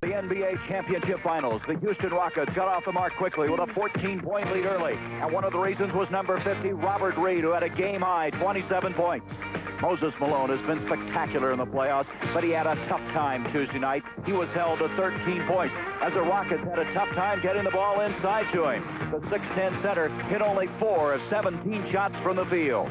The NBA Championship Finals. The Houston Rockets got off the mark quickly with a 14-point lead early. And one of the reasons was number 50, Robert Reed, who had a game-high 27 points. Moses Malone has been spectacular in the playoffs, but he had a tough time Tuesday night. He was held to 13 points as the Rockets had a tough time getting the ball inside to him. The 6'10 center hit only 4 of 17 shots from the field.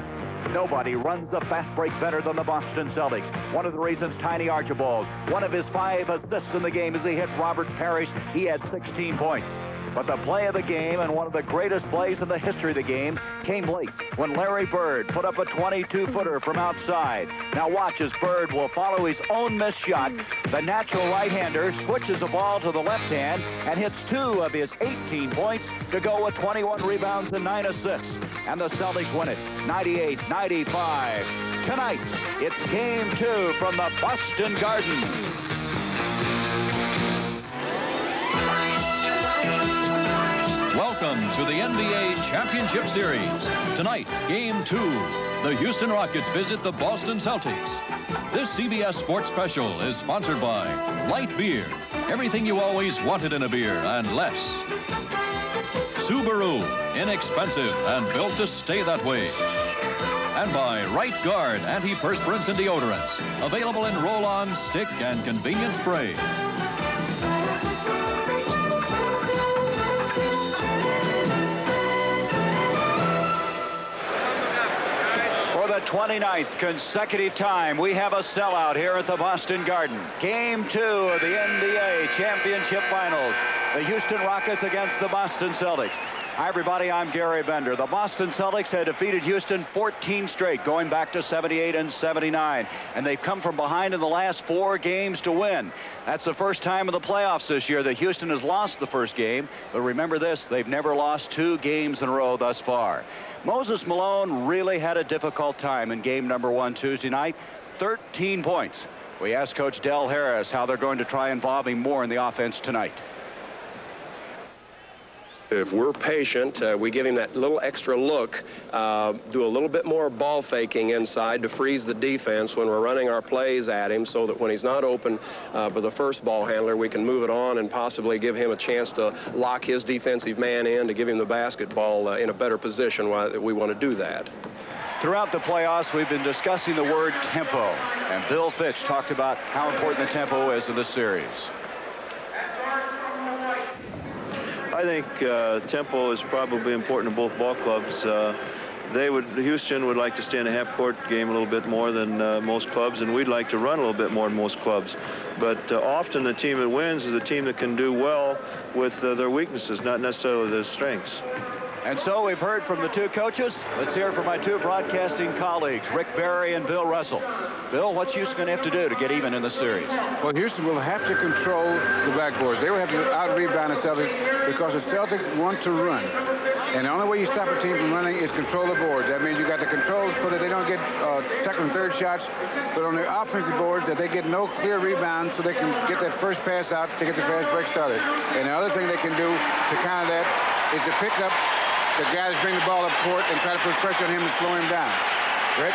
Nobody runs a fast break better than the Boston Celtics. One of the reasons, Tiny Archibald, one of his 5 assists in the game as he hit Robert Parish. He had 16 points. But the play of the game, and one of the greatest plays in the history of the game, came late when Larry Bird put up a 22-footer from outside. Now watch as Bird will follow his own missed shot. The natural right-hander switches the ball to the left hand and hits 2 of his 18 points to go with 21 rebounds and 9 assists. And the Celtics win it 98-95. Tonight, it's Game 2 from the Boston Garden. Welcome to the NBA Championship Series. Tonight, Game 2. The Houston Rockets visit the Boston Celtics. This CBS Sports Special is sponsored by Light Beer. Everything you always wanted in a beer and less. Subaru. Inexpensive and built to stay that way. And by Right Guard antiperspirants and deodorants. Available in roll-on, stick, and convenient spray. For the 29th consecutive time, we have a sellout here at the Boston Garden. Game 2 of the NBA Championship Finals. The Houston Rockets against the Boston Celtics. Hi, everybody. I'm Gary Bender. The Boston Celtics had defeated Houston 14 straight, going back to 78 and 79. And they've come from behind in the last 4 games to win. That's the first time in the playoffs this year that Houston has lost the first game. But remember this, they've never lost 2 games in a row thus far. Moses Malone really had a difficult time in game number 1 Tuesday night. 13 points. We asked Coach Del Harris how they're going to try involving more in the offense tonight. If we're patient, we give him that little extra look, do a little bit more ball faking inside to freeze the defense when we're running our plays at him, so that when he's not open for the first ball handler, we can move it on and possibly give him a chance to lock his defensive man in to give him the basketball in a better position while we want to do that. Throughout the playoffs, we've been discussing the word tempo, and Bill Fitch talked about how important the tempo is in this series. I think tempo is probably important to both ball clubs. Houston would like to stay in a half-court game a little bit more than most clubs, and we'd like to run a little bit more than most clubs. But often the team that wins is a team that can do well with their weaknesses, not necessarily their strengths. And so we've heard from the 2 coaches. Let's hear from my 2 broadcasting colleagues, Rick Barry and Bill Russell. Bill, what's Houston going to have to do to get even in the series? Well, Houston will have to control the backboards. They will have to out-rebound the Celtics because the Celtics want to run. And the only way you stop a team from running is control the boards. That means you got to control so that they don't get second and third shots, but on the offensive boards that they get no clear rebounds so they can get that first pass out to get the fast break started. And the other thing they can do to counter that is to pick up the guys bring the ball up court and try to put pressure on him and slow him down. Rick?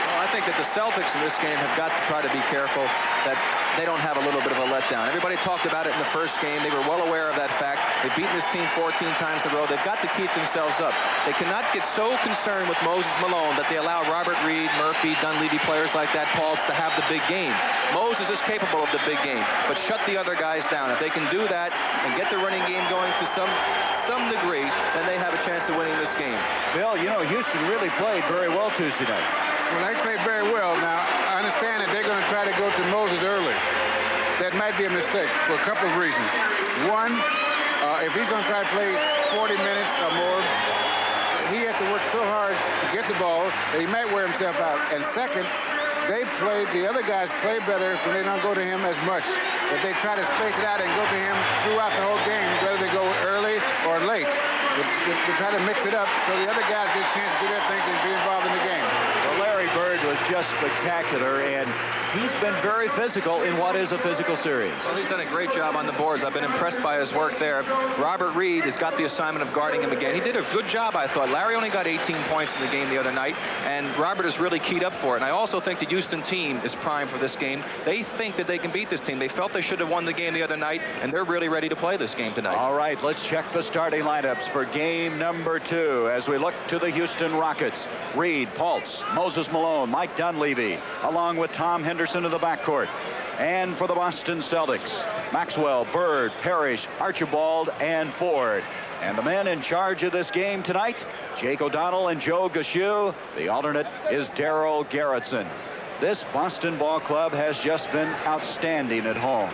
Well, I think that the Celtics in this game have got to try to be careful that they don't have a little bit of a letdown. Everybody talked about it in the first game. They were well aware of that fact. They've beaten this team 14 times in a row. They've got to keep themselves up. They cannot get so concerned with Moses Malone that they allow Robert Reed, Murphy, Dunleavy, players like that, Pauls, to have the big game. Moses is capable of the big game, but shut the other guys down. If they can do that and get the running game going to some degree, then they have a chance of winning this game. Bill, you know, Houston really played very well Tuesday night. Well, they played very well. Now, I understand that they're going to try to go to Moses early. That might be a mistake for a couple of reasons. One, if he's going to try to play 40 minutes or more, he has to work so hard to get the ball that he might wear himself out. And second, the other guys play better when they don't go to him as much. But they try to space it out and go to him throughout the whole game, whether they go early or late. They try to mix it up so the other guys get a chance to do their thing and be involved in the game. Well, Larry Bird was just spectacular, and he's been very physical in what is a physical series. Well, he's done a great job on the boards. I've been impressed by his work there. Robert Reed has got the assignment of guarding him again. He did a good job, I thought. Larry only got 18 points in the game the other night, and Robert is really keyed up for it. And I also think the Houston team is primed for this game. They think that they can beat this team. They felt they should have won the game the other night, and they're really ready to play this game tonight. All right, let's check the starting lineups for game number 2 as we look to the Houston Rockets. Reed, Paltz, Moses Malone, Mike Dunleavy, along with Tom Henderson in the backcourt. And for the Boston Celtics, Maxwell, Bird, Parish, Archibald, and Ford. And the men in charge of this game tonight, Jake O'Donnell and Joe Gashue. The alternate is Darryl Garretson. This Boston ball club has just been outstanding at home.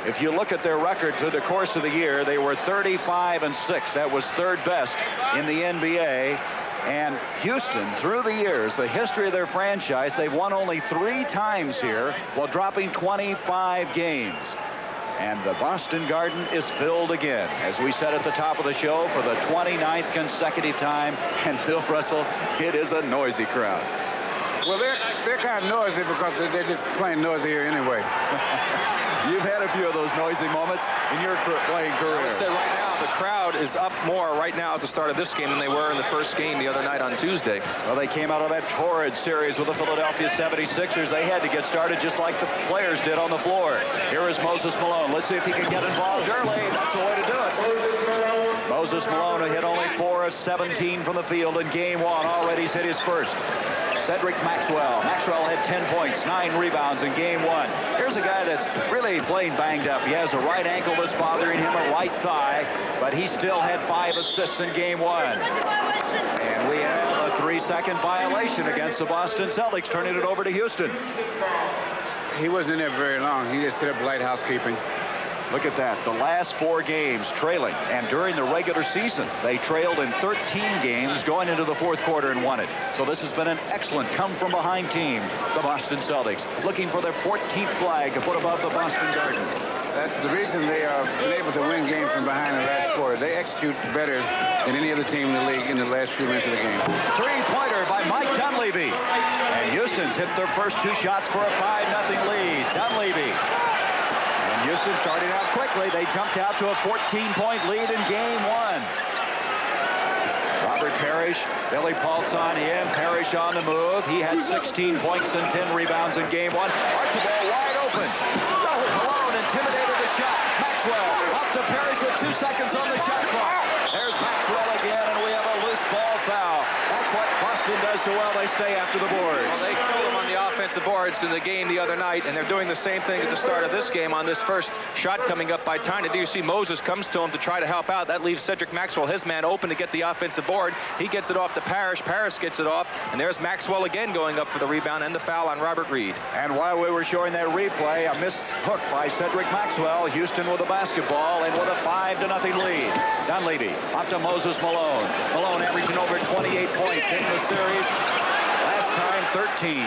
If you look at their record through the course of the year, they were 35-6. That was third best in the NBA. And Houston, through the years, the history of their franchise, they've won only 3 times here while dropping 25 games. And the Boston Garden is filled again, as we said at the top of the show, for the 29th consecutive time. And Bill Russell, it is a noisy crowd. Well, they're kind of noisy because they're just plain noisy here anyway. You've had a few of those noisy moments in your playing career. I would say right now the crowd is up more right now at the start of this game than they were in the first game the other night on Tuesday. Well, they came out of that torrid series with the Philadelphia 76ers. They had to get started just like the players did on the floor. Here is Moses Malone. Let's see if he can get involved early. That's the way to do it. Moses Malone, who hit only 4 of 17 from the field in game 1. Already hit his first. Cedric Maxwell. Maxwell had 10 points, 9 rebounds in game 1. Here's a guy that's really playing banged up. He has a right ankle that's bothering him, a right thigh, but he still had 5 assists in game 1. And we have a 3-second violation against the Boston Celtics, turning it over to Houston. He wasn't in there very long. He just set up light housekeeping. Look at that. The last 4 games trailing. And during the regular season, they trailed in 13 games going into the 4th quarter and won it. So this has been an excellent come-from-behind team, the Boston Celtics, looking for their 14th flag to put above the Boston Garden. That's the reason they are able to win games from behind the last quarter. They execute better than any other team in the league in the last few minutes of the game. 3-pointer by Mike Dunleavy. And Houston's hit their first 2 shots for a 5-0 lead. Dunleavy. Houston starting out quickly. They jumped out to a 14-point lead in game 1. Robert Parish, Billy Paltz on him. Parish on the move. He had 16 points and 10 rebounds in game 1. Archibald wide open. Oh, Malone intimidated the shot. Maxwell up to Parish with 2 seconds on the shot clock. There's Maxwell again, and we have a loose ball foul. That's what Boston does so well. They stay after the boards. Well, they killed him on the offensive boards in the game the other night, and they're doing the same thing at the start of this game on this first shot coming up by Tiny. There you see Moses comes to him to try to help out. That leaves Cedric Maxwell, his man, open to get the offensive board. He gets it off to Parish. Parish gets it off, and there's Maxwell again going up for the rebound and the foul on Robert Reed. And while we were showing that replay, a missed hook by Cedric Maxwell. Houston with a basketball and with a 5-0 lead. Dunleavy up to Moses Malone. Malone averaging over 28 points in the series. Last time, 13.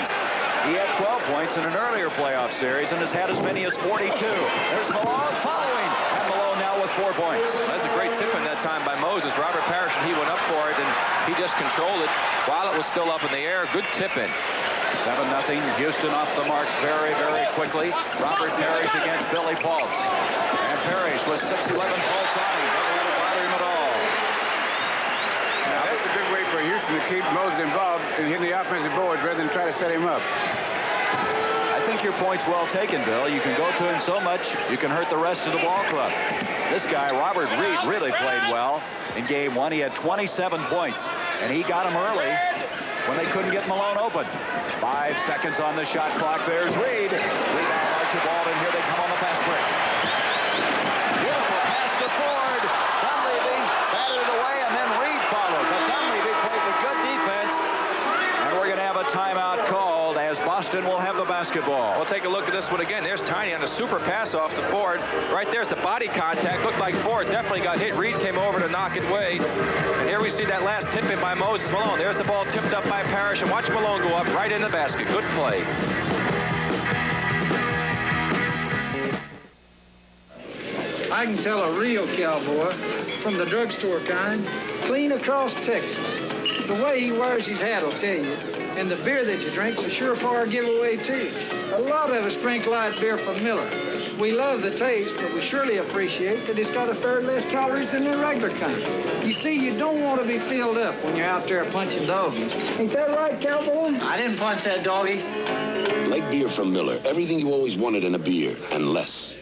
He had 12 points in an earlier playoff series and has had as many as 42. There's Malone following. And Malone now with 4 points. That's a great tip in that time by Moses. Robert Parish, and he went up for it, and he just controlled it while it was still up in the air. Good tip in. 7-0. Houston off the mark very, very quickly. Robert Parish against Billy Paltz. And Parish with 6-11 points on him. Never let it bother him at all. Now, that's a good way for Houston to keep Moses involved in hitting the offensive boards rather than try to set him up. I think your point's well taken, Bill. You can go to him so much, you can hurt the rest of the ball club. This guy, Robert Reed, really played well in game 1. He had 27 points, and he got him early when they couldn't get Malone open. 5 seconds on the shot clock. There's Reed. Rebound Archibald, and here they come on the fast break. Beautiful pass to Ford. Dunleavy batted it away, and then Reed followed. But Dunleavy played with good defense, and we're going to have a timeout called as Boston will have the basketball. We'll take a look at this one again. There's Tiny on a super pass off to Ford. Right there's the body contact. Looked like Ford definitely got hit. Reed came over to knock it away. And here we see that last tip in by Moses Malone. There's the ball tipped up by Parish, and watch Malone go up right in the basket. Good play. I can tell a real cowboy from the drugstore kind, clean across Texas. The way he wears his hat will tell you. And the beer that you drink's a surefire giveaway, too. A lot of us drink light beer from Miller. We love the taste, but we surely appreciate that it's got a third less calories than the regular kind. You see, you don't want to be filled up when you're out there punching doggies. Ain't that right, cowboy? I didn't punch that doggy. Light beer from Miller. Everything you always wanted in a beer, and less.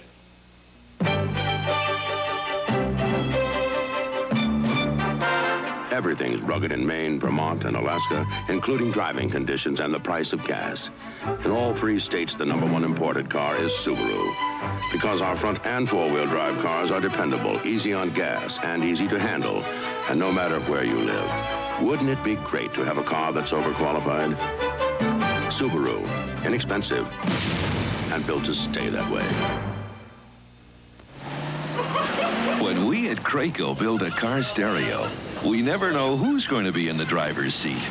Everything's rugged in Maine, Vermont, and Alaska, including driving conditions and the price of gas. In all 3 states, the #1 imported car is Subaru. Because our front and four-wheel drive cars are dependable, easy on gas, and easy to handle, and no matter where you live. Wouldn't it be great to have a car that's overqualified? Subaru, inexpensive, and built to stay that way. When we at Craco build a car stereo, we never know who's going to be in the driver's seat.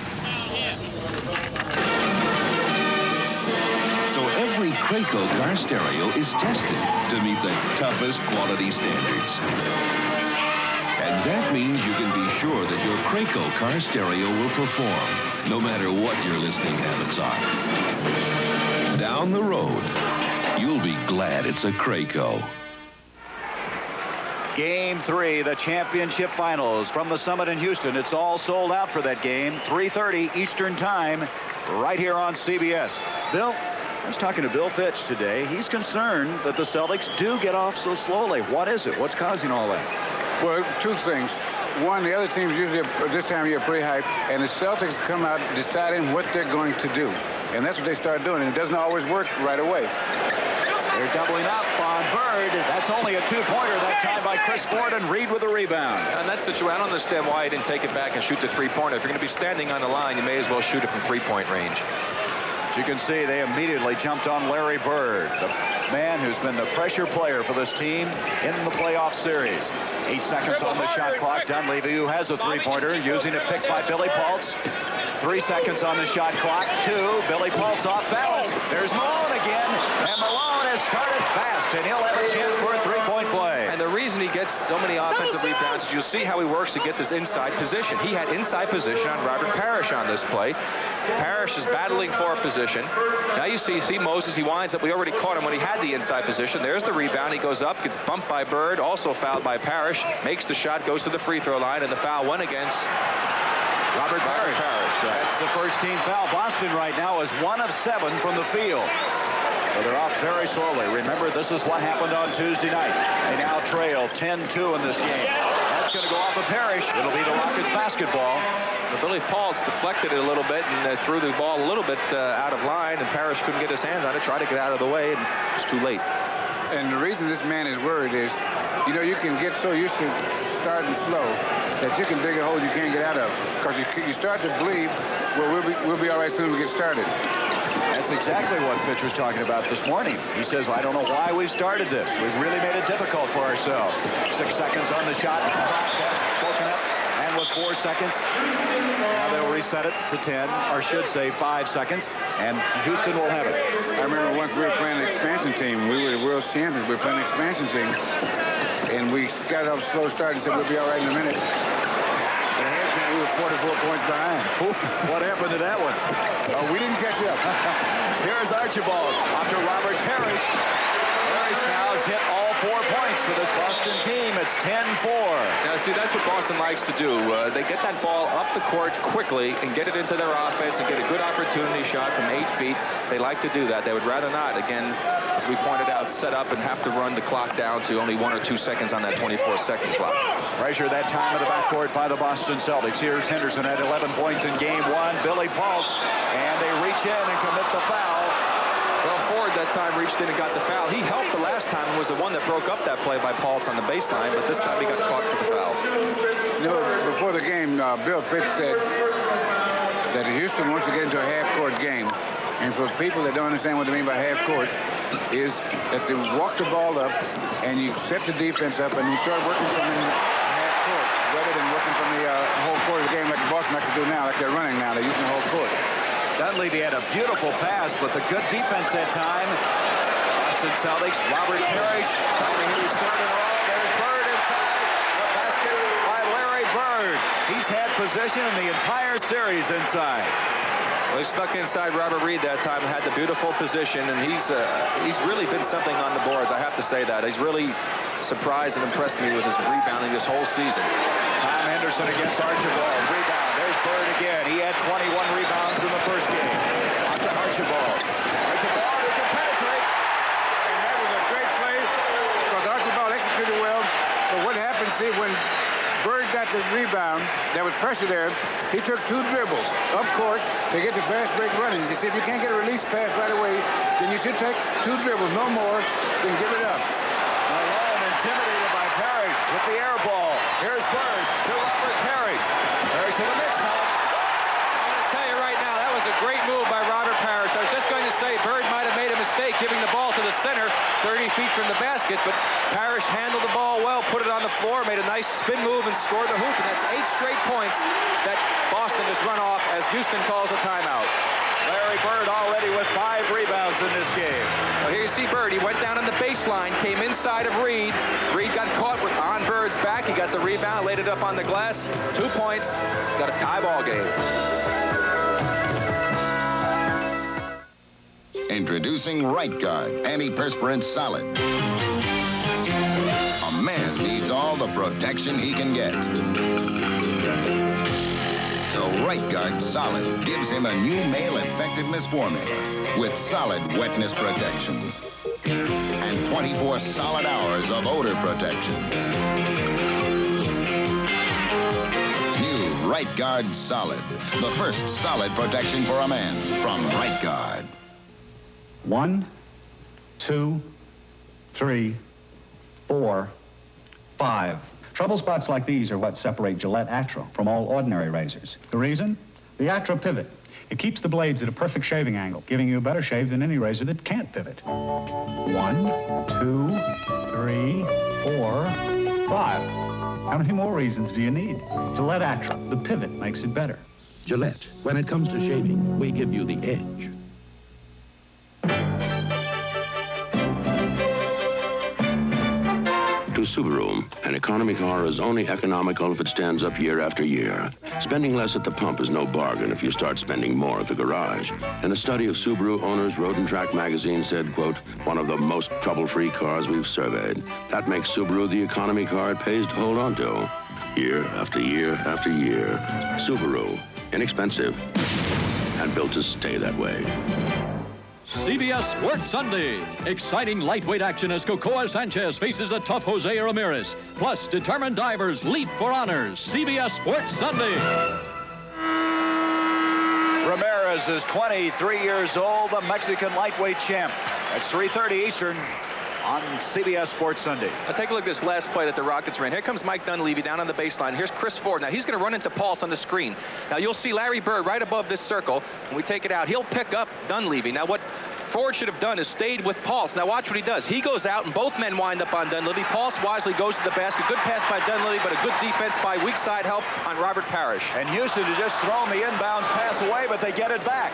So every Craco car stereo is tested to meet the toughest quality standards. And that means you can be sure that your Craco car stereo will perform, no matter what your listening habits are. Down the road, you'll be glad it's a Craco. Game 3, the championship finals from the Summit in Houston. It's all sold out for that game. 3:30 Eastern Time, right here on CBS. Bill, I was talking to Bill Fitch today. He's concerned that the Celtics do get off so slowly. What is it? What's causing all that? Well, 2 things. One, the other teams usually this time of year pretty hyped, and the Celtics come out deciding what they're going to do. And that's what they start doing, and it doesn't always work right away. They're doubling up on Bird. That's only a 2-pointer that time by Chris Ford, and Reed with a rebound. And that situation, I don't understand why he didn't take it back and shoot the 3-pointer. If you're going to be standing on the line, you may as well shoot it from 3-point range. As you can see, they immediately jumped on Larry Bird, the man who's been the pressure player for this team in the playoff series. 8 seconds on the shot clock. Dunleavy, who has a 3-pointer, using a pick by Billy Paltz. 3 seconds on the shot clock. 2. Billy Paltz off balance. There's Malone again, and Malone has started fast, and he'll have a chance for a 3-point play. And the reason he gets so many offensive rebounds is you'll see how he works to get this inside position. He had inside position on Robert Parish on this play. Parish is battling for a position. Now you see Moses, he winds up, we already caught him when he had the inside position. There's the rebound, he goes up, gets bumped by Bird, also fouled by Parish, makes the shot, goes to the free throw line, and the foul went against Robert Parish. That's the first team foul. Boston right now is 1 of 7 from the field. So they're off very slowly. Remember, this is what happened on Tuesday night. They now trail 10-2 in this game. That's going to go off of Parish. It'll be the Rockets basketball. Billy Paltz deflected it a little bit and threw the ball a little bit out of line, and Parish couldn't get his hands on it, tried to get out of the way, and it was too late. And the reason this man is worried is, you know, you can get so used to starting slow that you can dig a hole you can't get out of. Because you start to believe, well, we'll be all right soon as we get started. That's exactly what Fitch was talking about this morning. He says, I don't know why we've started this. We've really made it difficult for ourselves. 6 seconds on the shot. Broken up. And with 4 seconds, now they'll reset it to 10, or should say 5 seconds, and Houston will have it. I remember once we were playing an expansion team. We were the world champions. We were playing an expansion team. And we got off a slow start and said, we'll be all right in a minute. But halftime, we were 44 points behind. What happened to that one? We didn't catch up. Here's Archibald after Robert Parish. Parish now has hit all 4 points for this Boston team. It's 10-4. Now, see, that's what Boston likes to do. They get that ball up the court quickly and get it into their offense and get a good opportunity shot from 8 feet. They like to do that. They would rather not, again, as we pointed out, set up and have to run the clock down to only 1 or 2 seconds on that 24-second clock. Pressure that time in the backcourt by the Boston Celtics. Here's Henderson at 11 points in game 1. Billy Paltz, and they reach in and commit the foul. Well, Ford that time reached in and got the foul. He helped the last time and was the one that broke up that play by Paltz on the baseline, but this time he got caught for the foul. You know, before the game, Bill Fitch said that Houston wants to get into a half-court game. And for people that don't understand what they mean by half-court, is that they walk the ball up and you set the defense up and you start working from the half-court rather than working from the whole court of the game like the Boston likes to do now, like they're running now. They're using the whole court. Dunleavy had a beautiful pass, but the good defense that time. Boston Celtics, Robert Parish, trying to hit his third in a row. There's Bird inside. The basket by Larry Bird. He's had possession in the entire series inside. Well, he snuck inside Robert Reed that time and had the beautiful position, and he's really been something on the boards. I have to say that. He's really surprised and impressed me with his rebounding this whole season. Tom Henderson against Archibald. Rebound. There's Bird again. He had 21 rebounds in the first game. On to Archibald. Archibald, who can penetrate. And that was a great play because Archibald executed well. But what happened, see, when Bird got the rebound, there was pressure there. He took 2 dribbles up court to get the fast break running. He said, if you can't get a release pass right away, then you should take 2 dribbles, no more, then give it up. Malone intimidated by Parish with the air ball. Here's Bird to Robert Parish. Parish with a mismatch. I'm going to tell you right now, that was a great move by Robert Parish. I was just going to say Bird might have made a mistake giving the ball to the center 30 feet from the basket, but Parish handled the ball well, put it on the floor, made a nice spin move, and scored the hoop, and that's 8 straight points that Boston has run off as Houston calls a timeout. Larry Bird already with 5 rebounds in this game. Well, here you see Bird. He went down on the baseline, came inside of Reed. Reed got caught on Bird's back. He got the rebound, laid it up on the glass. 2 points. Got a tie ball game. Introducing Right Guard Antiperspirant Solid. A man needs all the protection he can get. So Right Guard Solid gives him a new male effectiveness formula with solid wetness protection and 24 solid hours of odor protection. New Right Guard Solid, the first solid protection for a man from Right Guard. 1, 2, 3, 4, 5. Trouble spots like these are what separate Gillette Atra from all ordinary razors. The reason? The Atra pivot. It keeps the blades at a perfect shaving angle, giving you a better shave than any razor that can't pivot. 1, 2, 3, 4, 5. How many more reasons do you need? Gillette Atra, the pivot makes it better. Gillette, when it comes to shaving, we give you the edge. To Subaru, an economy car is only economical if it stands up year after year. Spending less at the pump is no bargain if you start spending more at the garage. And a study of Subaru owners, Road and Track magazine said, quote, one of the most trouble-free cars we've surveyed. That makes Subaru the economy car it pays to hold on to. Year after year after year. Subaru, inexpensive and built to stay that way. CBS Sports Sunday. Exciting lightweight action as Cocoa Sanchez faces a tough Jose Ramirez. Plus, determined divers leap for honors. CBS Sports Sunday. Ramirez is 23 years old, the Mexican lightweight champ. It's 3:30 Eastern on CBS Sports Sunday. Now take a look at this last play that the Rockets ran. Here comes Mike Dunleavy down on the baseline. Here's Chris Ford. Now he's going to run into Pulse on the screen. Now you'll see Larry Bird right above this circle. When we take it out, he'll pick up Dunleavy. Now what Ford should have done is stayed with Pulse. Now watch what he does. He goes out and both men wind up on Dunleavy. Pulse wisely goes to the basket. Good pass by Dunleavy, but a good defense by weak side help on Robert Parish. And Houston has just thrown the inbounds pass away, but they get it back.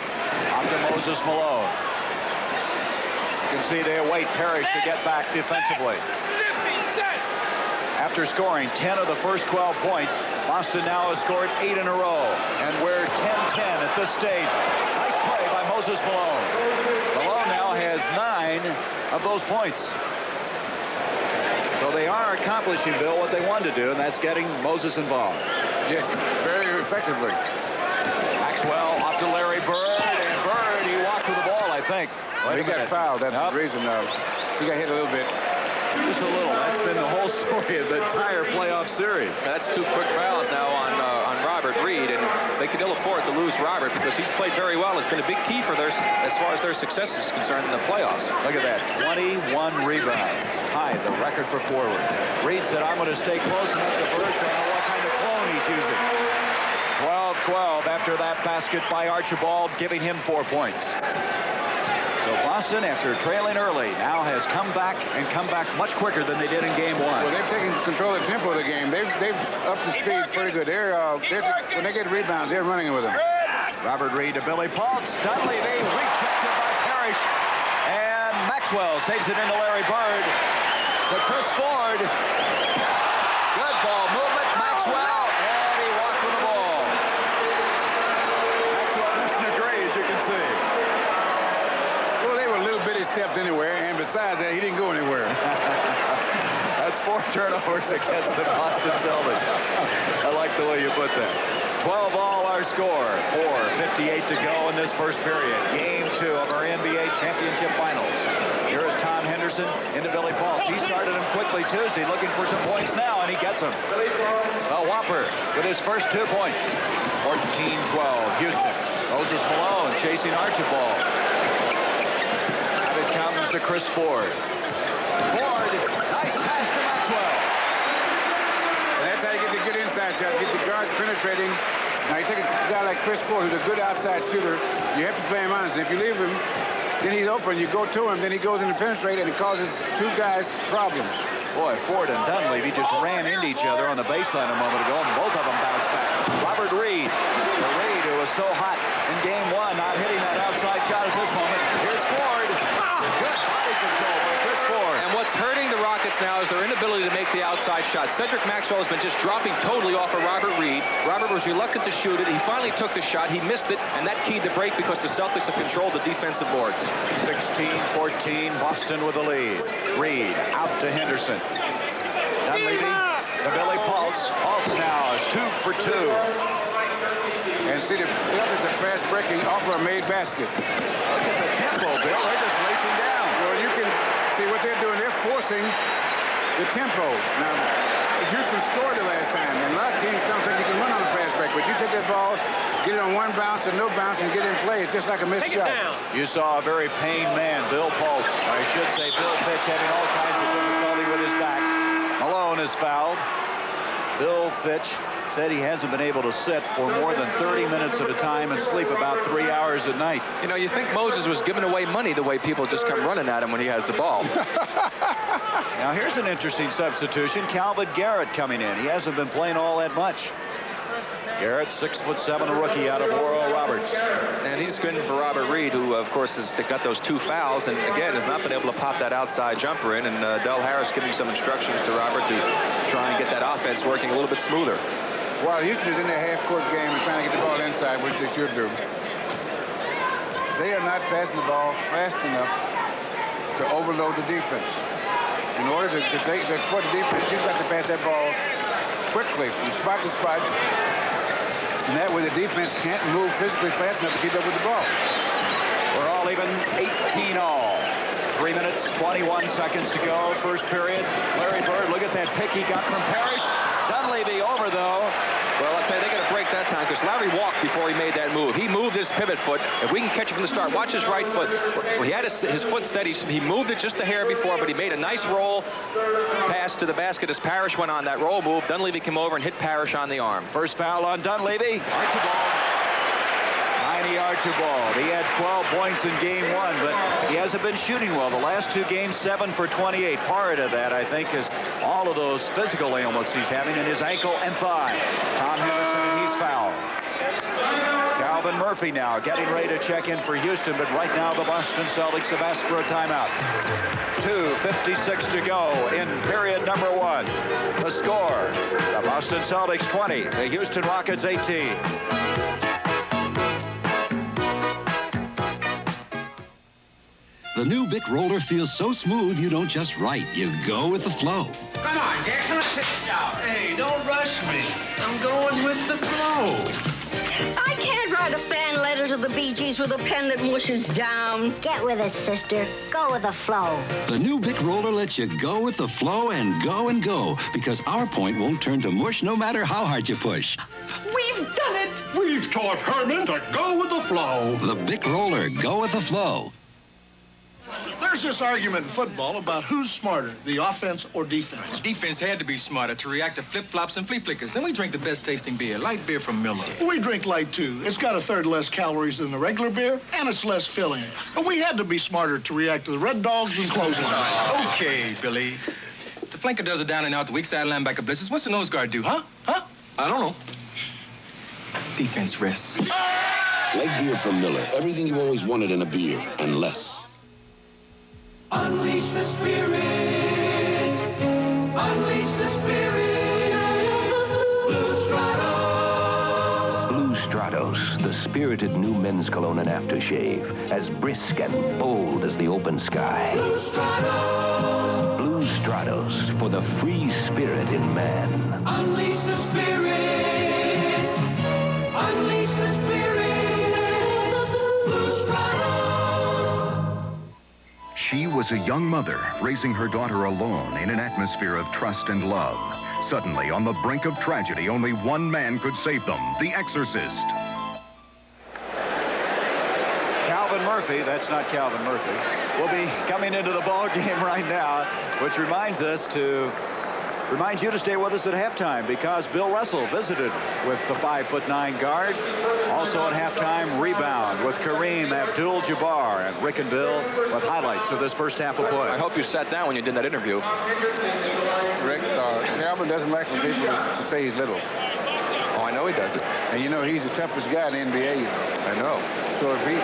On to Moses Malone. You can see they await Parish to get back defensively. 50 set. After scoring 10 of the first 12 points, Boston now has scored 8 in a row. And we're 10-10 at this stage. Nice play by Moses Malone. Malone now has 9 of those points. So they are accomplishing, Bill, what they wanted to do, and that's getting Moses involved. Yes, very effectively. Maxwell off to Larry Bird, and Bird, he walked to the ball, I think. He got fouled. That's the reason. He got hit a little bit. Just a little. That's been the whole story of the entire playoff series. That's 2 quick fouls now on Robert Reed, and they can ill afford to lose Robert because he's played very well. It's been a big key for as far as their success is concerned in the playoffs. Look at that, 21 rebounds, tied the record for forwards. Reed said, I'm going to stay close enough to Bird, so I know what kind of clone he's using. 12-12 after that basket by Archibald, giving him 4 points. So Boston, after trailing early, now has come back much quicker than they did in game 1. Well, they've taken control of the tempo of the game. They've upped the speed pretty good. When they get rebounds, they're running with them. Robert Reed to Billy Pulse. Dunleavy rejected by Parish. And Maxwell saves it into Larry Bird. To Chris Ford. Good ball movement. Maxwell. And he walked with the ball. Maxwell doesn't agree. He 4 turnovers against the Boston Celtics. I like the way you put that. 12 all our score. 4:58 to go in this first period. Game 2 of our NBA championship finals. Here is Tom Henderson into Billy Paultz. He started him quickly, too, so he's looking for some points now, and he gets them. Whopper with his first 2 points. 14-12, Houston. Moses Malone chasing Archibald. Out it comes to Chris Ford. Ford, nice pass to Maxwell. And that's how you get the good inside shot, get the guards penetrating. Now, you take a guy like Chris Ford, who's a good outside shooter, you have to play him honest. If you leave him, then he's open, you go to him, then he goes in to penetrate, and it causes 2 guys problems. Boy, Ford and Dunleavy just ran into each other on the baseline a moment ago, and both of them bounced back. Robert Reed, who was so hot in game 1, not hitting that outside shot at this moment. Here's Ford. Good body control by Chris Ford. And what's hurting the Rockets now is their inability to make the outside shot. Cedric Maxwell has been just dropping totally off of Robert Reed. Robert was reluctant to shoot it. He finally took the shot. He missed it, and that keyed the break because the Celtics have controlled the defensive boards. 16-14, Boston with the lead. Reed out to Henderson. Dunleavy to Billy Paultz. Paultz now is 2 for 2. And see, the Celtics are fast breaking off of a made basket. Look at the tempo, Bill. They're just racing down. Well, you can see what they're doing. They're forcing the tempo. Now, Houston scored the last time, and a lot of teams don't think you can run on a fast break. But you take that ball, get it on 1 bounce and no bounce, and get in play. It's just like a missed shot. You saw a very pained man, Bill Paultz. I should say Bill Fitch having all kinds of difficulty with his back. Malone is fouled. Bill Fitch said he hasn't been able to sit for more than 30 minutes at a time and sleep about 3 hours a night. You know, you think Moses was giving away money the way people just come running at him when he has the ball. Now, here's an interesting substitution. Calvin Garrett coming in. He hasn't been playing all that much. Garrett, 6'7", a rookie out of Oral Roberts. And he's good for Robert Reed, who, of course, has got those 2 fouls, and again, has not been able to pop that outside jumper in. And Del Harris giving some instructions to Robert to try and get that offense working a little bit smoother. While Houston is in their half-court game and trying to get the ball inside, which they should do, they are not passing the ball fast enough to overload the defense. In order to support the defense, you've got to pass that ball quickly from spot to spot. And that way the defense can't move physically fast enough to keep up with the ball. We're all even 18 all. 3 minutes, 21 seconds to go, first period. Larry Bird, look at that pick he got from Parish. Dunleavy over, though. Well, I'll tell you, they got to break that time because Larry walked before he made that move. He moved his pivot foot. If we can catch it from the start, watch his right foot. Well, he had his foot set. He moved it just a hair before, but he made a nice roll pass to the basket as Parish went on that roll move. Dunleavy came over and hit Parish on the arm. First foul on Dunleavy. Archibald. Tiny Archibald. He had 12 points in game 1, but he hasn't been shooting well. The last 2 games, 7 for 28. Part of that, I think, is all of those physical ailments he's having in his ankle and thigh. Tom Henderson, and he's fouled. Calvin Murphy now getting ready to check in for Houston, but right now the Boston Celtics have asked for a timeout. 2:56 to go in period number 1. The score, the Boston Celtics 20, the Houston Rockets 18. The new Bic roller feels so smooth you don't just write, you go with the flow. Come on, Jackson, let's take a shower. Hey, don't rush me. I'm going with the flow. I can't write a fan letter to the Bee Gees with a pen that mushes down. Get with it, sister. Go with the flow. The new Bic roller lets you go with the flow and go, because our point won't turn to mush no matter how hard you push. We've done it. We've taught Herman to go with the flow. The Bic roller, go with the flow. There's this argument in football about who's smarter, the offense or defense. Defense had to be smarter to react to flip-flops and flea flickers. Then we drink the best tasting beer, light beer from Miller. We drink light, too. It's got 1/3 less calories than the regular beer, and it's less filling. But we had to be smarter to react to the Red Dogs and clothesline. Okay, Billy. The flanker does it down and out, the weak side linebacker blitzes. What's the nose guard do, huh? I don't know. Defense rests. Light beer from Miller. Everything you always wanted in a beer, and less. Unleash the spirit. Unleash the spirit. Blue Stratos. Blue Stratos, the spirited new men's cologne and aftershave, as brisk and bold as the open sky. Blue Stratos. Blue Stratos for the free spirit in man. Unleash the spirit. Unleash the spirit. Blue Stratos. She was a young mother raising her daughter alone in an atmosphere of trust and love. Suddenly, on the brink of tragedy, only one man could save them, the exorcist. Calvin Murphy, that's not Calvin Murphy, will be coming into the ball game right now, which reminds you to stay with us at halftime, because Bill Russell visited with the 5'9" guard. Also at halftime, rebound with Kareem Abdul-Jabbar, and Rick and Bill with highlights of this first half of play. I hope you sat down when you did that interview. Rick, Calvin doesn't like for people to say he's little. Oh, I know he does it. And you know, he's the toughest guy in the NBA, you know. I know. So if he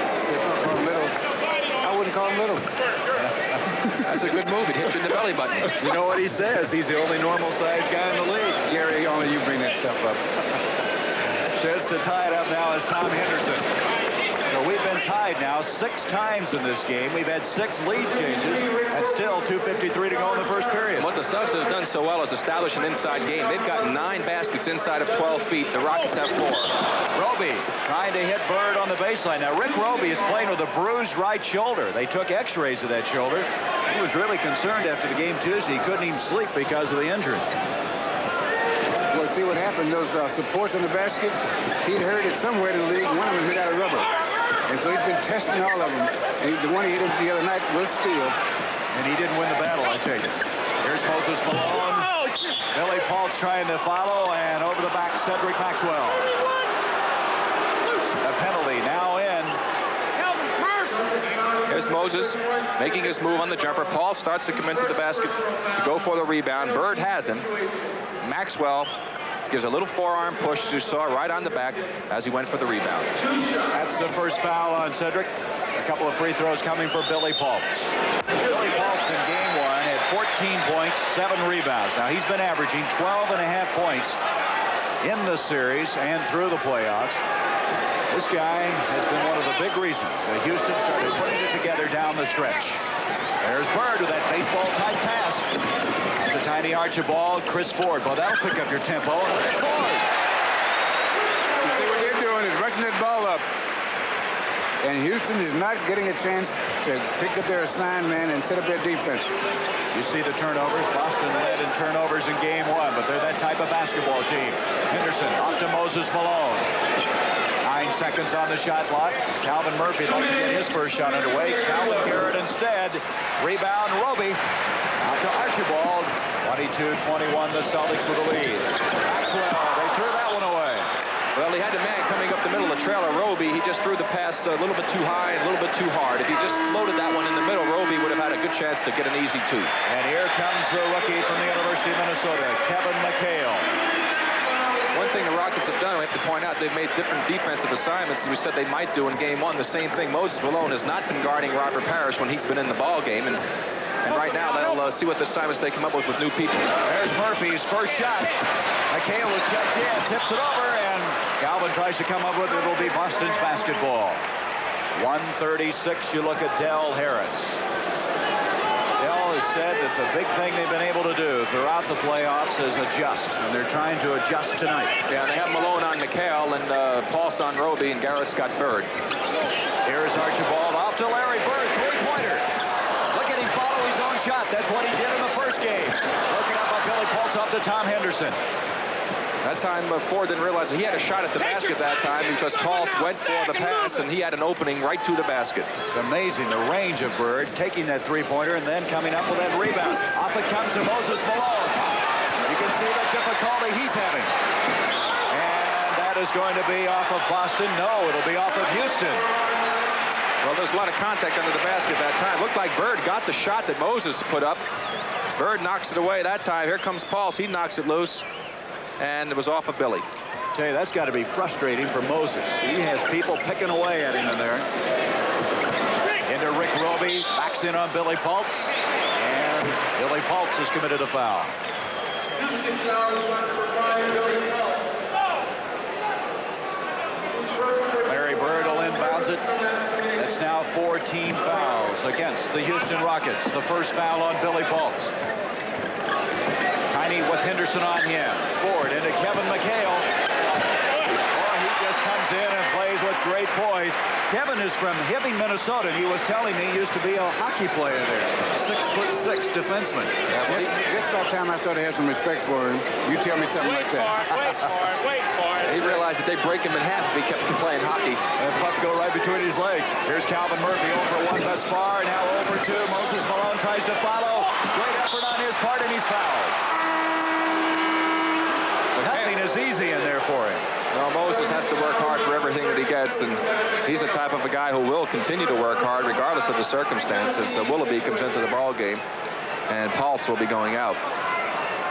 called him little, I wouldn't call him little. That's a good move. It hits you in the belly button. You know what he says? He's the only normal-sized guy in the league. Jerry, only you bring that stuff up. Chance to tie it up now is Tom Henderson. So we've been tied now 6 times in this game. We've had 6 lead changes, and still 2:53 to go in the first period. What the Celtics have done so well is establish an inside game. They've got 9 baskets inside of 12 feet. The Rockets have 4. Roby trying to hit Bird on the baseline. Now, Rick Roby is playing with a bruised right shoulder. They took x-rays of that shoulder. He was really concerned after the game Tuesday. He couldn't even sleep because of the injury. Well, see what happened, those supports on the basket, he'd heard it somewhere in the league. One of them hit out of rubber. And so he's been testing all of them. And the one he hit him the other night was steel. And he didn't win the battle, I take it. Here's Moses Malone. Billy Paultz trying to follow, and over the back, Cedric Maxwell. The penalty now in. Here's Moses making his move on the jumper. Paul starts to come into the basket to go for the rebound. Bird has him. Maxwell gives a little forearm push, as you saw, right on the back as he went for the rebound. That's the first foul on Cedric. A couple of free throws coming for Billy Paultz. Billy Paultz in game 1 had 14 points, 7 rebounds. Now, he's been averaging 12.5 points in the series and through the playoffs. This guy has been one of the big reasons that Houston started putting it together down the stretch. There's Bird with that baseball-type pass. To Tiny Archibald, Chris Ford. Well, that'll pick up your tempo. And look at Ford. You see what they're doing is rushing that ball up. And Houston is not getting a chance to pick up their assigned man and set up their defense. You see the turnovers. Boston led in turnovers in game 1, but they're that type of basketball team. Henderson off to Moses Malone. 9 seconds on the shot clock. Calvin Murphy like to get his first shot underway. Calvin Garrett instead. Rebound, Roby. Out to Archibald. 22-21, the Celtics with the lead. Maxwell, they threw that one away. Well, he had a man coming up the middle of the trailer, Roby. He just threw the pass a little bit too high and a little bit too hard. If he just floated that one in the middle, Roby would have had a good chance to get an easy 2. And here comes the rookie from the University of Minnesota, Kevin McHale. One thing the Rockets have done, we have to point out, they've made different defensive assignments, as we said they might do in game 1. The same thing, Moses Malone has not been guarding Robert Parish when he's been in the ball game. And right now, they'll see what the assignments they come up with new people. There's Murphy's first shot. McHale will check in, tips it over, and Galvin tries to come up with it. It'll be Boston's basketball. 136, you look at Del Harris. Del has said that the big thing they've been able to do throughout the playoffs is adjust, and they're trying to adjust tonight. Yeah, they have Malone on McHale and Paul's on Roby, and Garrett's got Bird. Here's Archibald off to Larry Bird, three-pointer. Look at him follow his own shot. That's what he did in the first game. Looking up by Billy Paultz off to Tom Henderson. That time, Ford didn't realize that he had a shot at the basket that time because Paul went for the pass, and he had an opening right to the basket. It's amazing, the range of Bird, taking that three-pointer and then coming up with that rebound. Off it comes to Moses Malone. You can see the difficulty he's having. And that is going to be off of Boston. No, it'll be off of Houston. Well, there's a lot of contact under the basket that time. Looked like Bird got the shot that Moses put up. Bird knocks it away that time. Here comes Paul. He knocks it loose. And it was off of Billy. I tell you, that's got to be frustrating for Moses. He has people picking away at him in there. Into Rick Roby, backs in on Billy Paultz, and Billy Paultz has committed a foul. Larry Bird will inbounds it. That's now 4 team fouls against the Houston Rockets. The first foul on Billy Paultz. Wilson on him. Forward into Kevin McHale. Oh, he just comes in and plays with great poise. Kevin is from Hibbing, Minnesota, and he was telling me he used to be a hockey player there. 6'6" defenseman. Just about time I started to have some respect for him. You tell me something like that. Wait for it. He realized that they'd break him in half if he kept playing hockey. That puck go right between his legs. Here's Calvin Murphy, 0 for 1 thus far. Now 0 for 2. Moses Malone tries to follow. Great effort on his part, and he's fouled. Nothing is easy in there for him. Well, Moses has to work hard for everything that he gets, and he's the type of a guy who will continue to work hard regardless of the circumstances. So Willoughby comes into the ball game, and Paltz will be going out.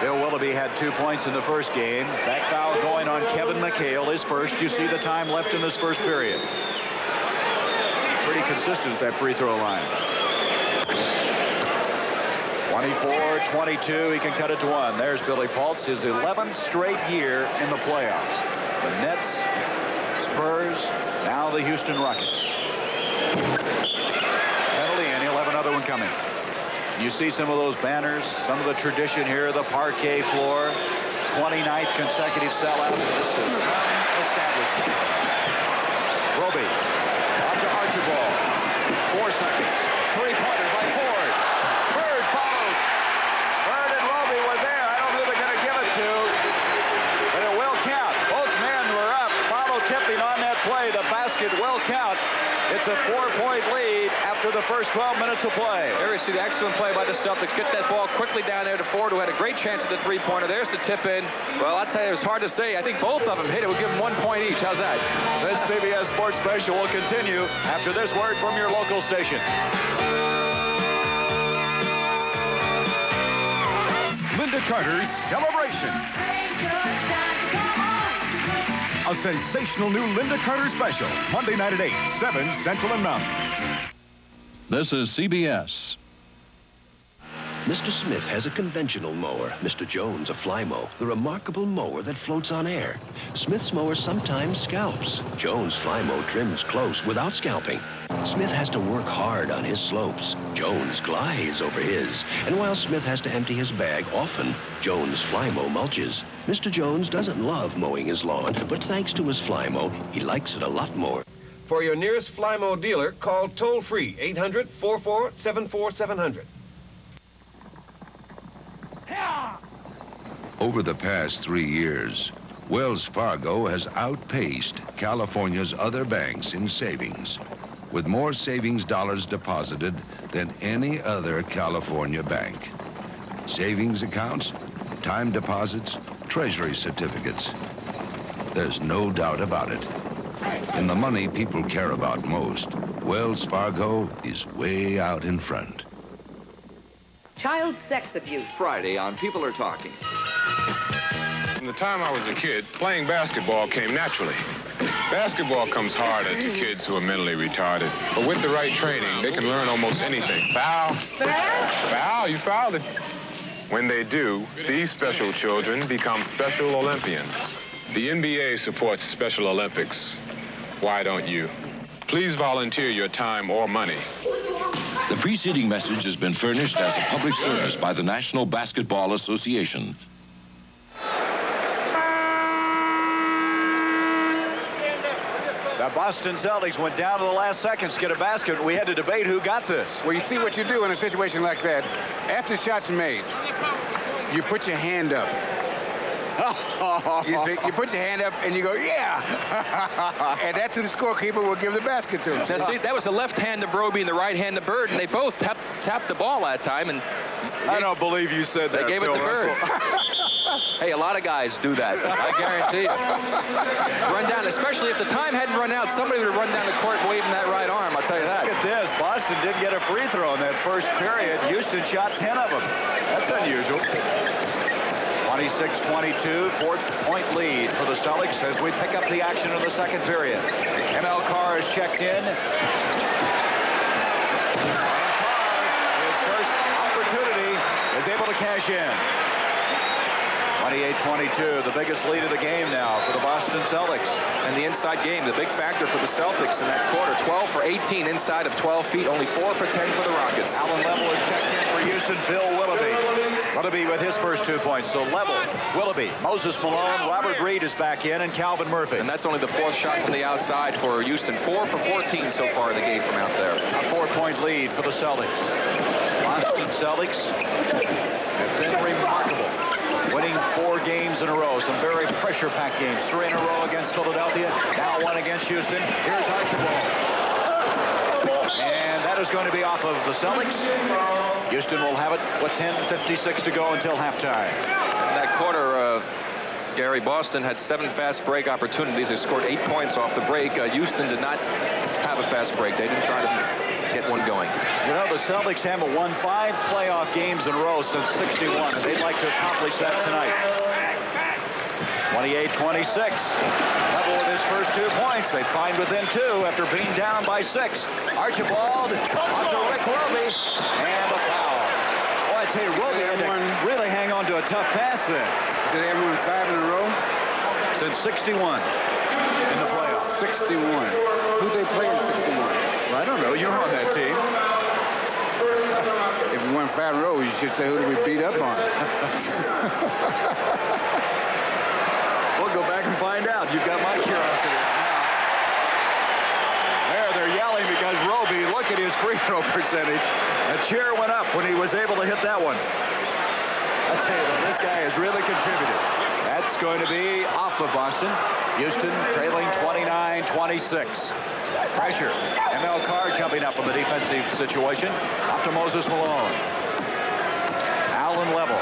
Bill Willoughby had 2 points in the first game. That foul going on Kevin McHale, his first. You see the time left in this first period. Pretty consistent at that free throw line. 24-22, he can cut it to 1. There's Billy Paltz, his 11th straight year in the playoffs. The Nets, Spurs, now the Houston Rockets. Penalty, and he'll have another one coming. You see some of those banners, some of the tradition here, the parquet floor. 29th consecutive sellout. This is established. Roby, off to Archibald. 4 seconds. 3-pointer by Ford. Bird follows. Bird and Roby were there. I don't know who they're going to give it to, but it will count. Both men were up. Follow tipping on that play. The basket will count. It's a 4-point lead after the first 12 minutes of play. There you see the excellent play by the Celtics. Get that ball quickly down there to Ford, who had a great chance at the 3-pointer. There's the tip in. Well, I'll tell you, it's hard to say. I think both of them hit it. We'll give them 1 point each. How's that? This CBS Sports Special will continue after this word from your local station. Linda Carter's Celebration. A sensational new Linda Carter special. Monday night at 8, 7 Central and Mountain. This is CBS. Mr. Smith has a conventional mower. Mr. Jones a fly mow, the remarkable mower that floats on air. Smith's mower sometimes scalps. Jones' fly mow trims close without scalping. Smith has to work hard on his slopes. Jones glides over his. And while Smith has to empty his bag often, Jones' fly mow mulches. Mr. Jones doesn't love mowing his lawn, but thanks to his fly mow, he likes it a lot more. For your nearest fly mow dealer, call toll-free 800-44-74700. Over the past 3 years, Wells Fargo has outpaced California's other banks in savings, with more savings dollars deposited than any other California bank. Savings accounts, time deposits, treasury certificates. There's no doubt about it. In the money people care about most, Wells Fargo is way out in front. Child sex abuse. Friday on People Are Talking. From the time I was a kid, playing basketball came naturally. Basketball comes harder to kids who are mentally retarded. But with the right training, they can learn almost anything. Foul. Foul, you fouled it. When they do, these special children become Special Olympians. The NBA supports Special Olympics. Why don't you? Please volunteer your time or money. The preceding message has been furnished as a public service by the National Basketball Association. The Boston Celtics went down to the last seconds to get a basket. We had to debate who got this. Well, you see what you do in a situation like that. After the shot's made, you put your hand up. You put your hand up and you go, yeah. And that's who the scorekeeper will give the basket to. Now, see, that was the left hand of Roby and the right hand of Bird, and they both tapped the ball that time. And I don't believe you said that. They gave it to Bird. Hey, a lot of guys do that. I guarantee you. Run down, especially if the time hadn't run out, somebody would have run down the court waving that right arm, I'll tell you that. Look at this. Boston didn't get a free throw in that first period. Houston shot 10 of them. That's unusual. 26-22, 4-point lead for the Celtics as we pick up the action in the second period. ML Carr is checked in. And Carr, his first opportunity, is able to cash in. 28-22, the biggest lead of the game now for the Boston Celtics. And the inside game, the big factor for the Celtics in that quarter. 12 for 18 inside of 12 feet, only 4 for 10 for the Rockets. Allen Level is checked in for Houston. Bill Willoughby Willoughby with his first 2 points. So level. Willoughby, Moses Malone, Robert Reed is back in, and Calvin Murphy. And that's only the 4th shot from the outside for Houston. 4 for 14 so far in the game from out there. A 4-point lead for the Celtics. Boston Celtics have been remarkable. Winning 4 games in a row. Some very pressure-packed games. 3 in a row against Philadelphia. Now 1 against Houston. Here's Archibald. And that is going to be off of the Celtics. Houston will have it with 10:56 to go until halftime. In that quarter, Gary, Boston had 7 fast break opportunities. They scored 8 points off the break. Houston did not have a fast break. They didn't try to get one going. You know, the Celtics haven't won 5 playoff games in a row since '61, and they'd like to accomplish that tonight. 28-26. Level with his first 2 points. They climbed within 2 after being down by 6. Archibald off to Rick Willoughby, and a foul. Boy, I tell you, Willoughby had to really hang on to a tough pass then. Did they have won 5 in a row? Since '61 in the playoffs. 61. Who'd they play in '61? Well, I don't know. You're on that team. If we won 5 in a row, you should say, who did we beat up on? We'll go back and find out. You've got my curiosity now. There, they're yelling because Roby, look at his free throw percentage. A cheer went up when he was able to hit that one. I tell you, this guy has really contributed. That's going to be off of Boston. Houston trailing 29-26. Pressure. ML Carr jumping up in the defensive situation. Off to Moses Malone. Allen Level.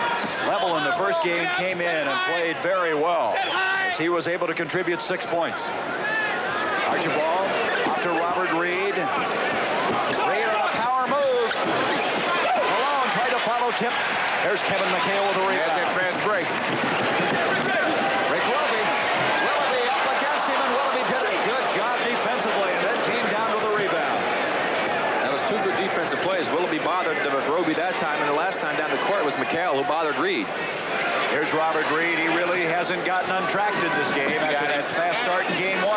Level in the first game came in and played very well, as he was able to contribute 6 points. Archibald off to Robert Reed. Reed on a power move. Malone tried to follow tip. There's Kevin McHale with a rebound. That's a fast break. Rick Willoughby. Willoughby up against him, and Willoughby did a good job defensively, and then came down with a rebound. That was 2 good defensive plays. Willoughby bothered Roby that time, and the last time down the court was McHale who bothered Reed. Here's Robert Reed. He really hasn't gotten untracked in this game after that fast start in game 1.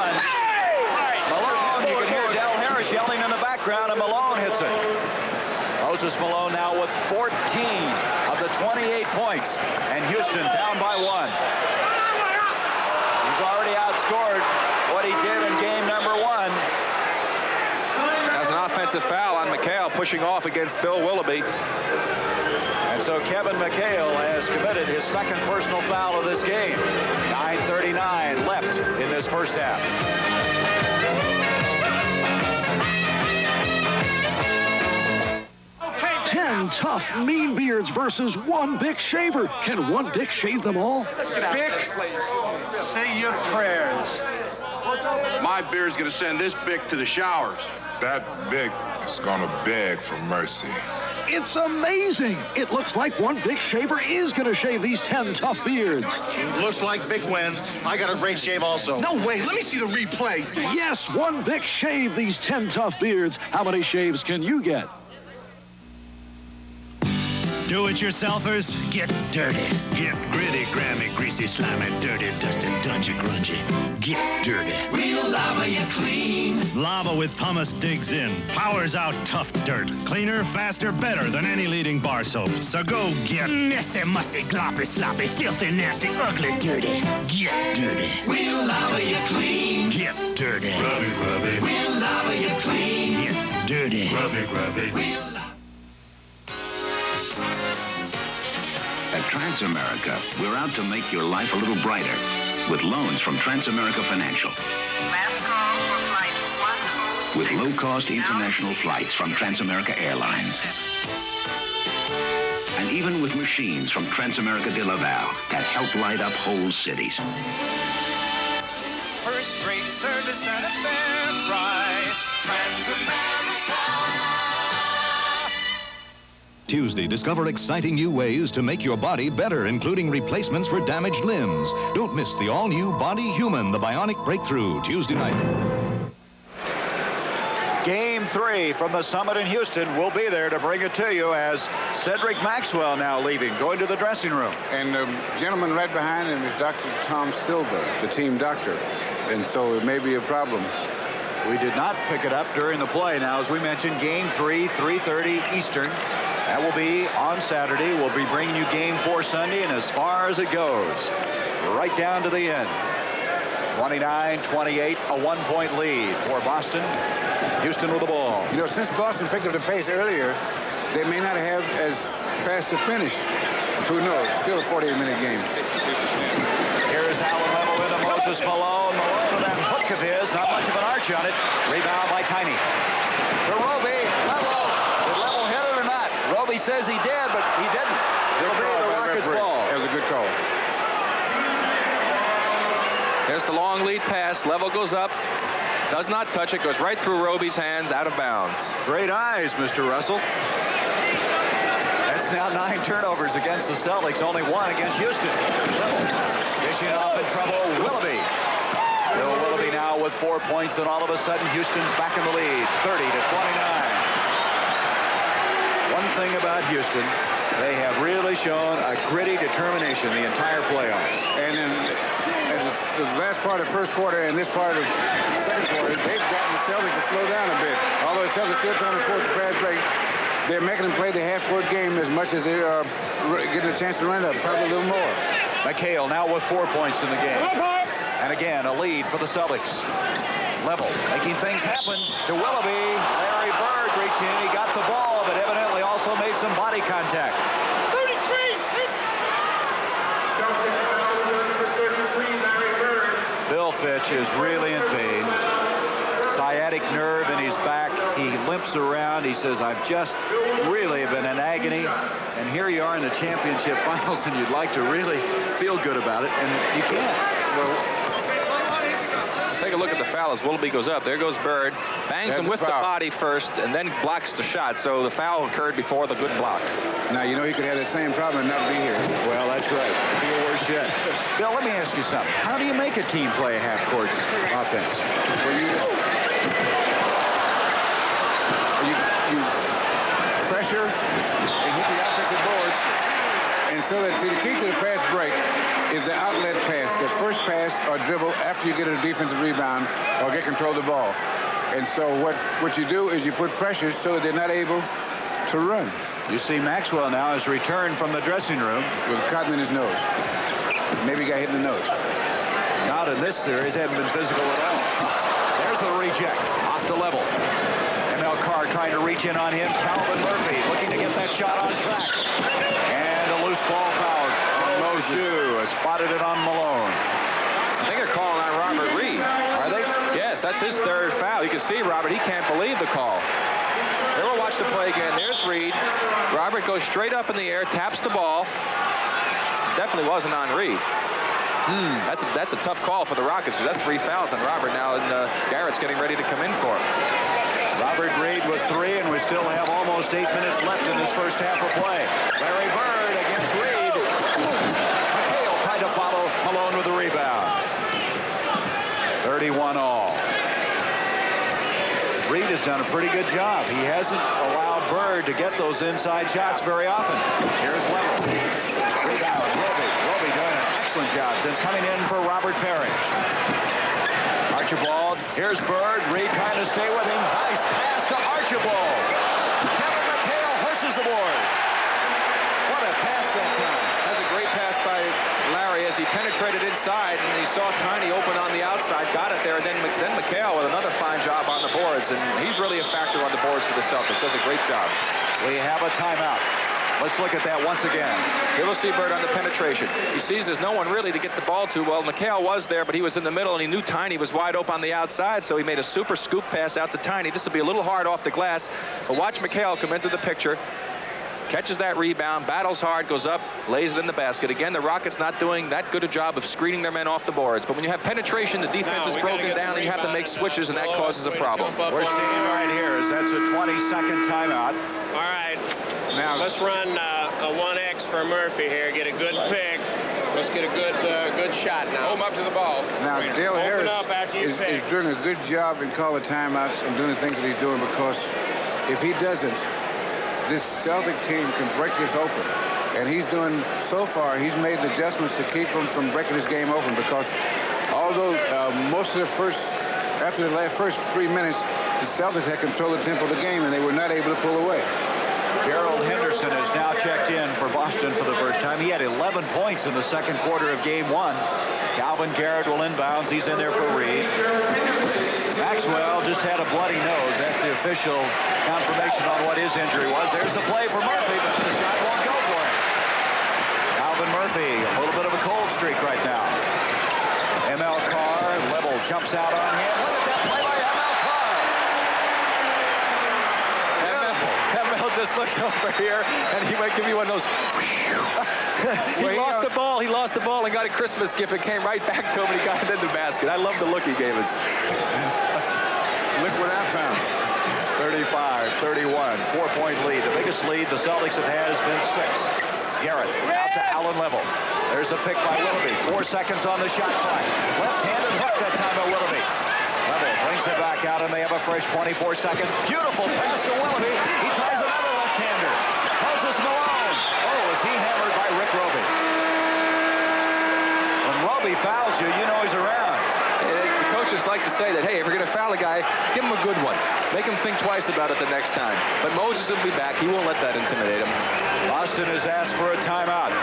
Malone, you can hear Del Harris yelling in the background, and Malone hits it. Moses Malone now with 14 of the 28 points, and Houston down by 1. He's already outscored what he did in game number 1. That's an offensive foul on McHale, pushing off against Bill Willoughby. And so Kevin McHale has committed his 2nd personal foul of this game. 9:39 left in this first half. 10 tough, mean beards versus 1 Bic shaver. Can 1 Bic shave them all? Bic, say your prayers. My beard's gonna send this Bic to the showers. That Bic is gonna beg for mercy. It's amazing. It looks like 1 Bic shaver is going to shave these 10 tough beards. Looks like Bic wins. I got a great shave also. No way. Let me see the replay. Yes, 1 Bic shave these 10 tough beards. How many shaves can you get? Do-it-yourselfers, get dirty. Get gritty, grimy, greasy, slimy, dirty, dusty, dungy, grungy. Get dirty. We'll lava you clean. Lava with pumice digs in, powers out tough dirt. Cleaner, faster, better than any leading bar soap. So go get messy, mussy, gloppy, sloppy, filthy, nasty, ugly, dirty. Get dirty. We'll lava you clean. Get dirty. Grubby, grubby. We'll lava you clean. Get dirty. Grubby, grubby. At Transamerica, we're out to make your life a little brighter with loans from Transamerica Financial. Last call for flight 106. With low-cost international flights from Transamerica Airlines. And even with machines from Transamerica de Laval that help light up whole cities. First-rate service at a fair price. Transamerica. Tuesday, discover exciting new ways to make your body better, including replacements for damaged limbs. Don't miss the all-new Body Human, the bionic breakthrough, Tuesday night. Game 3 from the Summit in Houston. We'll be there to bring it to you as Cedric Maxwell now leaving, going to the dressing room. And the gentleman right behind him is Dr. Tom Silva, the team doctor. And so it may be a problem. We did not pick it up during the play. Now, as we mentioned, Game 3, 3:30 Eastern. That will be on Saturday. We'll be bringing you Game 4 Sunday, and as far as it goes, right down to the end. 29-28, a 1-point lead for Boston. Houston with the ball. You know, since Boston picked up the pace earlier, they may not have as fast to finish. Who knows? Still a 48-minute game. Here's Allen level into Moses Malone. Malone with that hook of his. Not much of an arch on it. Rebound by Tiny. To Roby. Level. Did Level hit it or not? Roby says he did, but he didn't. It'll be the Rockets' ball. That was a good call. Here's the long lead pass. Level goes up. Does not touch it. Goes right through Roby's hands, out of bounds. Great eyes, Mr. Russell. That's now 9 turnovers against the Celtics. Only 1 against Houston. Level. Dishing it off in trouble. Willoughby. Bill Willoughby now with 4 points, and all of a sudden Houston's back in the lead. 30-29. One thing about Houston, they have really shown a gritty determination the entire playoffs. And in the last part of the first quarter and this part of the second quarter, they've gotten the Celtics to slow down a bit. Although the Celtics still trying to force the fast break, they're making them play the half-court game as much as they are getting a chance to run up, probably a little more. McHale now with 4 points in the game. And again, a lead for the Celtics. Level, making things happen to Willoughby. Larry Bird reaching in. He got the ball, but evidently also made some body contact. 33! Bill Fitch is really in pain. Sciatic nerve in his back. He limps around. He says, I've just really been in agony. And here you are in the championship finals, and you'd like to really feel good about it, and you can't. Well, let's take a look at the foul as Willoughby goes up. There goes Bird. Bangs him with the body first, and then blocks the shot. So the foul occurred before the good block. Now, you know, he could have the same problem and not be here. Well, that's right. Be a worse yet. Bill, let me ask you something. How do you make a team play a half-court offense? Well, you pressure and hit the offensive boards. And so that the key to the fast break is the outlet pass, the first pass or dribble after you get a defensive rebound or get control of the ball. And so what you do is you put pressure so that they're not able to run. You see Maxwell now has returned from the dressing room. With cotton in his nose. Maybe he got hit in the nose. Not in this series, hasn't been physical at all. There's the reject, off the level. ML Carr trying to reach in on him. Calvin Murphy looking to get that shot on track. And a loose ball foul. Moses spotted it on Malone. I think they're calling on Robert Reed. Are they? Yes, that's his third foul. You can see Robert, he can't believe the call. Here we'll watch the play again. There's Reed. Robert goes straight up in the air, taps the ball. Definitely wasn't on Reed. That's a tough call for the Rockets, because that's 3 fouls on Robert now, and Garrett's getting ready to come in for him. Robert Reed with 3, and we still have almost 8 minutes left in this first half of play. Larry Bird against Reed. McHale tried to follow Malone with the rebound. 31 all. Reed has done a pretty good job. He hasn't allowed Bird to get those inside shots very often. Here's Level. Rebound, Roby doing an excellent job since coming in for Robert Parish. Archibald, here's Bird. Reed trying to stay with him. Nice pass to Archibald. Kevin McHale horses the board. What a pass that time. That's a great pass by Larry as he penetrated inside, and he saw Tiny open on the outside, got it there, and then McHale with another fine job on the boards, and he's really a factor on the boards for the Celtics. Does a great job. We have a timeout. Let's look at that once again. Here we'll see Bird on the penetration. He sees there's no one really to get the ball to. Well, McHale was there, but he was in the middle, and he knew Tiny was wide open on the outside, so he made a super scoop pass out to Tiny. This will be a little hard off the glass, but watch McHale come into the picture. Catches that rebound, battles hard, goes up, lays it in the basket. Again, the Rockets not doing that good a job of screening their men off the boards. But when you have penetration, the defense is broken down, and you have to make switches, and that causes a problem. We're standing right here as that's a 20-second timeout. All right. Now let's run a 1X for Murphy here. Get a good pick. Let's get a good shot now. Hold him up to the ball. Now, Dale Harris is doing a good job in calling timeouts and doing the things that he's doing, because if he doesn't, this Celtic team can break this open. And he's doing, so far, he's made the adjustments to keep him from breaking this game open, because although most of the first 3 minutes, the Celtics had control of the tempo of the game, and they were not able to pull away. Gerald Henderson has now checked in for Boston for the first time. He had 11 points in the second quarter of game 1. Calvin Garrett will inbounds. He's in there for Reed. Maxwell just had a bloody nose. That's the official confirmation on what his injury was. There's the play for Murphy, but the shot won't go for him. Calvin Murphy, a little bit of a cold streak right now. ML Carr, level, jumps out on him. Look at that play by ML Carr. ML just looked over here, and he might give you one of those. He lost the ball. He lost the ball and got a Christmas gift. It came right back to him, and he got it in the basket. I love the look he gave us. Look what I found. 35-31, 4-point lead. The biggest lead the Celtics have had has been 6. Garrett out to Allen Level. There's a pick by Willoughby. 4 seconds on the shot clock. Left-handed hook that time by Willoughby. Level brings it back out, and they have a fresh 24 seconds. Beautiful pass to Willoughby. He tries another left-hander. Moses Malone. Oh, is he hammered by Rick Roby? When Roby fouls you, you know he's around. The coaches like to say that, hey, if you're going to foul a guy, give him a good one. Make him think twice about it the next time. But Moses will be back. He won't let that intimidate him. Boston has asked for a timeout.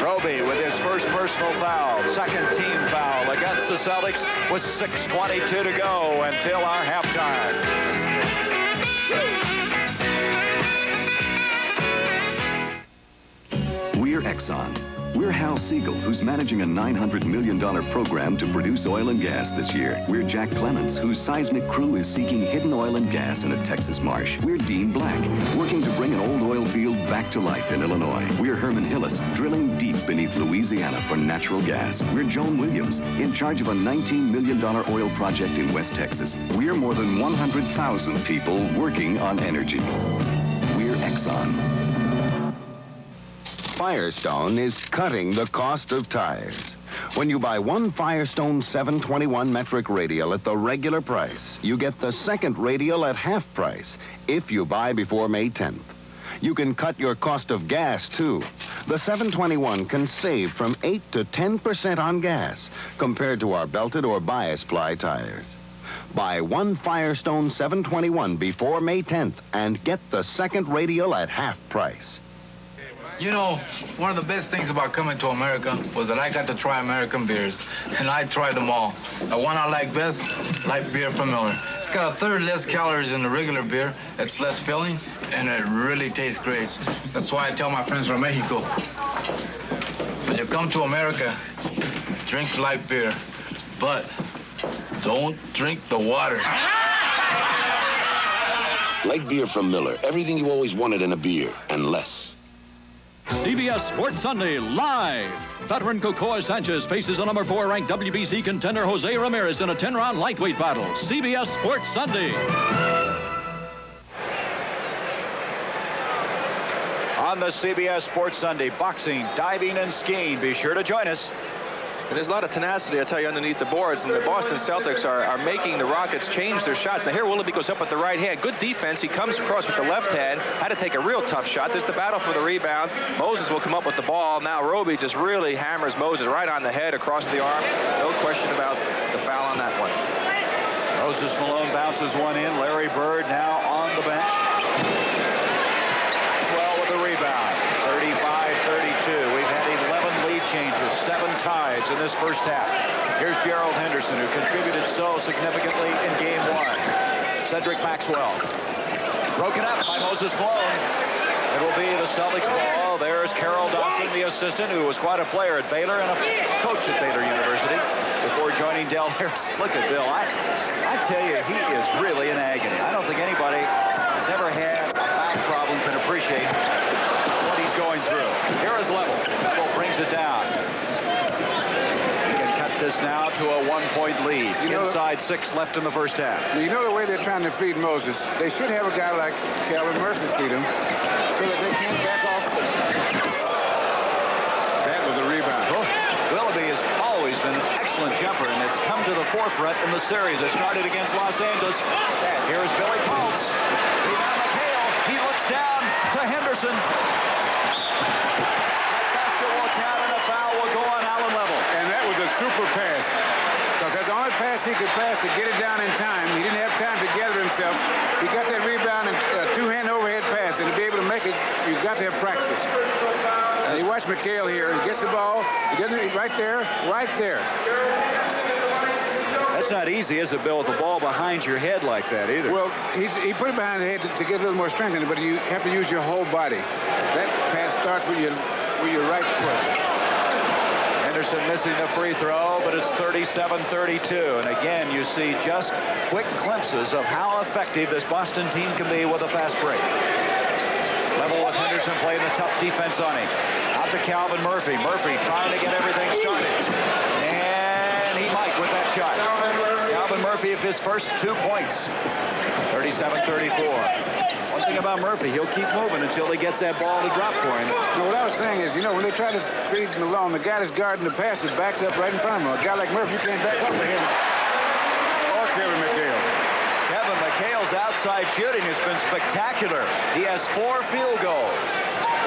Roby with his first personal foul. Second team foul against the Celtics with 6:22 to go until our halftime. We're Exxon. We're Hal Siegel, who's managing a $900 million program to produce oil and gas this year. We're Jack Clements, whose seismic crew is seeking hidden oil and gas in a Texas marsh. We're Dean Black, working to bring an old oil field back to life in Illinois. We're Herman Hillis, drilling deep beneath Louisiana for natural gas. We're Joan Williams, in charge of a $19 million oil project in West Texas. We're more than 100,000 people working on energy. We're Exxon. Firestone is cutting the cost of tires. When you buy one Firestone 721 metric radial at the regular price, you get the second radial at half price if you buy before May 10th. You can cut your cost of gas, too. The 721 can save from 8 to 10% on gas compared to our belted or bias ply tires. Buy one Firestone 721 before May 10th and get the second radial at half price. You know, one of the best things about coming to America was that I got to try American beers, and I tried them all. The one I like best, light beer from Miller. It's got a third less calories than the regular beer. It's less filling, and it really tastes great. That's why I tell my friends from Mexico, when you come to America, drink light beer, but don't drink the water. Light beer from Miller. Everything you always wanted in a beer, and less. CBS Sports Sunday live. Veteran Cocoa Sanchez faces a number 4 ranked WBC contender Jose Ramirez in a 10-round lightweight battle. CBS Sports Sunday. On the CBS Sports Sunday, boxing, diving, and skiing. Be sure to join us. And there's a lot of tenacity, I tell you, underneath the boards, and the Boston Celtics are making the Rockets change their shots. Now here Willoughby goes up with the right hand. Good defense. He comes across with the left hand. Had to take a real tough shot. There's the battle for the rebound. Moses will come up with the ball. Now Roby just really hammers Moses right on the head, across the arm. No question about the foul on that one. Moses Malone bounces one in. Larry Bird now on the bench. Maxwell with the rebound. 35-32. We've had 11 lead changes, 7 ties in this first half. Here's Gerald Henderson, who contributed so significantly in game 1. Cedric Maxwell. Broken up by Moses Malone. It will be the Celtics ball. There's Carroll Dawson, the assistant, who was quite a player at Baylor and a coach at Baylor University before joining Del Harris. Look at Bill. I tell you, he is really in agony. I don't think anybody has ever had a back problem can appreciate what he's going through. Here is Level. Level brings it down. He can cut this now to a 1-point lead. Inside 6 left in the first half. You know the way they're trying to feed Moses? They should have a guy like Calvin Murphy feed him so that they can't back off. That was a rebound. Oh, Willoughby has always been an excellent jumper, and it's come to the forefront in the series. It started against Los Angeles. Here's Billy Pulse. Rebound McHale. He looks down to Henderson. That basket will count, and a foul will go on Allen Level. And that was a super pass. Because that's the only pass he could pass to get it down in time. He didn't have time to gather himself. He got that rebound and two-hand overhead pass, and to be able to make it out there practice. And you watch McHale here. He gets the ball. He doesn't. Right there. Right there. That's not easy, is it, Bill, with the ball behind your head like that either? Well, he put it behind the head to get a little more strength in it, but you have to use your whole body. That pass starts with your right foot. Henderson missing the free throw, but it's 37-32. And again, you see just quick glimpses of how effective this Boston team can be with a fast break. Level with Henderson playing the tough defense on him. Out to Calvin Murphy. Murphy trying to get everything started. And he might with that shot. Calvin Murphy with his first 2 points. 37-34. One thing about Murphy, he'll keep moving until he gets that ball to drop for him. No, what I was saying is, you know, when they try to feed Malone, the guy that's guarding the passer backs up right in front of him. A guy like Murphy, you can't back up for him. Or Kevin McHale. Kevin McHale's outside shooting has been spectacular. He has 4 field goals.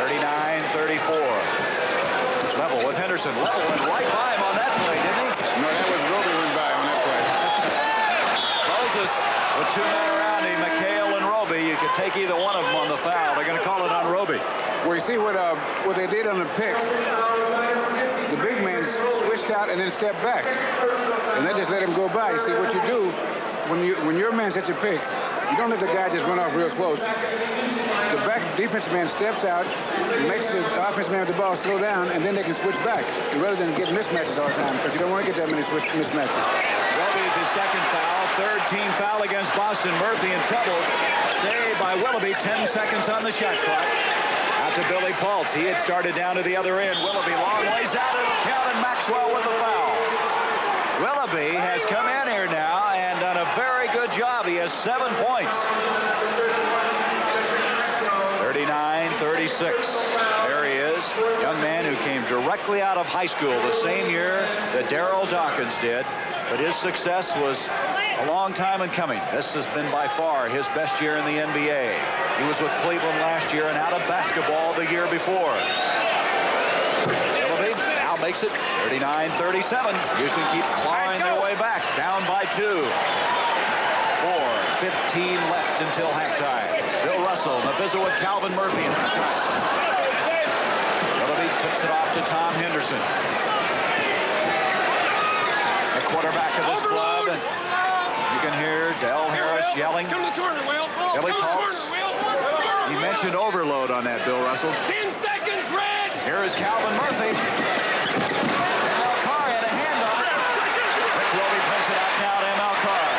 39-34. Level with Henderson. Level went right by him on that play, didn't he? No, that was Roby went by on that play. Moses with 2 men around him, McHale and Roby. You could take either one of them on the foul. They're going to call it on Roby. Well, you see what they did on the pick. The big man switched out and then stepped back. And that just let him go by. You see what you do when your man sets a pick, you don't let the guy just run off real close. The back defensive man steps out, makes the offensive man with the ball slow down, and then they can switch back rather than get mismatches all the time, because you don't want to get that many mismatches. Roby, the second foul, 3rd team foul against Boston. Murphy in trouble. Saved by Willoughby, 10 seconds on the shot clock. Out to Billy Paltz. He had started down to the other end. Willoughby long ways out. It'll count, and Maxwell with the foul. Willoughby has come in here now and done a very good job. He has 7 points. 39-36. There he is. Young man who came directly out of high school the same year that Darryl Dawkins did. But his success was a long time in coming. This has been by far his best year in the NBA. He was with Cleveland last year and out of basketball the year before. Willoughby now makes it 39-37. Houston keeps clawing their way back. Down by 2. 4:15 left until halftime. Bill Russell, the visit with Calvin Murphy in halftime. Willoughby tips it off to Tom Henderson. The quarterback of this club. You can hear Del Harris yelling. Billy Paltz. He mentioned overload on that, Bill Russell. 10 seconds, Red! Here is Calvin Murphy. ML Carr had a hand on it. Rick Roby puts it out now to ML Carr.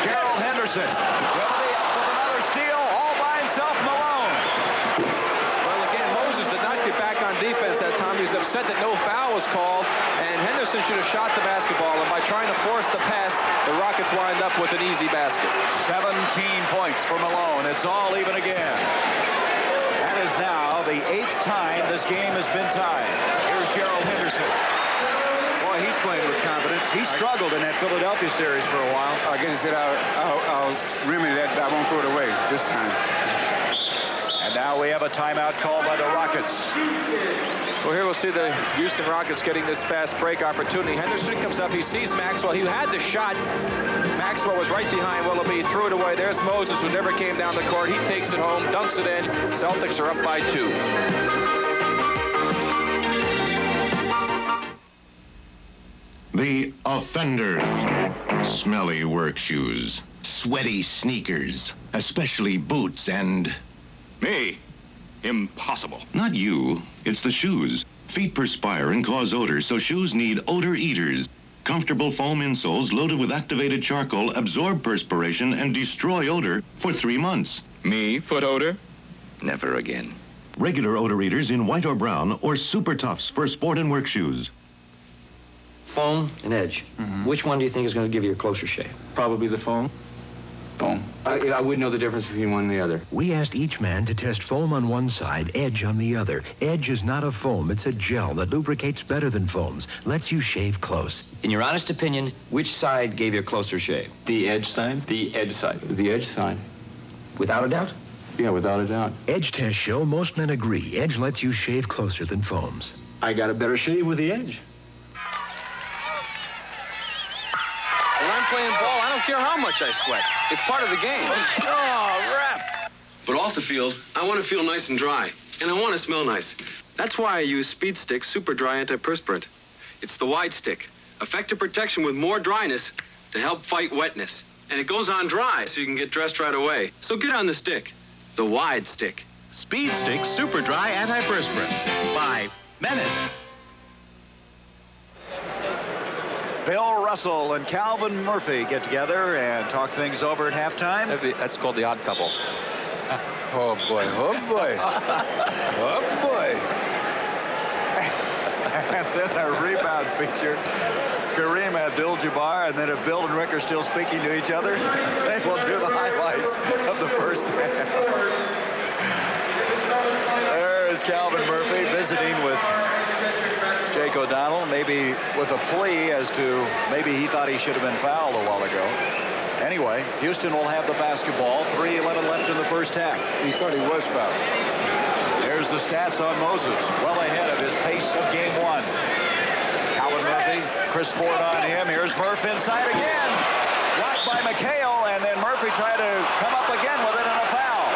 Gerald Henderson. Willoughby up with another steal, all by himself, Malone. Well, again, Moses did not get back on defense that time. He was upset that no foul was called, and Henderson should have shot the basketball, and by trying to force the pass, the Rockets wind up with an easy basket. 17 points for Malone. It's all even again. That is now the 8th time this game has been tied. Here's Gerald Henderson. Boy, he's playing with confidence. He struggled in that Philadelphia series for a while. I guess he said, I'll remedy that. I won't throw it away this time. And now we have a timeout called by the Rockets. Well, here we'll see the Houston Rockets getting this fast break opportunity. Henderson comes up. He sees Maxwell. He had the shot. Maxwell was right behind Willoughby. Threw it away. There's Moses, who never came down the court. He takes it home, dunks it in. Celtics are up by 2. The offenders. Smelly work shoes. Sweaty sneakers. Especially boots and... Me? Impossible. Not you. It's the shoes. Feet perspire and cause odor, so shoes need odor eaters. Comfortable foam insoles loaded with activated charcoal absorb perspiration and destroy odor for 3 months. Me, foot odor? Never again. Regular odor eaters in white or brown, or Super Toughs for sport and work shoes. Foam and edge. Which one do you think is going to give you a closer shave? Probably the foam. Foam. I wouldn't know the difference between one and the other. We asked each man to test foam on one side, edge on the other. Edge is not a foam, it's a gel that lubricates better than foams, lets you shave close. In your honest opinion, which side gave you a closer shave? The edge side? The edge side. The edge side. Without a doubt? Yeah, without a doubt. Edge tests show most men agree. Edge lets you shave closer than foams. I got a better shave with the edge. When I'm playing ball, I don't care how much I sweat. It's part of the game. Oh, rap. But off the field, I want to feel nice and dry, and I want to smell nice. That's why I use Speed Stick Super Dry Antiperspirant. It's the wide stick, effective protection with more dryness to help fight wetness. And it goes on dry, so you can get dressed right away. So get on the stick, the wide stick. Speed Stick Super Dry Antiperspirant by Menace. Bill Russell and Calvin Murphy get together and talk things over at halftime. That's called the odd couple. Oh, boy. Oh, boy. Oh, boy. And then a rebound feature. Kareem Abdul-Jabbar, and then if Bill and Rick are still speaking to each other, they will do the highlights of the first half. There is Calvin Murphy visiting with Jake O'Donnell, maybe with a plea as to maybe he thought he should have been fouled a while ago. Anyway, Houston will have the basketball. 3:11 left in the first half. He thought he was fouled. There's the stats on Moses, well ahead of his pace of game one. Calvin Murphy, Chris Ford on him. Here's Murph inside again. Blocked by McHale, and then Murphy tried to come up again with it and a foul.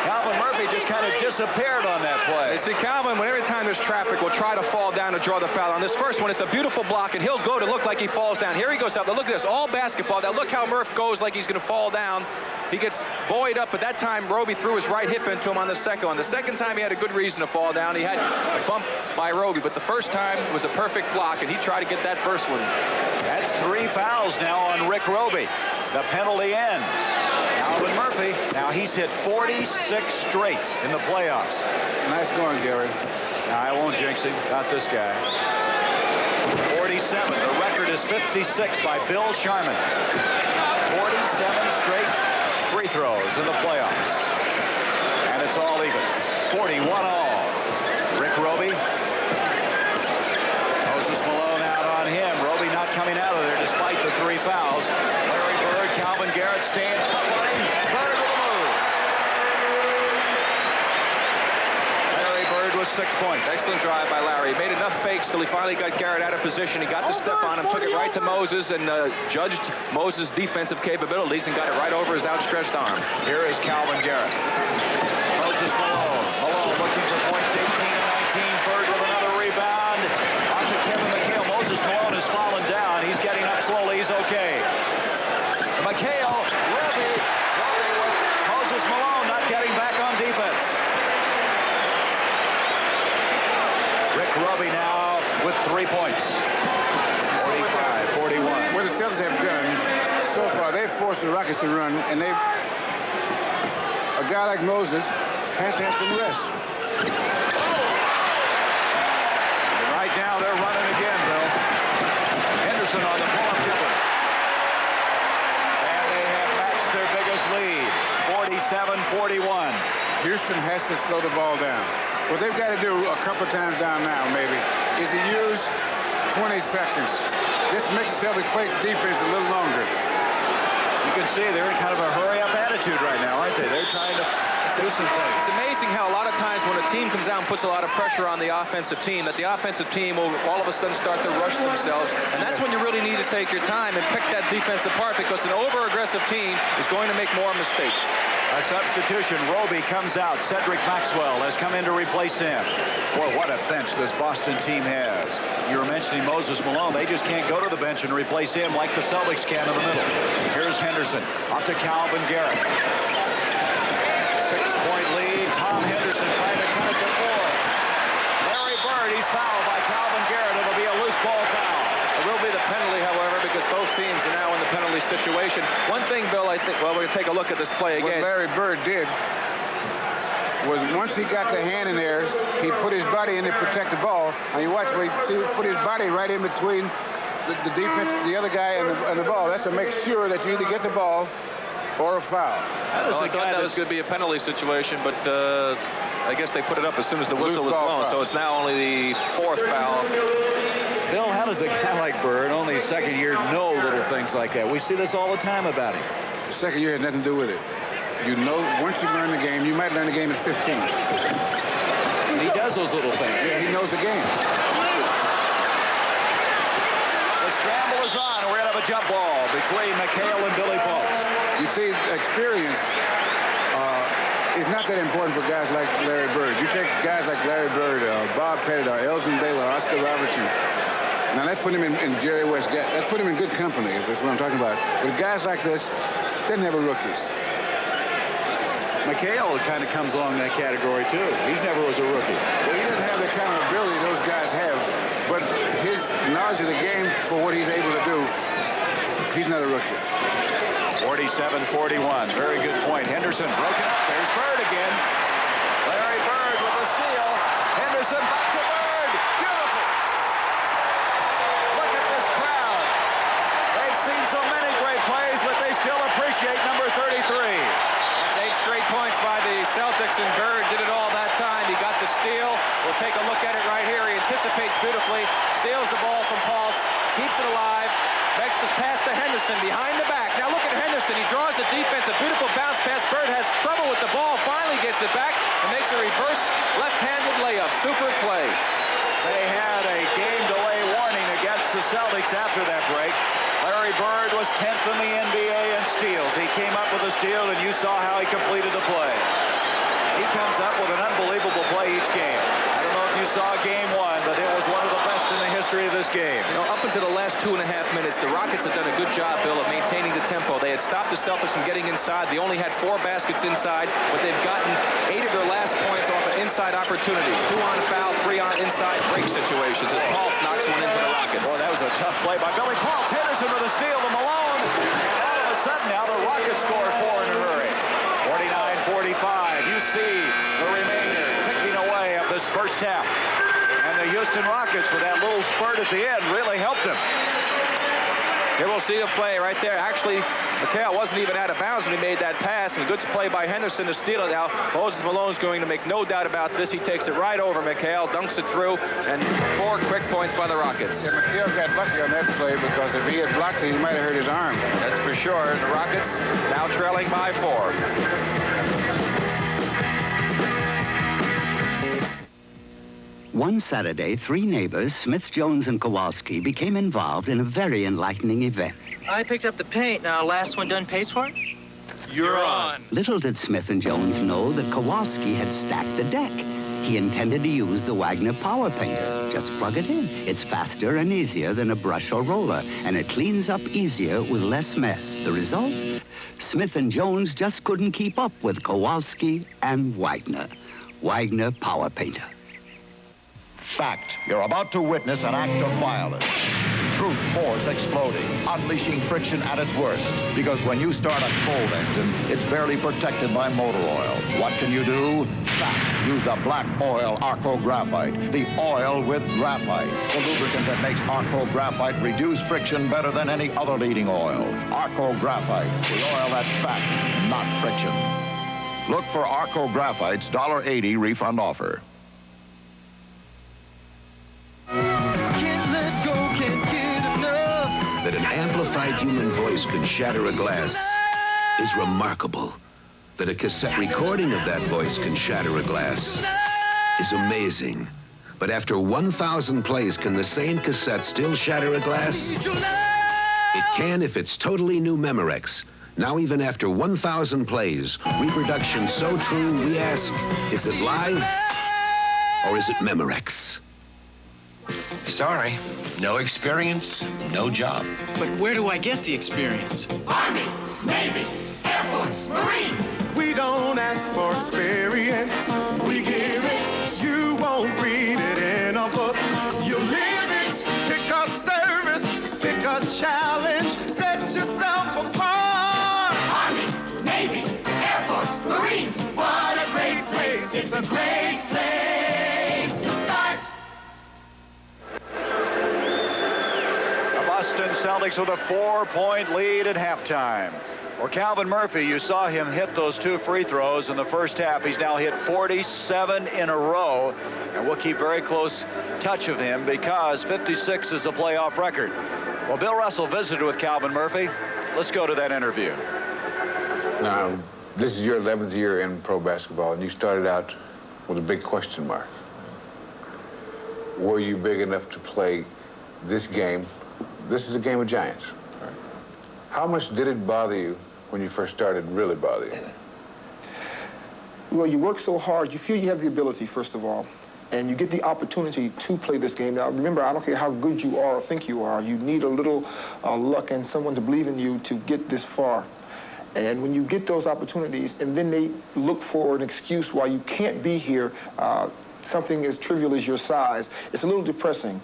Calvin Murphy just kind of disappeared on that play. You see, Calvin, when every time there's traffic, will try to fall down to draw the foul. On this first one, it's a beautiful block, and he'll go to look like he falls down. Here he goes up. Now look at this, all basketball. Now look how Murph goes like he's going to fall down. He gets buoyed up, but that time Roby threw his right hip into him on the second one. The second time he had a good reason to fall down. He had a bump by Roby, but the first time it was a perfect block, and he tried to get that first one. That's 3 fouls now on Rick Roby. The penalty in. Calvin Murphy, now he's hit 46 straight in the playoffs. Nice going, Gary. Now, I won't jinx him. Not this guy. 47. The record is 56 by Bill Sharman. 47 straight free throws in the playoffs. And it's all even. 41 all. Rick Roby. Moses Malone out on him. Roby not coming out of there despite the 3 fouls. Larry Bird, Calvin Garrett staying tough on him. Bird with a move. Larry Bird with 6 points. Excellent drive by Larry. He made enough fakes till he finally got Garrett out of position. He got the step on him, took it right to Moses, and judged Moses' defensive capabilities and got it right over his outstretched arm. Here is Calvin Garrett. Moses Malone. Malone looking for points 18 and 19. Bird with another rebound. On to Kevin McHale. Moses Malone has fallen down. He's getting up slowly. He's okay. McHale, Roby with Moses Malone not getting back on defense. Rick Roby now with 3 points. 45, 41. What the Celtics have done so far, they've forced the Rockets to run, and a guy like Moses has to have some rest. And right now they're running again, Bill. Henderson on the pull-up jumper. And they have matched their biggest lead, 47-41. Houston has to slow the ball down. What they've got to do a couple times down now, maybe, is to use 20 seconds. Just make the Celtics play defense a little longer. You can see they're in kind of a hurry-up attitude right now, aren't they? They're trying to do some things. It's amazing how a lot of times when a team comes out and puts a lot of pressure on the offensive team, that the offensive team will all of a sudden start to rush themselves. And that's when you really need to take your time and pick that defense apart, because an over-aggressive team is going to make more mistakes. A substitution. Roby comes out. Cedric Maxwell has come in to replace him. Boy, what a bench this Boston team has. You were mentioning Moses Malone. They just can't go to the bench and replace him like the Celtics can in the middle. Here's Henderson. Up to Calvin Garrett. 6-point lead. Tom Henderson trying to cut it to 4. Larry Bird, he's fouled by Calvin Garrett. It'll be a loose ball foul. It will be the penalty, however, because both teams are now in the penalty situation. One thing, Bill, I think, well, we're going to take a look at this play again. What Larry Bird did was once he got the hand in there, he put his body in to protect the ball. Now you watch where he put his body right in between the defense, the other guy, and the ball. That's to make sure that you either get the ball or a foul. I thought that was going to be a penalty situation, but I guess they put it up as soon as the whistle was blown, so it's now only the 4th foul. Bill, how does a guy like Bird, only second year, know little things like that? We see this all the time about him. The second year has nothing to do with it. You know, once you learn the game, you might learn the game at 15. And he does those little things. Yeah, he knows the game. The scramble is on. We're going to have a jump ball between McHale and Billy Paultz. You see, experience it's not that important for guys like Larry Bird. You take guys like Larry Bird, Bob Pettit, Elgin Baylor, Oscar Robertson. Now, let's put him in Jerry West. Let's put him in good company, if that's what I'm talking about. But guys like this, they're never rookies. McHale kind of comes along that category, too. He's never was a rookie. Well, he doesn't have the kind of ability those guys have, but his knowledge of the game for what he's able to do, he's not a rookie. 47-41. Very good point. Henderson broken up. There's Bird again. Larry Bird with a steal. Henderson back to Bird. Beautiful. Look at this crowd. They've seen so many great plays, but they still appreciate number 33. That's 8 straight points by the Celtics, and Bird did it all that time. He got the steal. We'll take a look at it right here. He anticipates beautifully, steals the ball from Paul, keeps it alive, makes this pass to Henderson behind the back. Now look at Henderson. He draws the defense. A beautiful bounce pass. Bird has trouble with the ball. Finally gets it back and makes a reverse left-handed layup. Super play. They had a game delay warning against the Celtics after that break. Larry Bird was 10th in the NBA in steals. He came up with a steal, and you saw how he completed the play. He comes up with an unbelievable play each game. I don't know if you saw game 1, but it was one of the best in the history of this game. You know, up until the last 2.5 minutes, the Rockets have done a good job, Bill, of maintaining the tempo. They had stopped the Celtics from getting inside. They only had 4 baskets inside, but they've gotten 8 of their last points off of inside opportunities. 2 on foul, 3 on inside break situations as Paultz knocks one in for the Rockets. Boy, that was a tough play by Billy Paultz. Henderson with a steal to Malone. And all of a sudden now the Rockets score 4 in a hurry. 49-45. You see the remainder ticking away of this first half. And the Houston Rockets, with that little spurt at the end, really helped them. Here we'll see the play right there. Actually, McHale wasn't even out of bounds when he made that pass, and a good play by Henderson to steal it now. Moses Malone's going to make no doubt about this. He takes it right over McHale, dunks it through, and 4 quick points by the Rockets. Yeah, McHale got lucky on that play because if he had blocked it, he might have hurt his arm. That's for sure. The Rockets now trailing by 4. One Saturday, 3 neighbors, Smith, Jones, and Kowalski, became involved in a very enlightening event. I picked up the paint. Now, last one done pays for it? You're on. Little did Smith and Jones know that Kowalski had stacked the deck. He intended to use the Wagner Power Painter. Just plug it in. It's faster and easier than a brush or roller, and it cleans up easier with less mess. The result? Smith and Jones just couldn't keep up with Kowalski and Wagner. Wagner Power Painter. Fact, you're about to witness an act of violence. Brute force exploding, unleashing friction at its worst. Because when you start a cold engine, it's barely protected by motor oil. What can you do? Fact, use the black oil Arco Graphite. The oil with graphite. The lubricant that makes Arco Graphite reduce friction better than any other leading oil. Arco Graphite, the oil that's fact, not friction. Look for Arco Graphite's $1.80 refund offer. That an amplified human voice could shatter a glass is remarkable. That a cassette recording of that voice can shatter a glass is amazing. But after 1,000 plays, can the same cassette still shatter a glass? It can if it's totally new Memorex. Now, even after 1,000 plays, reproduction so true, we ask, is it live or is it Memorex? Sorry, no experience, no job. But where do I get the experience? Army, Navy, Air Force, Marines. We don't ask for experience, we give it. You won't read it in a book, you live it. Pick a service, pick a challenge, set yourself apart. Army, Navy, Air Force, Marines. What a great place, it's a great place to start. Boston Celtics with a 4-point lead at halftime. For Calvin Murphy, you saw him hit those 2 free throws in the first half. He's now hit 47 in a row, and we'll keep very close touch of him because 56 is a playoff record. Well, Bill Russell visited with Calvin Murphy. Let's go to that interview. Now, this is your 11th year in pro basketball, and you started out with a big question mark. Were you big enough to play this game? This is a game of giants. Right. How much did it bother you when you first started, really bother you? Well, you work so hard, you feel you have the ability, first of all, and you get the opportunity to play this game. Now, remember, I don't care how good you are or think you are, you need a little luck and someone to believe in you to get this far. And when you get those opportunities, and then they look for an excuse why you can't be here, something as trivial as your size, it's a little depressing.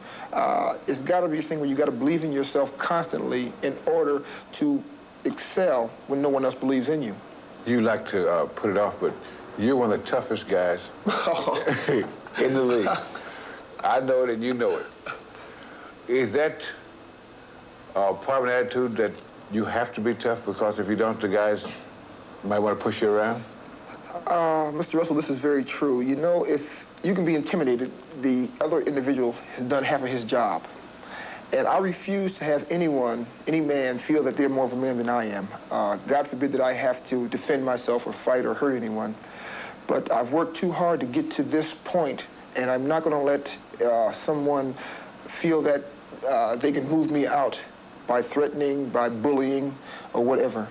It's got to be a thing where you got to believe in yourself constantly in order to excel when no one else believes in you. You like to put it off, but you're one of the toughest guys in the league. I know it and you know it. Is that part of an attitude that you have to be tough, because if you don't, the guys might want to push you around? Mr. Russell, this is very true. You know, if you can be intimidated, the other individual has done half of his job. And I refuse to have any man, feel that they're more of a man than I am. God forbid that I have to defend myself or fight or hurt anyone. But I've worked too hard to get to this point, and I'm not going to let someone feel that they can move me out by threatening, by bullying, or whatever.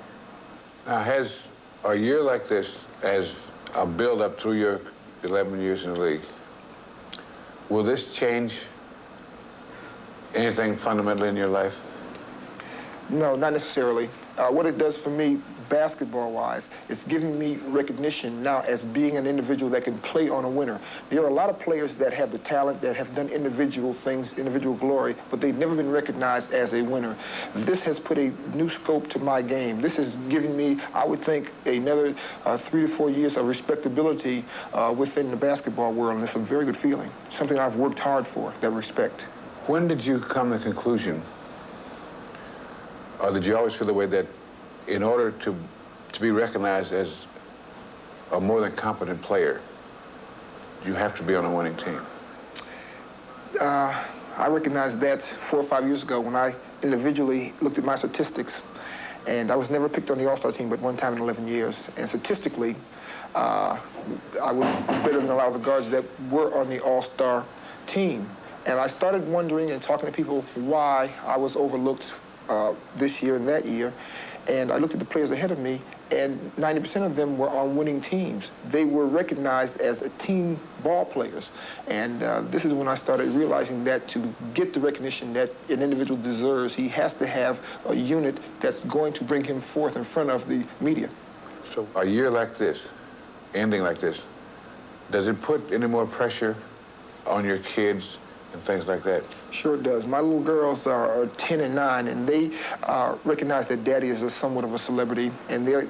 Now, has a year like this, as a build-up through your 11 years in the league, will this change anything fundamentally in your life? No, not necessarily. What it does for me, basketball-wise, is giving me recognition now as being an individual that can play on a winner. There are a lot of players that have the talent, that have done individual things, individual glory, but they've never been recognized as a winner. This has put a new scope to my game. This has given me, I would think, another 3 to 4 years of respectability within the basketball world, and it's a very good feeling. Something I've worked hard for, that respect. When did you come to the conclusion, or did you always feel the way that in order to be recognized as a more than competent player, you have to be on a winning team? I recognized that 4 or 5 years ago when I individually looked at my statistics. And I was never picked on the All-Star team but one time in 11 years. And statistically, I was better than a lot of the guards that were on the All-Star team. And I started wondering and talking to people why I was overlooked this year and that year. And I looked at the players ahead of me, and 90% of them were on winning teams. They were recognized as team ball players. And this is when I started realizing that to get the recognition that an individual deserves, he has to have a unit that's going to bring him forth in front of the media. So a year like this, ending like this, does it put any more pressure on your kids and things like that? Sure it does. My little girls are 10 and 9, and they recognize that daddy is somewhat of a celebrity, and their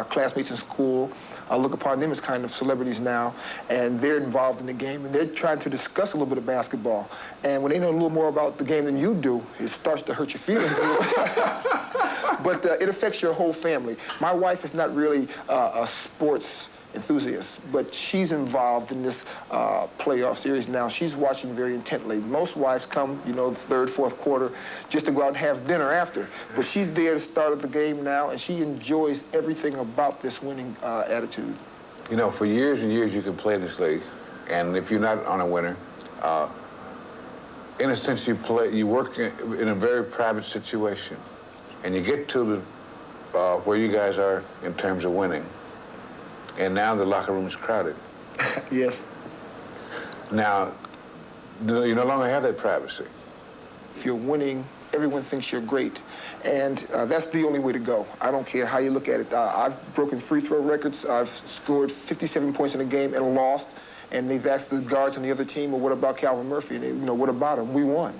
classmates in school look upon them as kind of celebrities now, and they're involved in the game, and they're trying to discuss a little bit of basketball. And when they know a little more about the game than you do, it starts to hurt your feelings a little. But it affects your whole family. My wife is not really a sports enthusiast, but she's involved in this playoff series now. She's watching very intently. Most wives come, you know, the third, fourth quarter just to go out and have dinner after. But she's there to start of the game now, and she enjoys everything about this winning attitude. You know, for years and years you can play this league, and if you're not on a winner, in a sense you work in a very private situation, and you get to the where you guys are in terms of winning. And now the locker room is crowded. Yes. Now, you no longer have that privacy. If you're winning, everyone thinks you're great. And that's the only way to go. I don't care how you look at it. I've broken free throw records. I've scored 57 points in a game and lost. And they've asked the guards on the other team, well, what about Calvin Murphy? And they, you know, what about him? We won.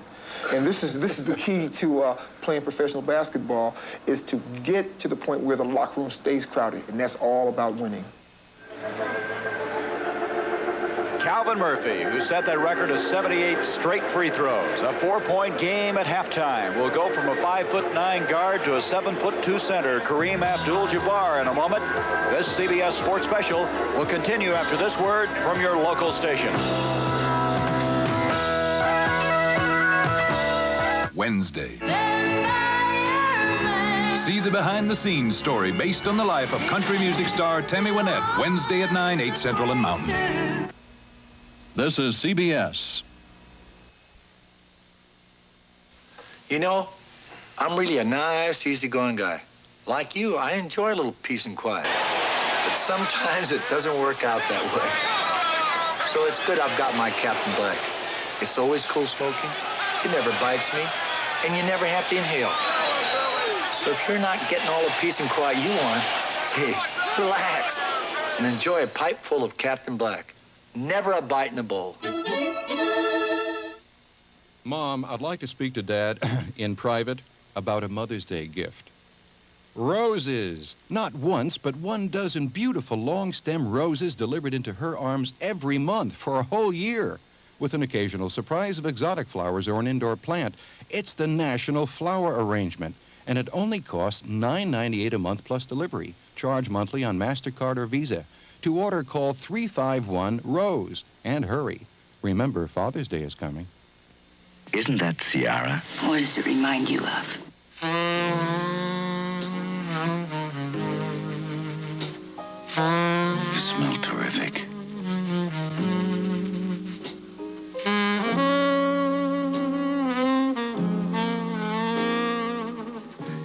And this is the key to playing professional basketball, is to get to the point where the locker room stays crowded. And that's all about winning. Calvin Murphy, who set that record of 78 straight free throws. A 4-point game at halftime. Will go from a 5'9" guard to a 7'2" center, Kareem Abdul-Jabbar, in a moment. This CBS Sports Special will continue after this word from your local station. Wednesday. See the behind-the-scenes story based on the life of country music star Tammy Wynette, Wednesday at 9, 8 Central and Mountain. This is CBS. You know, I'm really a nice, easygoing guy. Like you, I enjoy a little peace and quiet. But sometimes it doesn't work out that way. So it's good I've got my Captain Black. It's always cool smoking, it never bites me, and you never have to inhale. So if you're not getting all the peace and quiet you want, hey, relax and enjoy a pipe full of Captain Black. Never a bite in a bowl. Mom, I'd like to speak to Dad in private about a Mother's Day gift. Roses. Not once, but 12 beautiful long-stem roses delivered into her arms every month for a whole year, with an occasional surprise of exotic flowers or an indoor plant. It's the national flower arrangement, and it only costs $9.98 a month plus delivery. Charge monthly on MasterCard or Visa. To order, call 351-ROSE. And hurry. Remember, Father's Day is coming. Isn't that Ciara? What does it remind you of? You smell terrific.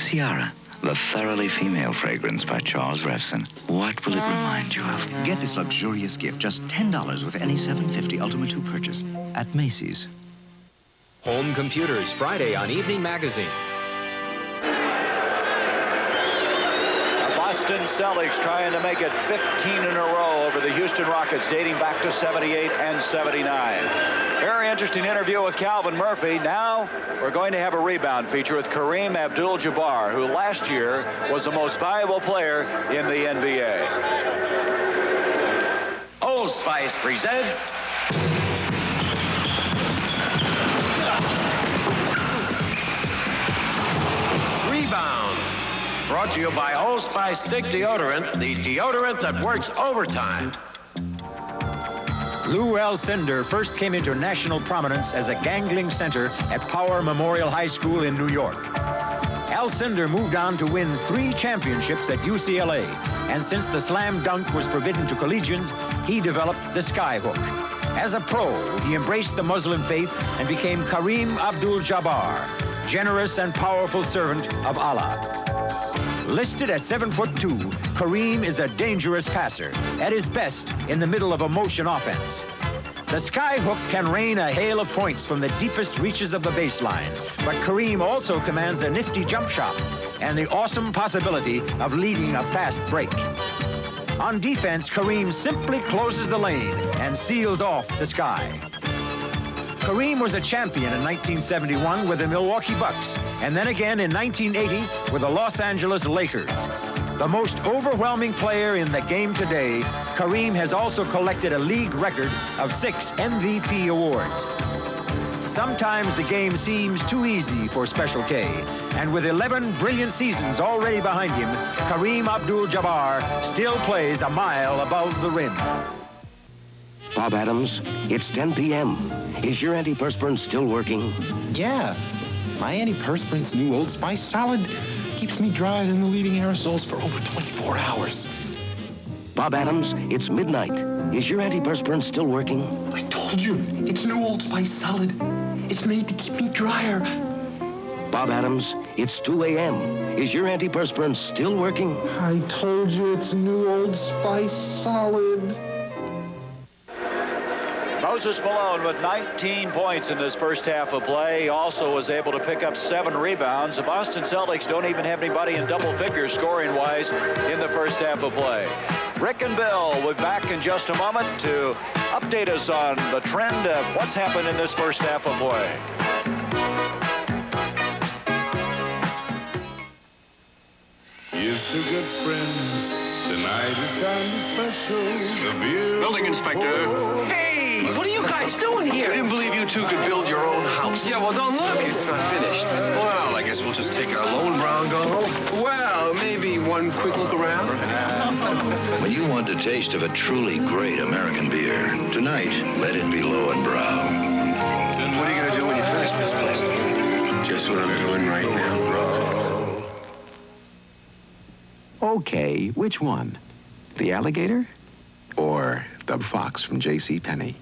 Ciara, the thoroughly female fragrance by Charles Revson. What will it remind you of? Get this luxurious gift, just $10 with any $7.50 Ultima 2 purchase at Macy's. Home Computers, Friday on Evening Magazine. The Boston Celtics trying to make it 15 in a row over the Houston Rockets, dating back to 78 and 79. Very interesting interview with Calvin Murphy. Now we're going to have a rebound feature with Kareem Abdul-Jabbar, who last year was the most valuable player in the NBA. Old Spice presents Rebound. Brought to you by Old Spice Stick Deodorant, the deodorant that works overtime. Lou Alcindor first came into national prominence as a gangling center at Power Memorial High School in New York. Alcindor moved on to win 3 championships at UCLA, and since the slam dunk was forbidden to collegians, he developed the skyhook. As a pro, he embraced the Muslim faith and became Kareem Abdul-Jabbar, generous and powerful servant of Allah. Listed at 7'2", Kareem is a dangerous passer, at his best in the middle of a motion offense. The skyhook can rain a hail of points from the deepest reaches of the baseline, but Kareem also commands a nifty jump shot and the awesome possibility of leading a fast break. On defense, Kareem simply closes the lane and seals off the sky. Kareem was a champion in 1971 with the Milwaukee Bucks, and then again in 1980 with the Los Angeles Lakers. The most overwhelming player in the game today, Kareem has also collected a league record of 6 MVP awards. Sometimes the game seems too easy for Special K, and with 11 brilliant seasons already behind him, Kareem Abdul-Jabbar still plays a mile above the rim. Bob Adams, it's 10 p.m. Is your antiperspirant still working? Yeah. My antiperspirant's new Old Spice solid keeps me drier than the leading aerosols for over 24 hours. Bob Adams, it's midnight. Is your antiperspirant still working? I told you, it's new Old Spice solid. It's made to keep me drier. Bob Adams, it's 2 a.m. Is your antiperspirant still working? I told you it's new Old Spice solid. Moses Malone with 19 points in this first half of play. He also was able to pick up 7 rebounds. The Boston Celtics don't even have anybody in double figures scoring-wise in the first half of play. Rick and Bill will be back in just a moment to update us on the trend of what's happened in this first half of play. Here's to good friends. Tonight is kind of special. The beer. Building inspector. Hey, what are you guys doing here? I didn't believe you two could build your own house. Yeah, well, don't look. It's not finished. Well, I guess we'll just take our lone brow and go home. Well, maybe one quick look around. When you want the taste of a truly great American beer, tonight, let it be Lowenbrow. What are you going to do when you finish this place? Just what I'm doing right now. Okay, which one? The alligator or the fox from JCPenney?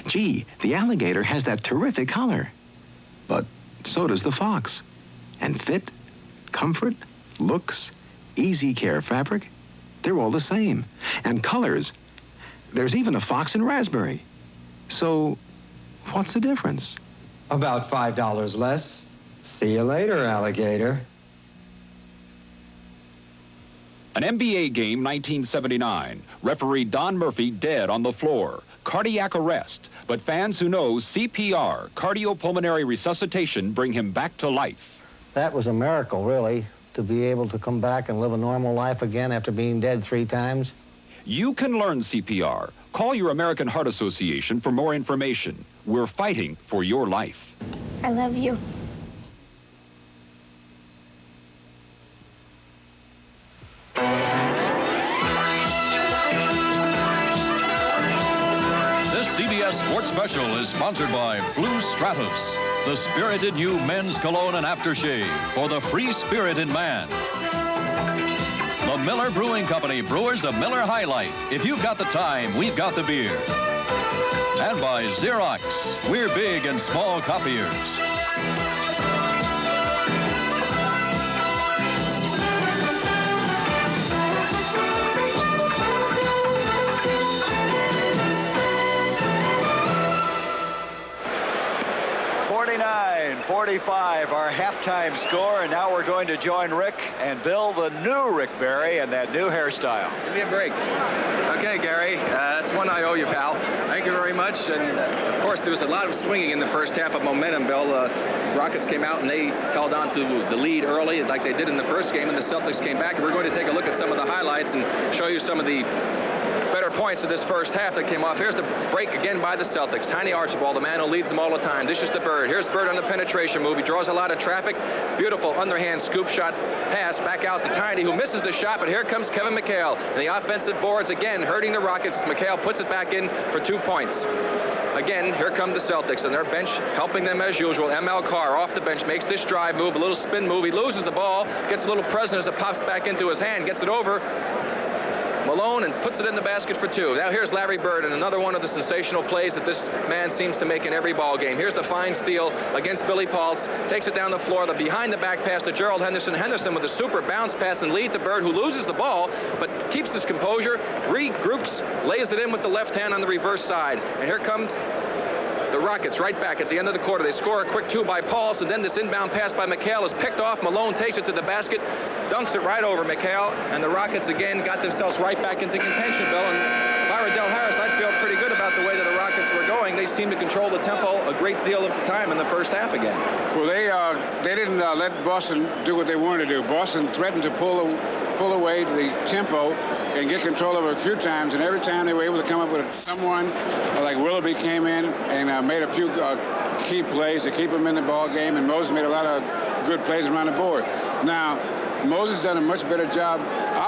Gee, the alligator has that terrific color. But so does the fox. And fit, comfort, looks, easy care fabric, they're all the same. And colors, there's even a fox and raspberry. So, what's the difference? About $5 less. See you later, alligator. An NBA game, 1979. Referee Don Murphy dead on the floor. Cardiac arrest. But fans who know CPR, cardiopulmonary resuscitation, bring him back to life. That was a miracle, really, to be able to come back and live a normal life again after being dead 3 times. You can learn CPR. Call your American Heart Association for more information. We're fighting for your life. I love you. This CBS Sports Special is sponsored by Blue Stratos, the spirited new men's cologne and aftershave for the free-spirited man. The Miller Brewing Company, brewers of Miller High Life. If you've got the time, we've got the beer. And by Xerox, we're big and small copiers. 49-45, our halftime score, and now we're going to join Rick and Bill, the new Rick Barry, and that new hairstyle. Give me a break. Okay, Gary, that's one I owe you, pal. Thank you very much. And, of course, there was a lot of swinging in the first half of momentum, Bill. Rockets came out and they held on to the lead early like they did in the first game, and the Celtics came back. And we're going to take a look at some of the highlights and show you some of the better points of this first half that came off. Here's the break again by the Celtics. Tiny Archibald, the man who leads them all the time, dishes to Bird. Here's Bird on the penetration move. He draws a lot of traffic. Beautiful underhand scoop shot pass back out to Tiny, who misses the shot, but here comes Kevin McHale. And the offensive boards again hurting the Rockets. McHale puts it back in for 2 points. Again, here come the Celtics, and their bench helping them as usual. ML Carr off the bench, makes this drive move, a little spin move. He loses the ball, gets a little present as it pops back into his hand, gets it over Malone and puts it in the basket for 2. Now here's Larry Bird, and another one of the sensational plays that this man seems to make in every ball game. Here's the fine steal against Billy Paultz. Takes it down the floor, the behind-the-back pass to Gerald Henderson. Henderson with a super bounce pass and lead to Bird, who loses the ball, but keeps his composure, regroups, lays it in with the left hand on the reverse side. And here comes the Rockets right back at the end of the quarter. They score a quick 2 by Paultz, and then this inbound pass by McHale is picked off. Malone takes it to the basket, dunks it right over McHale, and the Rockets again got themselves right back into contention, Bill. And by Riddell Harris, I feel pretty good about the way that the Rockets were going. They seemed to control the tempo a great deal of the time in the first half again. Well, they didn't let Boston do what they wanted to do. Boston threatened to pull away the tempo and get control of it a few times, and every time they were able to come up with someone like Willoughby came in and made a few key plays to keep them in the ball game, and Moses made a lot of good plays around the board. Now, Moses done a much better job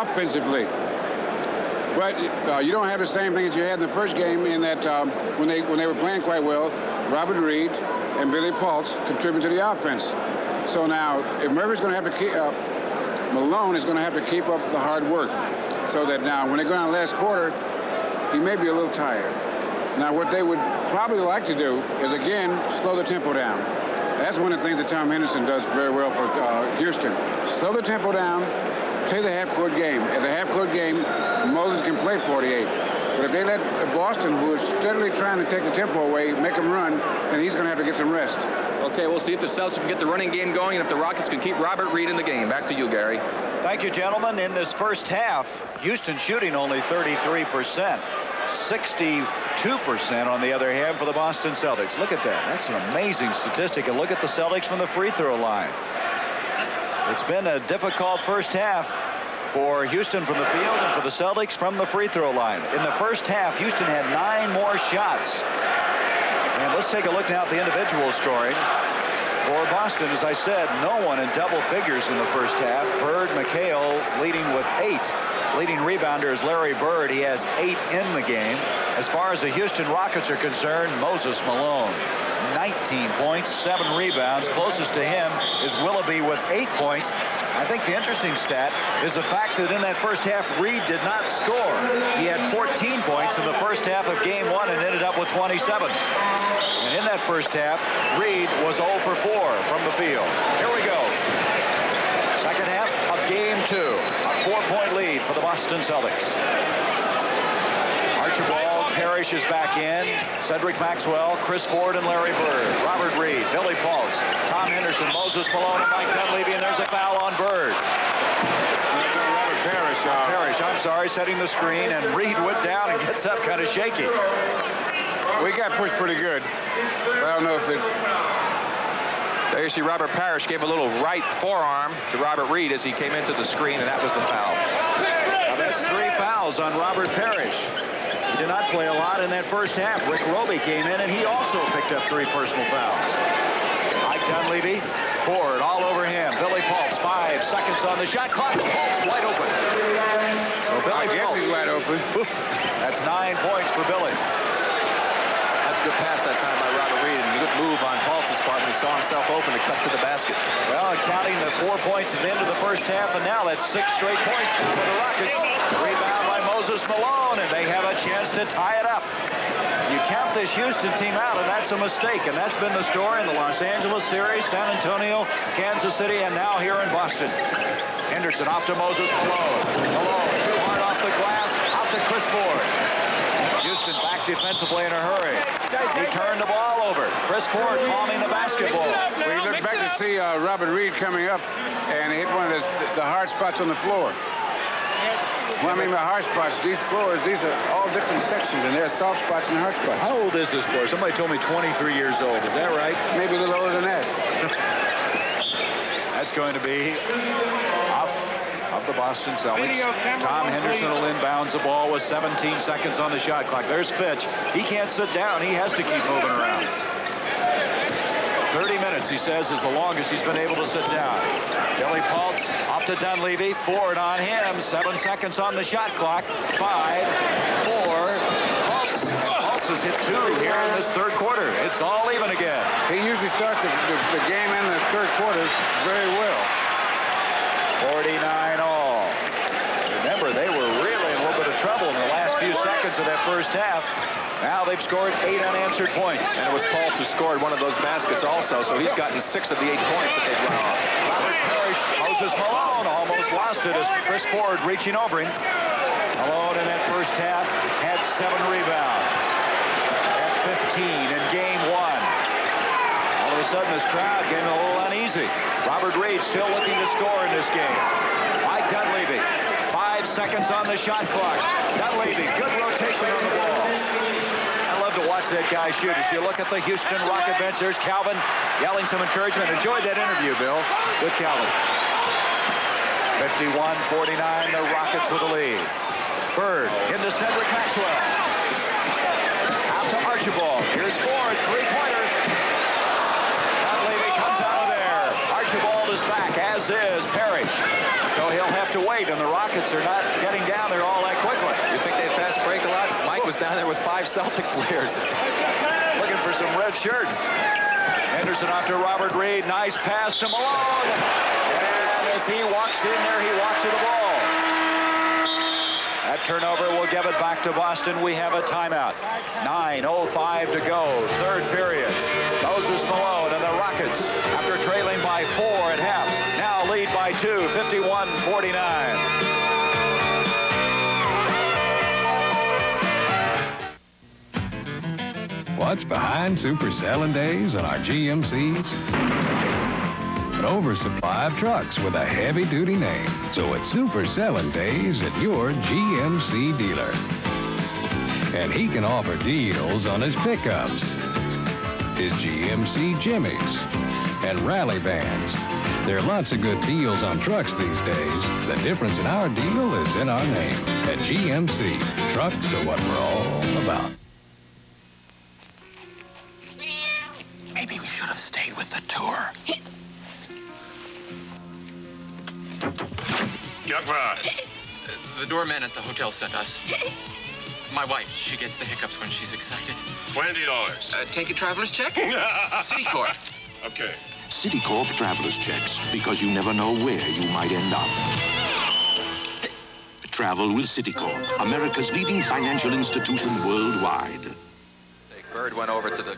offensively, but you don't have the same thing that you had in the first game in that when they were playing quite well, Robert Reed and Billy Paultz contributed to the offense. So now, if Murphy's going to have to keep Malone is going to have to keep up the hard work, so that now when they go down the last quarter, he may be a little tired. Now, what they would probably like to do is, again, slow the tempo down. That's one of the things that Tom Henderson does very well for Houston. Slow the tempo down, play the half-court game. At the half-court game, Moses can play 48. But if they let Boston, who is steadily trying to take the tempo away, make them run, then he's going to have to get some rest. Okay, we'll see if the Celtics can get the running game going and if the Rockets can keep Robert Reed in the game. Back to you, Gary. Thank you, gentlemen. In this first half, Houston shooting only 33%. 62% on the other hand for the Boston Celtics. Look at that. That's an amazing statistic. And look at the Celtics from the free throw line. It's been a difficult first half for Houston from the field and for the Celtics from the free throw line. In the first half, Houston had 9 more shots. And let's take a look now at the individual scoring. For Boston, as I said, no one in double figures in the first half. Bird, McHale leading with 8. Leading rebounder is Larry Bird. He has 8 in the game. As far as the Houston Rockets are concerned, Moses Malone, 19 points, 7 rebounds. Closest to him is Willoughby with 8 points. I think the interesting stat is the fact that in that first half, Reed did not score. He had 14 points in the first half of game 1 and ended up with 27. And in that first half, Reed was 0 for 4 from the field. Here we go. Second half of game 2. A 4-point lead for the Boston Celtics. Archibald, Parish is back in. Cedric, Maxwell, Chris Ford, and Larry Bird. Robert Reed, Billy Fultz, Tom Henderson, Moses Malone, and Mike Dunleavy, and there's a foul on Bird. Parish, I'm sorry, setting the screen, and Reed went down and gets up kind of shaky. We got pushed pretty good. I don't know if it... There you see Robert Parish gave a little right forearm to Robert Reed as he came into the screen, and that was the foul. Now that's 3 fouls on Robert Parish. He did not play a lot in that first half. Rick Roby came in, and he also picked up 3 personal fouls. Mike Dunleavy, Ford all over him. Billy Fultz, 5 seconds on the shot clock. Fultz wide open. So Billy Fultz, he's wide open. That's 9 points for Billy. That's a good pass that time by Robert Reed, and a good move on Fultz's part when he saw himself open to cut to the basket. Well, counting the 4 points at the end of the first half, and now that's 6 straight points now for the Rockets. Rebound by Moses Malone, and they have a chance to tie it up. You count this Houston team out, and that's a mistake, and that's been the story in the Los Angeles series, San Antonio, Kansas City, and now here in Boston. Henderson off to Moses Malone. Malone too hard off the glass, out to Chris Ford. Houston back defensively in a hurry. He turned the ball over. Chris Ford palming the basketball. We look back to see Robert Reed coming up and hit one of the hard spots on the floor. Well, I mean, by hard spots, these floors, these are all different sections, and there are soft spots and hard spots. How old is this floor? Somebody told me 23 years old. Is that right? Maybe a little older than that. That's going to be off of the Boston Celtics. Tom Henderson will inbounds the ball with 17 seconds on the shot clock. There's Fitch. He can't sit down. He has to keep moving around. 30 minutes, he says, is the longest he's been able to sit down. Billy Fultz off to Dunleavy. Ford on him. 7 seconds on the shot clock. 5, 4. Fultz. Fultz has hit 2 here in this third quarter. It's all even again. He usually starts the game in the third quarter very well. 49 all. Remember, they were really in a little bit of trouble in the last few seconds of that first half. Now they've scored 8 unanswered points. And it was Fultz who scored one of those baskets also, so he's gotten 6 of the 8 points that they've run off. Robert Parish, Moses Malone almost lost it as Chris Ford reaching over him. Malone in that first half had 7 rebounds. At 15 in game 1. All of a sudden, this crowd getting a little uneasy. Robert Reed still looking to score in this game. Mike Dunleavy, 5 seconds on the shot clock. Dunleavy, good rotation on the ball. I love to watch that guy shoot. As you look at the Houston Rocket bench, there's Calvin yelling some encouragement. Enjoyed that interview, Bill, with Calvin. 51-49, the Rockets with the lead. Bird into Cedric Maxwell. Out to Archibald. Here's Ford, 3-pointer. Dunleavy comes out of there. Archibald is back, as is Parish. So he'll have to wait, and the Rockets are not getting down there all that quickly. You think they fast break a lot? Mike was down there with 5 Celtic players. Looking for some red shirts. Henderson off to Robert Reed. Nice pass to Malone. And as he walks in there, he walks to the ball. That turnover will give it back to Boston. We have a timeout. 9:05 to go. Third period. Moses Malone and the Rockets, after trailing by 4 at half, now lead by 2, 51-49. What's behind Super Selling Days on our GMCs? An oversupply of trucks with a heavy-duty name. So it's Super Selling Days at your GMC dealer. And he can offer deals on his pickups, his GMC Jimmys, and rally vans. There are lots of good deals on trucks these days. The difference in our deal is in our name. At GMC, trucks are what we're all about. Maybe we should have stayed with the tour. Young Rod. The doorman at the hotel sent us. My wife, she gets the hiccups when she's excited. $20. Take a traveler's check? Citicorp. Okay. Citicorp traveler's checks, because you never know where you might end up. Travel with Citicorp, America's leading financial institution worldwide. Bird went over to the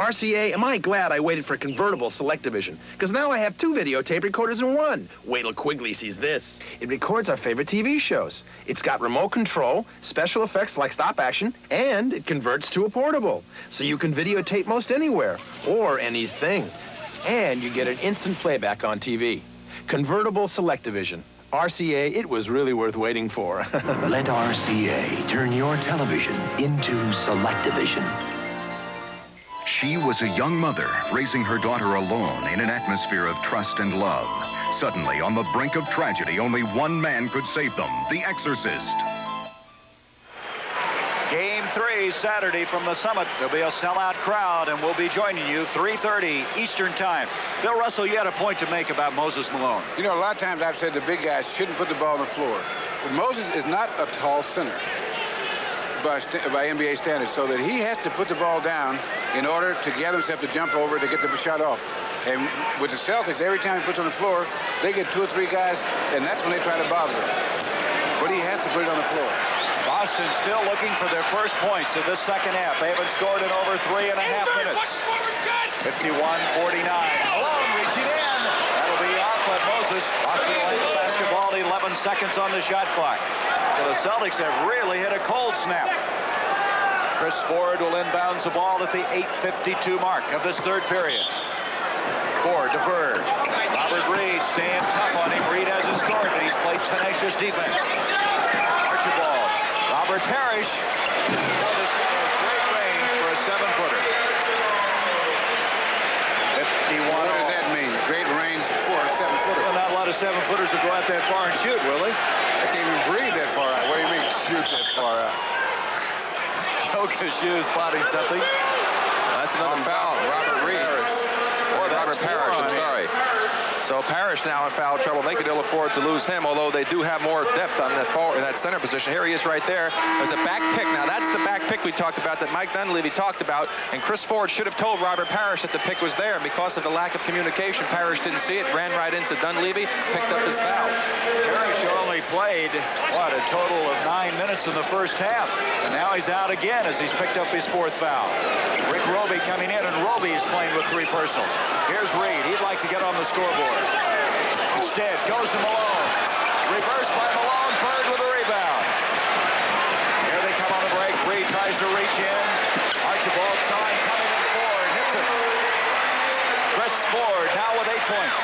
RCA, am I glad I waited for convertible select division? Because now I have 2 videotape recorders in one. Wait till Quigley sees this. It records our favorite TV shows. It's got remote control, special effects like stop action, and it converts to a portable. So you can videotape most anywhere, or anything. And you get an instant playback on TV. Convertible select division. RCA, it was really worth waiting for. Let RCA turn your television into Selectivision. She was a young mother raising her daughter alone in an atmosphere of trust and love. Suddenly, on the brink of tragedy, only one man could save them, the exorcist. Game 3, Saturday from the Summit. There'll be a sellout crowd, and we'll be joining you 3:30 Eastern Time. Bill Russell, you had a point to make about Moses Malone. You know, a lot of times I've said the big guys shouldn't put the ball on the floor. But Moses is not a tall center by NBA standards, so that he has to put the ball down in order to gather himself to jump over to get the shot off. And with the Celtics, every time he puts it on the floor, they get 2 or 3 guys, and that's when they try to bother him. But he has to put it on the floor. Boston still looking for their first points of this second half. They haven't scored in over 3.5 minutes. 51-49. Malone reaching in. That'll be off of Moses. Boston will have the basketball. 11 seconds on the shot clock. So the Celtics have really hit a cold snap. Chris Ford will inbounds the ball at the 8:52 mark of this third period. Ford to Bird. Robert Reed staying tough on him. Reed hasn't scored, but he's played tenacious defense. Archibald. Robert Parish. Well, this guy has great range for a 7-footer. 51. What does that mean? Great range for a 7-footer. Well, not a lot of 7-footers will go out that far and shoot, will they? They can't even breathe that far out. What do you mean, shoot that far out? Jokic is spotting something. That's another foul. Robert Reed. Robert Parish, I'm sorry. So Parish now in foul trouble. They could ill afford to lose him, although they do have more depth on that forward, in that center position. Here he is right there. There's a back pick. Now that's the back pick we talked about that Mike Dunleavy talked about. And Chris Ford should have told Robert Parish that the pick was there. And because of the lack of communication, Parish didn't see it, ran right into Dunleavy, picked up his foul. Parish only played, what, a total of 9 minutes in the first half. And now he's out again as he's picked up his 4th foul. Rick Roby coming in, and Roby is playing with 3 personals. Here's Reed. He'd like to get on the scoreboard. Instead, goes to Malone. Reversed by Malone. Bird with a rebound. Here they come on the break. Reed tries to reach in. Archibald saw him coming in Ford. Hits it. Chris Ford now with 8 points.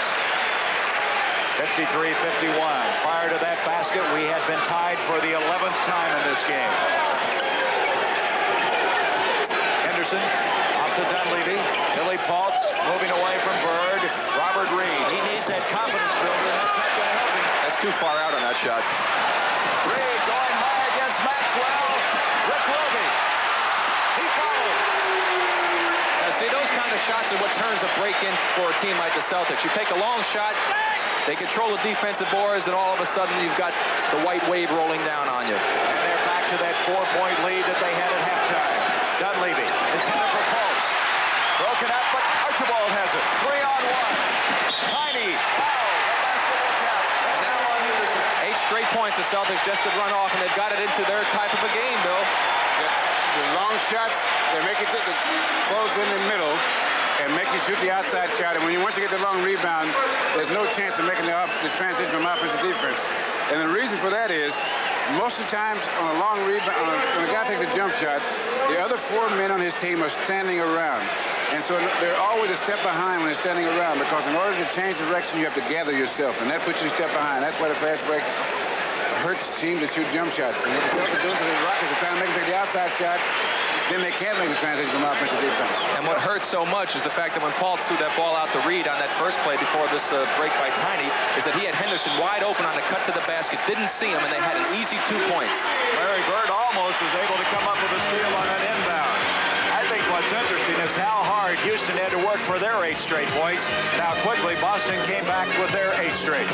53-51. Prior to that basket, we had been tied for the 11th time in this game. Henderson off to Dunleavy. Billy Paultz moving away from Bird. Robert Reed. He needs that confidence builder. That's not going to help him. That's too far out on that shot. Reed going high against Maxwell. Rick Roby. He follows. Now, see, those kind of shots are what turns a break in for a team like the Celtics. You take a long shot, they control the defensive boards, and all of a sudden you've got the white wave rolling down on you. And they're back to that 4-point lead that they had at halftime. Dunleavy intended for Pulse. Broken up, but Archibald has it. 3-on-1. Tiny. Foul. The basketball count. And now on Henderson. 8 straight points the Celtics just to run off, and they've got it into their type of a game, Bill. The long shots, they make it close in the middle and make you shoot the outside shot. And once you get the long rebound, there's no chance of making the transition from offense to defense. And the reason for that is, most of the times on a long rebound, when a guy takes a jump shot, the other 4 men on his team are standing around. And so they're always a step behind when they're standing around, because in order to change direction, you have to gather yourself, and that puts you a step behind. That's why the fast break hurts teams that shoot jump shots. And what the Celtics do for the Rockets are trying to make them take the outside shot, then they can't make the transition from offense to defense. And what hurts so much is the fact that when Paul threw that ball out to Reed on that first play before this break by Tiny, is that he had Henderson wide open on the cut to the basket, didn't see him, and they had an easy 2 points. Larry Bird almost was able to come up with a steal on an inbound. I think what's interesting is how hard Houston had to work for their 8 straight points, and how quickly Boston came back with their 8 straight.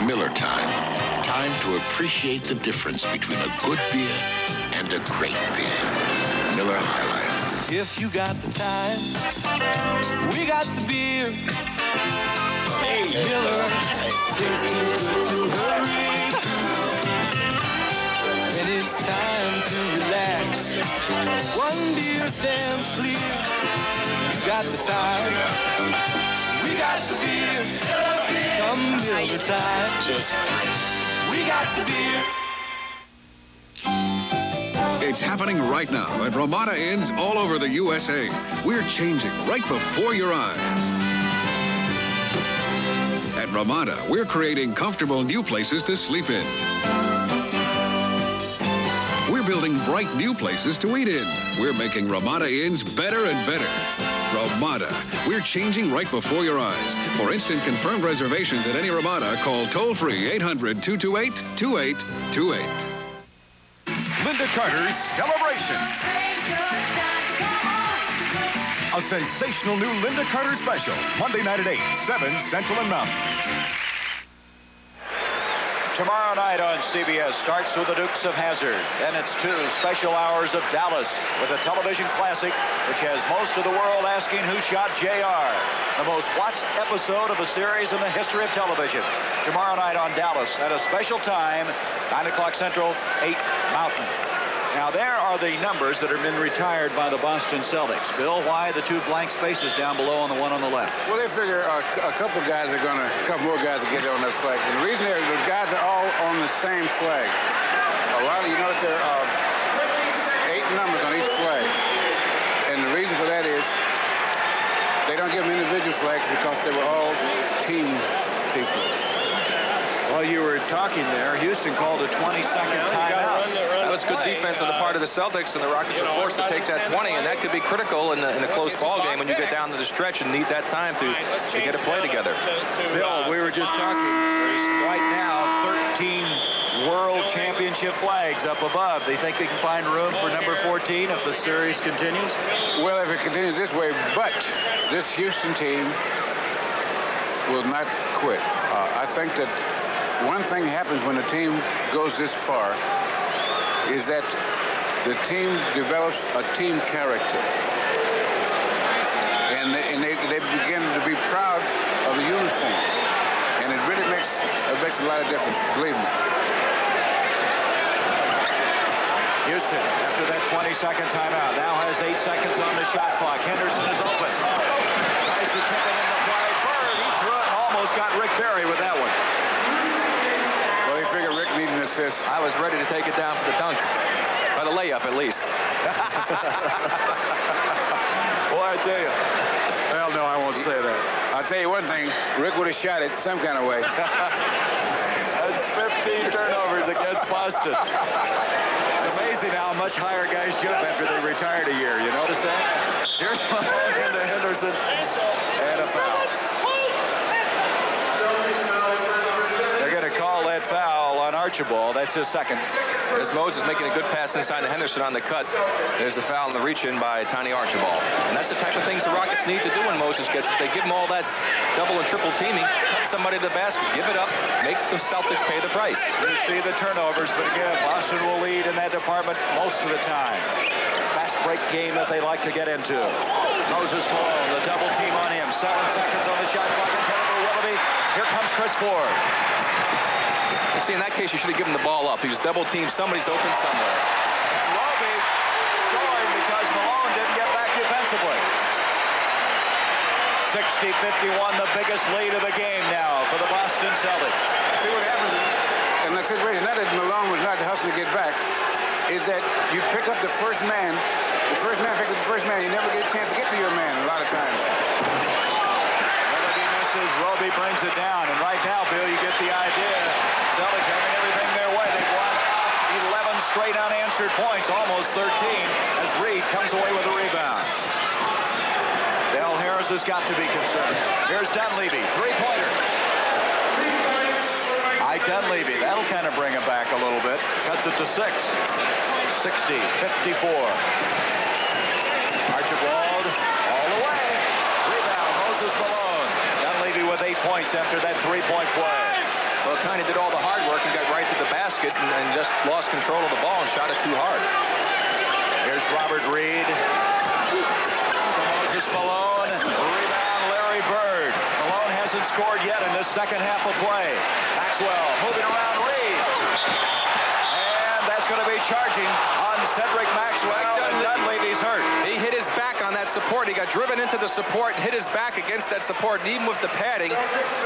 Miller time. Time to appreciate the difference between a good beer and a great beer. Miller High Life. If you got the time, we got the beer. Hey, Miller, tastes too good to hurry through. When it's time to relax, one beer stands clear. You got the time, we got the beer. Come Miller time, we got the beer. It's happening right now at Ramada Inns all over the USA. We're changing right before your eyes. At Ramada, we're creating comfortable new places to sleep in. We're building bright new places to eat in. We're making Ramada Inns better and better. Ramada, we're changing right before your eyes. For instant confirmed reservations at any Ramada, call toll-free 800-228-2828. Linda Carter's Celebration. A sensational new Linda Carter special. Monday night at 8, 7 Central and Mountain. Tomorrow night on CBS starts with the Dukes of Hazzard. Then it's 2 special hours of Dallas with a television classic which has most of the world asking who shot JR. The most watched episode of a series in the history of television. Tomorrow night on Dallas at a special time, 9 o'clock Central, 8 Mountain. Now, there are the numbers that have been retired by the Boston Celtics. Bill, why the 2 blank spaces down below and the one on the left? Well, they figure a couple guys are going to, a couple more guys will get on that flag. And the reason is the guys are all on the same flag. A lot of you notice there are 8 numbers on each flag. And the reason for that is they don't give them individual flags because they were all team people. While you were talking there, Houston called a 20-second timeout. That was good defense on the part of the Celtics, and the Rockets were forced to take that 20, and that could be critical in a close ball game when you get down to the stretch and need that time to get a play together. Bill, we were just talking. There's right now 13 World Championship flags up above. Do you think they can find room for number 14 if the series continues? Well, if it continues this way, but this Houston team will not quit. I think that one thing happens when a team goes this far is that the team develops a team character. And they begin to be proud of the uniform. And it really makes a lot of difference, believe me. Houston, after that 20-second timeout, now has 8 seconds on the shot clock. Henderson is open. Tries to tip it in the play. Bird, he threw it and almost got Rick Barry with that one. Well, you figure Rick needed an assist. I was ready to take it down for the dunk. By the layup, at least. Boy, I tell you. Well, no, I won't say that. I'll tell you one thing. Rick would have shot it some kind of way. That's 15 turnovers against Boston. It's amazing how much higher guys jump after they retired a year. You notice that? Here's Malone into Henderson. And a foul. They're going to call that foul on Archibald. That's his second. There's Moses making a good pass inside to Henderson on the cut. There's the foul in the reach-in by Tiny Archibald. And that's the type of things the Rockets need to do when Moses gets it. They give him all that double and triple teaming, cut somebody to the basket, give it up, make the Celtics pay the price. You see the turnovers, but again, Boston will lead in that department most of the time. Fast break game that they like to get into. Moses Malone, the double team on him. 7 seconds on the shot clock intended for Willoughby. Here comes Chris Ford. See, in that case, you should have given the ball up. He was double teamed. Somebody's open somewhere. Willoughby scoring because Malone didn't get back defensively. 60-51, the biggest lead of the game now for the Boston Celtics. See what happens in that situation, not that Malone was not hustling to get back, is that you pick up the first man. The first man picks up the first man. You never get a chance to get to your man a lot of times. Willoughby misses. Roby brings it down. And right now, Bill, you get the idea. Celtics having everything their way. They block off 11 straight unanswered points, almost 13, as Reed comes away with a rebound. Dale Harris has got to be concerned. Here's Dunleavy, three-pointer. Ike Dunleavy, that'll kind of bring him back a little bit. Cuts it to 6. 60-54. Archibald all the way. Rebound, Moses Malone. Dunleavy with 8 points after that three-point play. Well, Tiny did all the hard work and got right to the basket and just lost control of the ball and shot it too hard. Here's Robert Reed. Moses Malone. Rebound, Larry Bird. Malone hasn't scored yet in this second half of play. Maxwell moving around Reed. And that's going to be charging on Cedric Maxwell, and Dunleavy's hurt. He hit his back on that support. He got driven into the support and hit his back against that support. And even with the padding,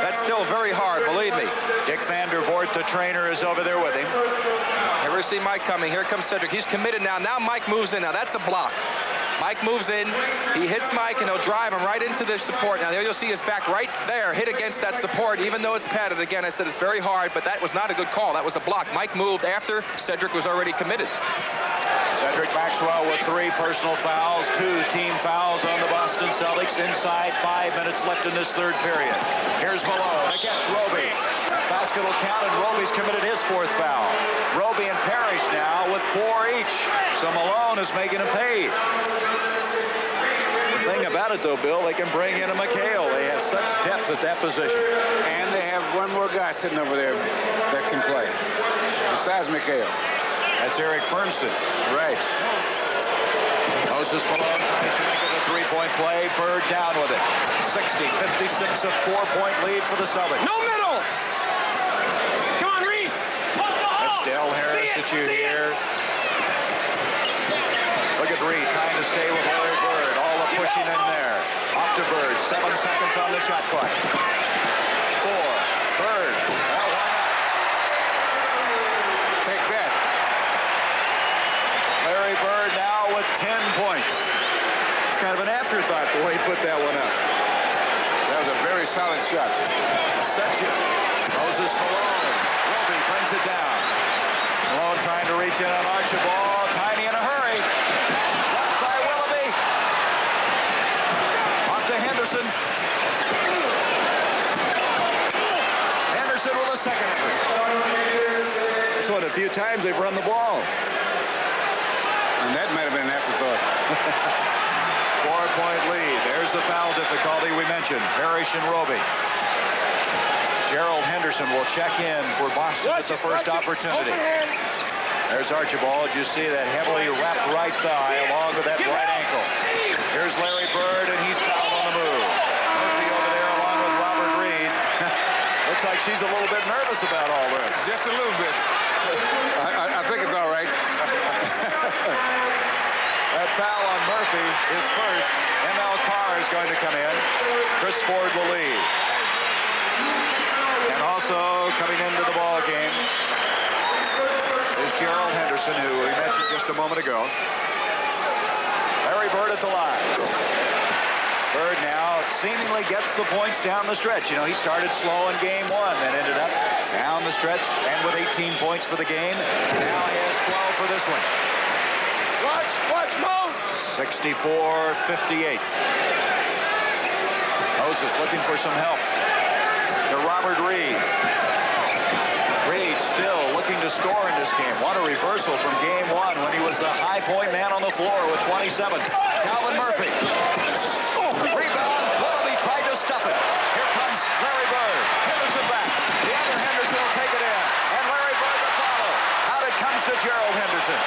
that's still very hard, believe me. Dick Van der Voort, the trainer, is over there with him. Here we see Mike coming. Here comes Cedric. He's committed now. Now Mike moves in. Now that's a block. Mike moves in. He hits Mike, and he'll drive him right into the support. Now there you'll see his back right there hit against that support, even though it's padded. Again, I said it's very hard, but that was not a good call. That was a block. Mike moved after Cedric was already committed. Cedric Maxwell with 3 personal fouls, 2 team fouls on the Boston Celtics. Inside 5 minutes left in this third period. Here's Malone against Roby. Basket will count, and Roby's committed his 4th foul. Roby and Parish now with 4 each. So Malone is making him pay. The thing about it, though, Bill, they can bring in a McHale. They have such depth at that position. And they have one more guy sitting over there that can play, besides McHale. That's Eric Fernston. Right. Moses Malone tries to make it a 3-point play. Bird down with it. 60-56, a 4-point lead for the Celtics. No middle! Come on, Reed! That's Del Harris that you hear. Look at Reed trying to stay with Larry Bird. All the pushing in there. Off to Bird. 7 seconds on the shot clock. 4. Bird. Well, why not? Take that. Larry Bird now with 10 points. It's kind of an afterthought the way he put that one up. That was a very solid shot. Section. Moses Malone. Roby brings it down. Malone trying to reach in on Archibald. Tiny in a hurry. Blocked by Willoughby. Off to Henderson. Henderson with a second effort. It's one of the few times they've run the ball. And that might have been an afterthought. 4-point lead. There's the foul difficulty we mentioned. Parish and Roby. Gerald Henderson will check in for Boston at the first opportunity. There's Archibald. You see that heavily wrapped right thigh along with that right ankle. Here's Larry Bird, and he's fouled on the move. Murphy over there along with Robert Reed. Looks like she's a little bit nervous about all this. Just a little bit. I think it's all right. That foul on Murphy is first. M.L. Carr is going to come in. Chris Ford will lead. And also coming into the ball game is Gerald Henderson, who we mentioned just a moment ago. Larry Bird at the line. Bird now seemingly gets the points down the stretch. You know, he started slow in game 1, then ended up down the stretch and with 18 points for the game. Now he has 12 for this one. Watch, Mo! 64-58. Moses looking for some help. To Robert Reed. Reed still looking to score in this game. What a reversal from game 1 when he was the high point man on the floor with 27. Calvin Murphy. Rebound. Willoughby tried to stuff it. Here comes Larry Bird. Henderson back. The other Henderson will take it in. And Larry Bird to follow. Out it comes to Gerald Henderson.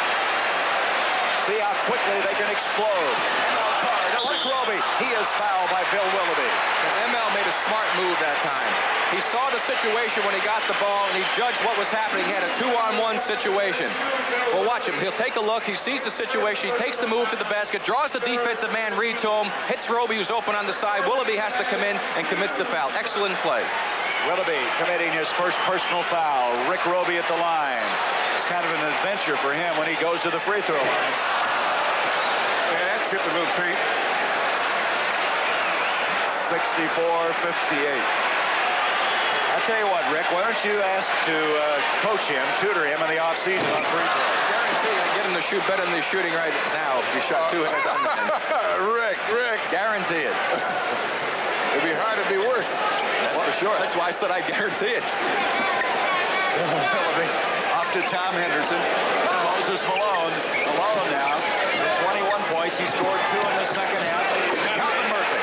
See how quickly they can explode. M.L. Carr to Rick Roby. He is fouled by Bill Willoughby. And ML made a smart move that time. He saw the situation when he got the ball, and he judged what was happening. He had a 2-on-1 situation. Well, watch him. He'll take a look. He sees the situation. He takes the move to the basket, draws the defensive man Reed to him, hits Roby, who's open on the side. Willoughby has to come in and commits the foul. Excellent play. Willoughby committing his first personal foul. Rick Roby at the line. It's kind of an adventure for him when he goes to the free throw line. Yeah, that chipped a little paint. 64-58. I'll tell you what, Rick, why don't you ask to coach him, tutor him in the offseason on free throws? Guarantee I get him to shoot better than he's shooting right now if he shot 2 hits on the Rick. Guarantee it. It'd be hard to be worse. That's for sure. That's why I said I guarantee it. Willoughby off to Tom Henderson. Moses Malone. Malone now with 21 points. He scored 2 in the second half. Calvin Murphy.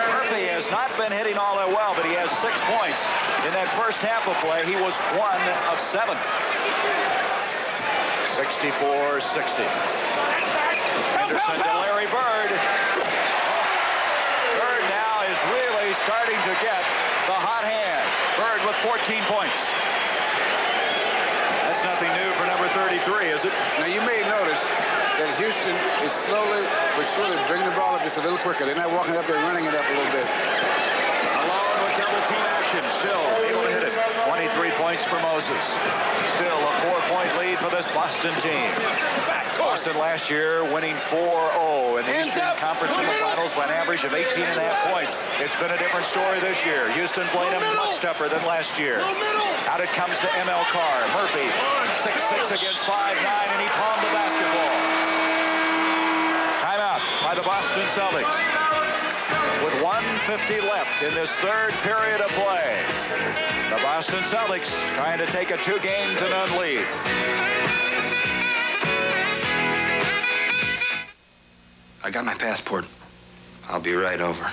Murphy has not been hitting all that well, but he has has 6 points. In that first half of play, he was 1 of 7. 64-60. Henderson to Larry Bird. Bird now is really starting to get the hot hand. Bird with 14 points. That's nothing new for number 33, is it? Now, you may notice that Houston is slowly but surely bringing the ball up just a little quicker. They're not walking up there running it up a little bit. Malone with double team action. Still able to hit it. 23 points for Moses. Still a 4-point lead for this Boston team. Boston last year winning 4-0 in the Eastern Conference semifinals by an average of 18.5 points. It's been a different story this year. Houston played them much tougher than last year. Out it comes to ML Carr. Murphy, 6'6" against 5'9", and he palmed the basketball. Timeout by the Boston Celtics. With 1:50 left in this third period of play. The Boston Celtics trying to take a 2-game-to-none lead. I got my passport. I'll be right over.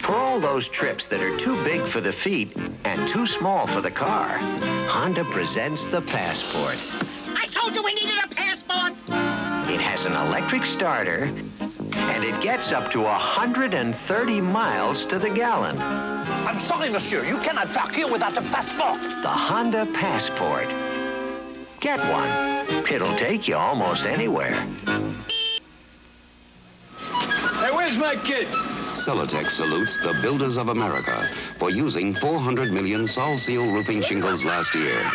For all those trips that are too big for the feet and too small for the car, Honda presents the Passport. I told you we needed a passport. It has an electric starter, and it gets up to 130 miles to the gallon. I'm sorry, monsieur. You cannot park here without a passport. The Honda Passport. Get one. It'll take you almost anywhere. Hey, where's my kid? Celotex salutes the builders of America for using 400 million Sol Seal roofing shingles last year.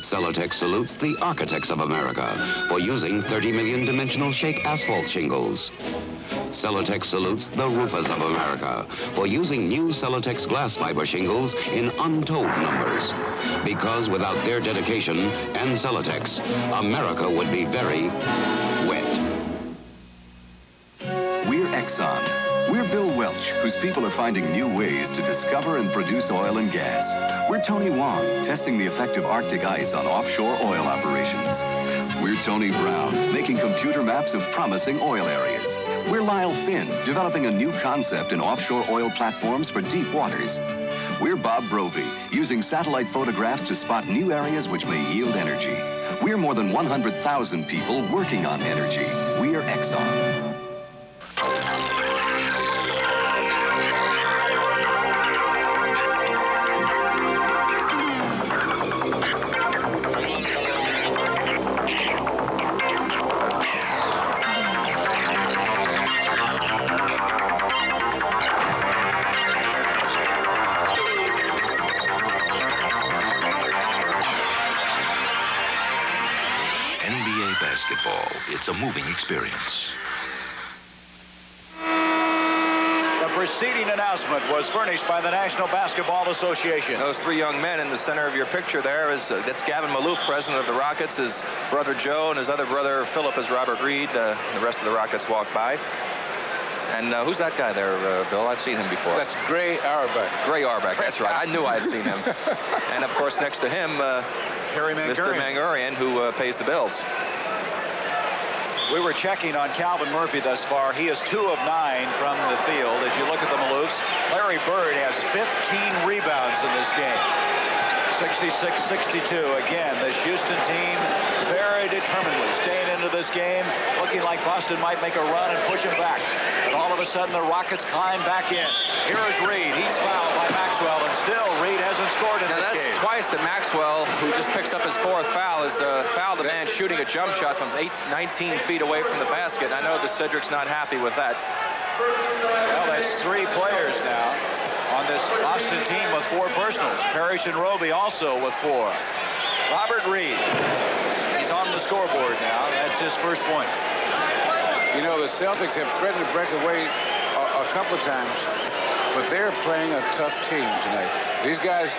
Celotex salutes the architects of America for using 30 million dimensional shake asphalt shingles. Celotex salutes the roofers of America for using new Celotex glass fiber shingles in untold numbers. Because without their dedication and Celotex, America would be very wet. We're Exxon. We're Bill Welch, whose people are finding new ways to discover and produce oil and gas. We're Tony Wong, testing the effect of Arctic ice on offshore oil operations. We're Tony Brown, making computer maps of promising oil areas. We're Lyle Finn, developing a new concept in offshore oil platforms for deep waters. We're Bob Brovey, using satellite photographs to spot new areas which may yield energy. We're more than 100,000 people working on energy. We're Exxon. Basketball. It's a moving experience. The preceding announcement was furnished by the National Basketball Association. Those three young men in the center of your picture there that's Gavin Maloof, president of the Rockets. His brother Joe and his other brother Philip is Robert Reed. The rest of the Rockets walk by. And who's that guy there, Bill? I've seen him before. That's Gray Auerbach. Gray Auerbach, that's right. I knew I had seen him. And, of course, next to him, Mr. Mangurian, who pays the bills. We were checking on Calvin Murphy thus far. He is 2 of 9 from the field. As you look at the Maloofs, Larry Bird has 15 rebounds in this game. 66-62. Again, this Houston team very determinedly staying into this game, looking like Boston might make a run and push him back. But all of a sudden, the Rockets climb back in. Here is Reed. He's fouled by Maxwell, and still Reed hasn't scored in this game. That's twice that Maxwell, who just picks up his 4th foul, has fouled the man shooting a jump shot from 19 feet away from the basket. I know that Cedric's not happy with that. Well, that's 3 players now on this Boston team with 4 personals. Parish and Roby also with 4. Robert Reed, he's on the scoreboard now. That's his first point. You know, the Celtics have threatened to break away a couple of times, but they're playing a tough team tonight. These guys,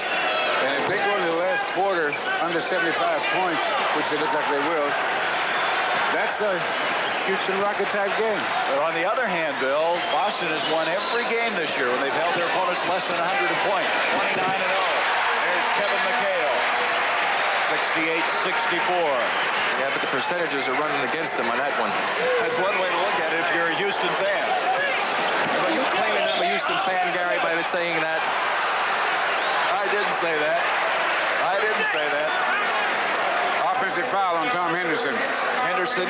and if they go into the last quarter under 75 points, which they look like they will, that's a Houston Rocket type game. But on the other hand, Bill, Boston has won every game this year when they've held their opponents less than 100 points. 29-0. There's Kevin McHale. 68-64. Yeah, but the percentages are running against them on that one. That's one way to look at it if you're a Houston fan. Are you claiming I'm a Houston fan, Gary, by saying that? didn't say that. I didn't say that. Offensive foul on Tom Henderson. Henderson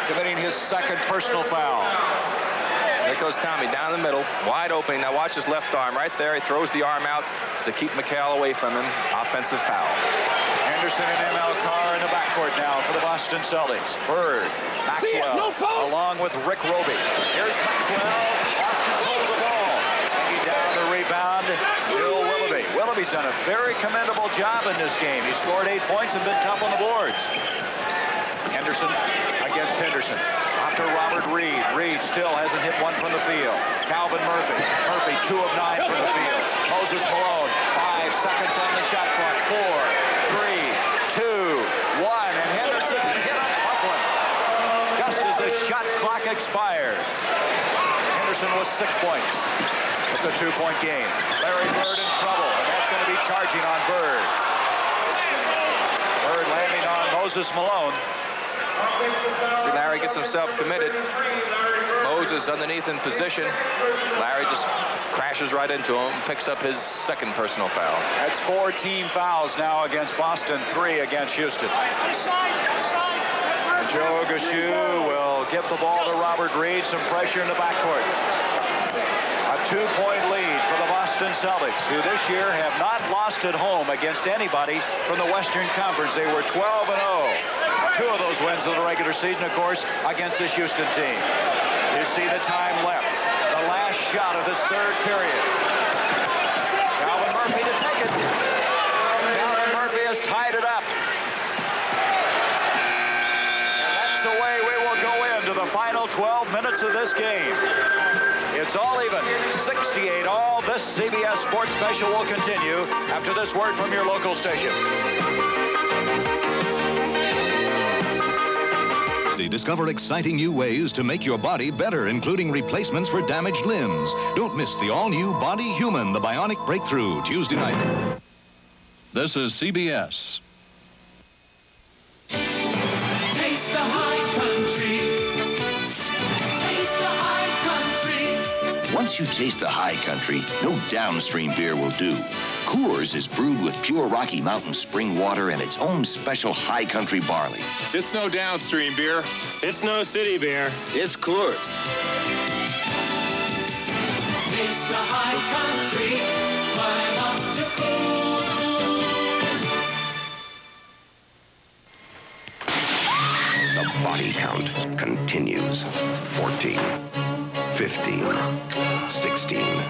committing his second personal foul. There goes Tommy down the middle, wide open. Now watch his left arm right there. He throws the arm out to keep McHale away from him. Offensive foul. Anderson and M.L. Carr in the backcourt now for the Boston Celtics. Bird, Maxwell, along with Rick Roby. Here's Maxwell. Lost control of the ball. Taking down the rebound, Bill Willoughby. Willoughby's done a very commendable job in this game. He scored 8 points and been tough on the boards. Henderson against Henderson. After Robert Reed. Reed still hasn't hit one from the field. Calvin Murphy. Murphy, 2 of 9 from the field. Moses Malone, 5 seconds on the shot clock. 4, 3, 2, 1. And Henderson hit a tough one. Just as the shot clock expired. Henderson was 6 points. It's a 2-point game. Larry Bird in trouble, and that's going to be charging on Bird. Bird landing on Moses Malone. See, Larry gets himself committed. Moses underneath in position. Larry just crashes right into him, picks up his second personal foul. That's 4 team fouls now against Boston, 3 against Houston. And Joe Gashue will give the ball to Robert Reed. Some pressure in the backcourt. A 2-point lead for the Boston Celtics, who this year have not lost at home against anybody from the Western Conference. They were 12-0. 2 of those wins of the regular season, of course, against this Houston team. You see the time left. The last shot of this third period. Calvin Murphy to take it. Calvin Murphy has tied it up. And that's the way we will go into the final 12 minutes of this game. It's all even, 68 all. This CBS Sports Special will continue after this word from your local station. Discover exciting new ways to make your body better, including replacements for damaged limbs. Don't miss the all-new Body Human, the Bionic Breakthrough, Tuesday night. This is CBS. Taste the high country. Taste the high country. Once you taste the high country, no downstream beer will do. Coors is brewed with pure Rocky Mountain spring water and its own special high country barley. It's no downstream beer. It's no city beer. It's Coors. Taste the high country. Climb up to Coors. The body count continues. 14, 15, 16,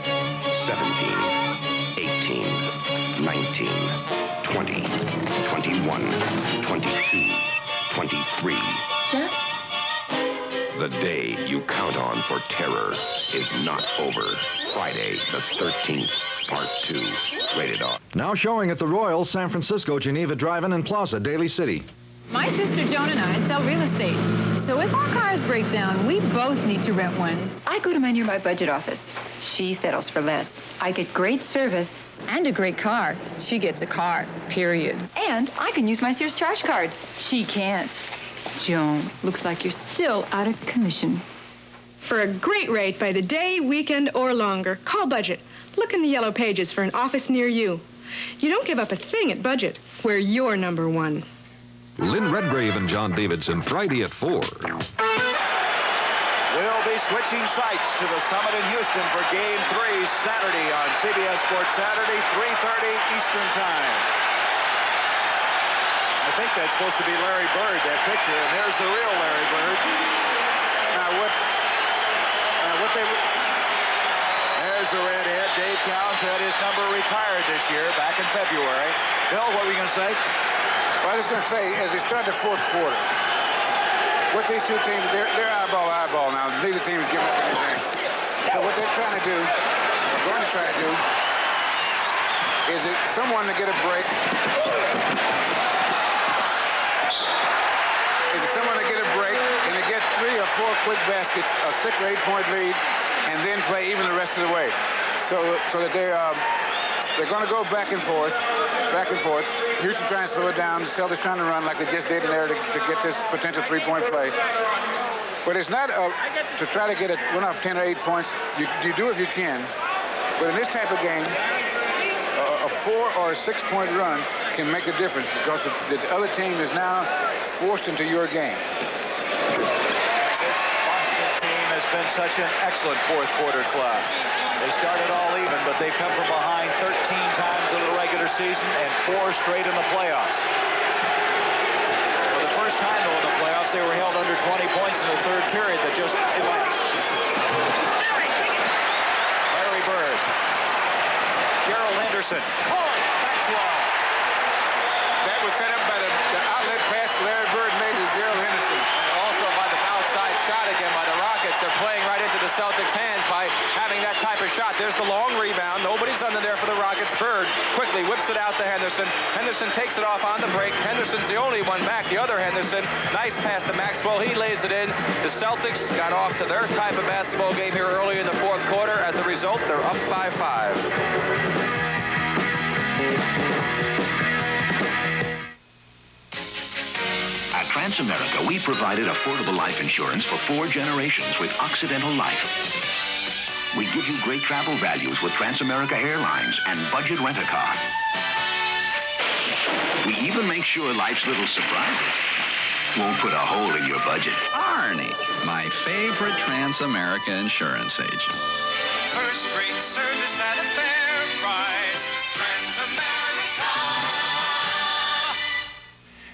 17, 18, 19, 20, 21, 22, 23. Jeff? The day you count on for terror is not over. Friday, the 13th, Part 2. Rated R. Now showing at the Royal San Francisco Geneva Drive-In and Plaza, Daly City. My sister Joan and I sell real estate. So if our cars break down, we both need to rent one. I go to my nearby budget office. She settles for less. I get great service. And a great car. She gets a car, period. And I can use my Sears charge card. She can't. Joan, looks like you're still out of commission. For a great rate by the day, weekend, or longer, call Budget. Look in the yellow pages for an office near you. You don't give up a thing at Budget. We're your number one. Lynn Redgrave and John Davidson, Friday at 4. We'll be switching sites to the Summit in Houston for Game 3 Saturday on CBS Sports Saturday, 3:30 Eastern Time. I think that's supposed to be Larry Bird, that picture, and there's the real Larry Bird. Now, there's the redhead. Dave Cowens had his number retired this year, back in February. Bill, what were you going to say? Well, I was going to say, as they start the fourth quarter, with these two teams, they're eyeball now. Neither team is giving up anything. So what they're trying to do, going to try to do, is someone to get a break. And to get 3 or 4 quick baskets, a 6 or 8 point lead, and then play even the rest of the way. So that they're going to go back and forth. Houston trying to slow it down. The Celtics trying to run like they just did in there to get this potential 3-point play. But it's not to try to get a run off 10 or 8 points. You do if you can. But in this type of game, a or 6-point run can make a difference because the other team is now forced into your game. This Boston team has been such an excellent fourth quarter club. They started all even, but they've come from behind 13 times in the regular season and 4 straight in the playoffs. For the first time, though, in the playoffs, they were held under 20 points in the third period that just elapsed. Larry Bird. Gerald Henderson. Maxwell. That was set up by the outlet pass Larry Bird made to Gerald Henderson. And also by the outside shot again by the Rockets. They're playing right into the Celtics' hands by having that type of shot. There's the long rebound. Nobody's under there for the Rockets. Bird quickly whips it out to Henderson. Henderson takes it off on the break. Henderson's the only one back. The other Henderson, nice pass to Maxwell. He lays it in. The Celtics got off to their type of basketball game here early in the fourth quarter. As a result, they're up by 5. At Transamerica, we provided affordable life insurance for 4 generations with Occidental Life. We give you great travel values with Transamerica Airlines and budget rent-a-car. We even make sure life's little surprises won't put a hole in your budget. Arnie, my favorite Transamerica insurance agent. First-rate service at a fair price. Transamerica.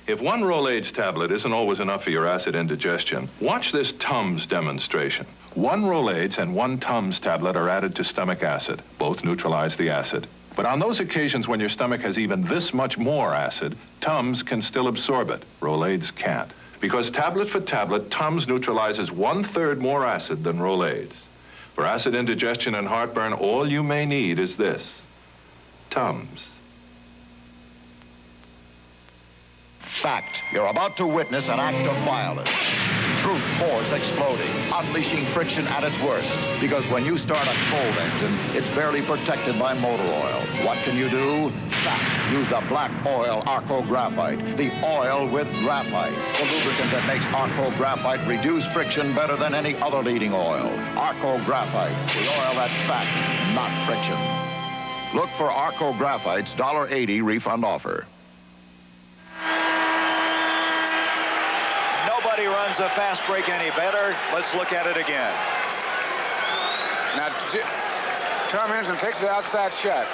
If one Rolaids tablet isn't always enough for your acid indigestion, watch this Tums demonstration. 1 Rolaids and 1 Tums tablet are added to stomach acid. Both neutralize the acid. But on those occasions when your stomach has even this much more acid, Tums can still absorb it. Rolaids can't. Because tablet for tablet, Tums neutralizes 1/3 more acid than Rolaids. For acid indigestion and heartburn, all you may need is this. Tums. Fact, you're about to witness an act of violence. Brute force exploding, unleashing friction at its worst. Because when you start a cold engine, it's barely protected by motor oil. What can you do? Fact, use the black oil Arco Graphite, the oil with graphite. The lubricant that makes Arco Graphite reduce friction better than any other leading oil. Arco Graphite, the oil that's fact, not friction. Look for Arco Graphite's $1.80 refund offer. Nobody runs a fast break any better. Let's look at it again. Now, Tom Henderson takes the outside shot.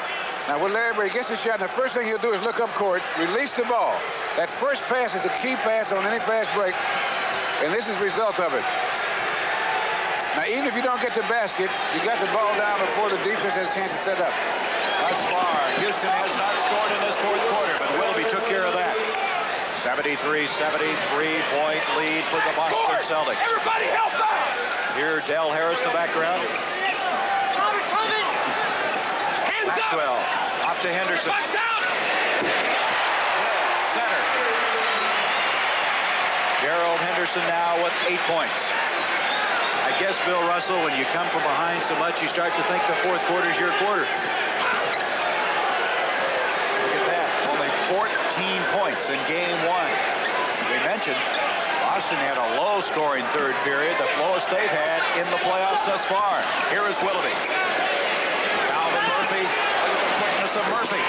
Now, when Larry Bird gets the shot, the first thing he'll do is look up court, release the ball. That first pass is the key pass on any fast break, and this is the result of it. Now, even if you don't get the basket, you got the ball down before the defense has a chance to set up. Thus far, Houston has not scored in this fourth quarter, but Willoughby took care of that. 73-73 point lead for the Boston Celtics. Everybody help out! Here, Del Harris in the background. Maxwell off to Henderson. Center. Gerald Henderson now with 8 points. I guess, Bill Russell, when you come from behind so much, you start to think the fourth quarter's your quarter. Look at that. Only 14 points in game 1. We mentioned Boston had a low-scoring third period, the lowest they've had in the playoffs thus far. Here is Willoughby. Calvin Murphy. Look at the quickness of Murphy.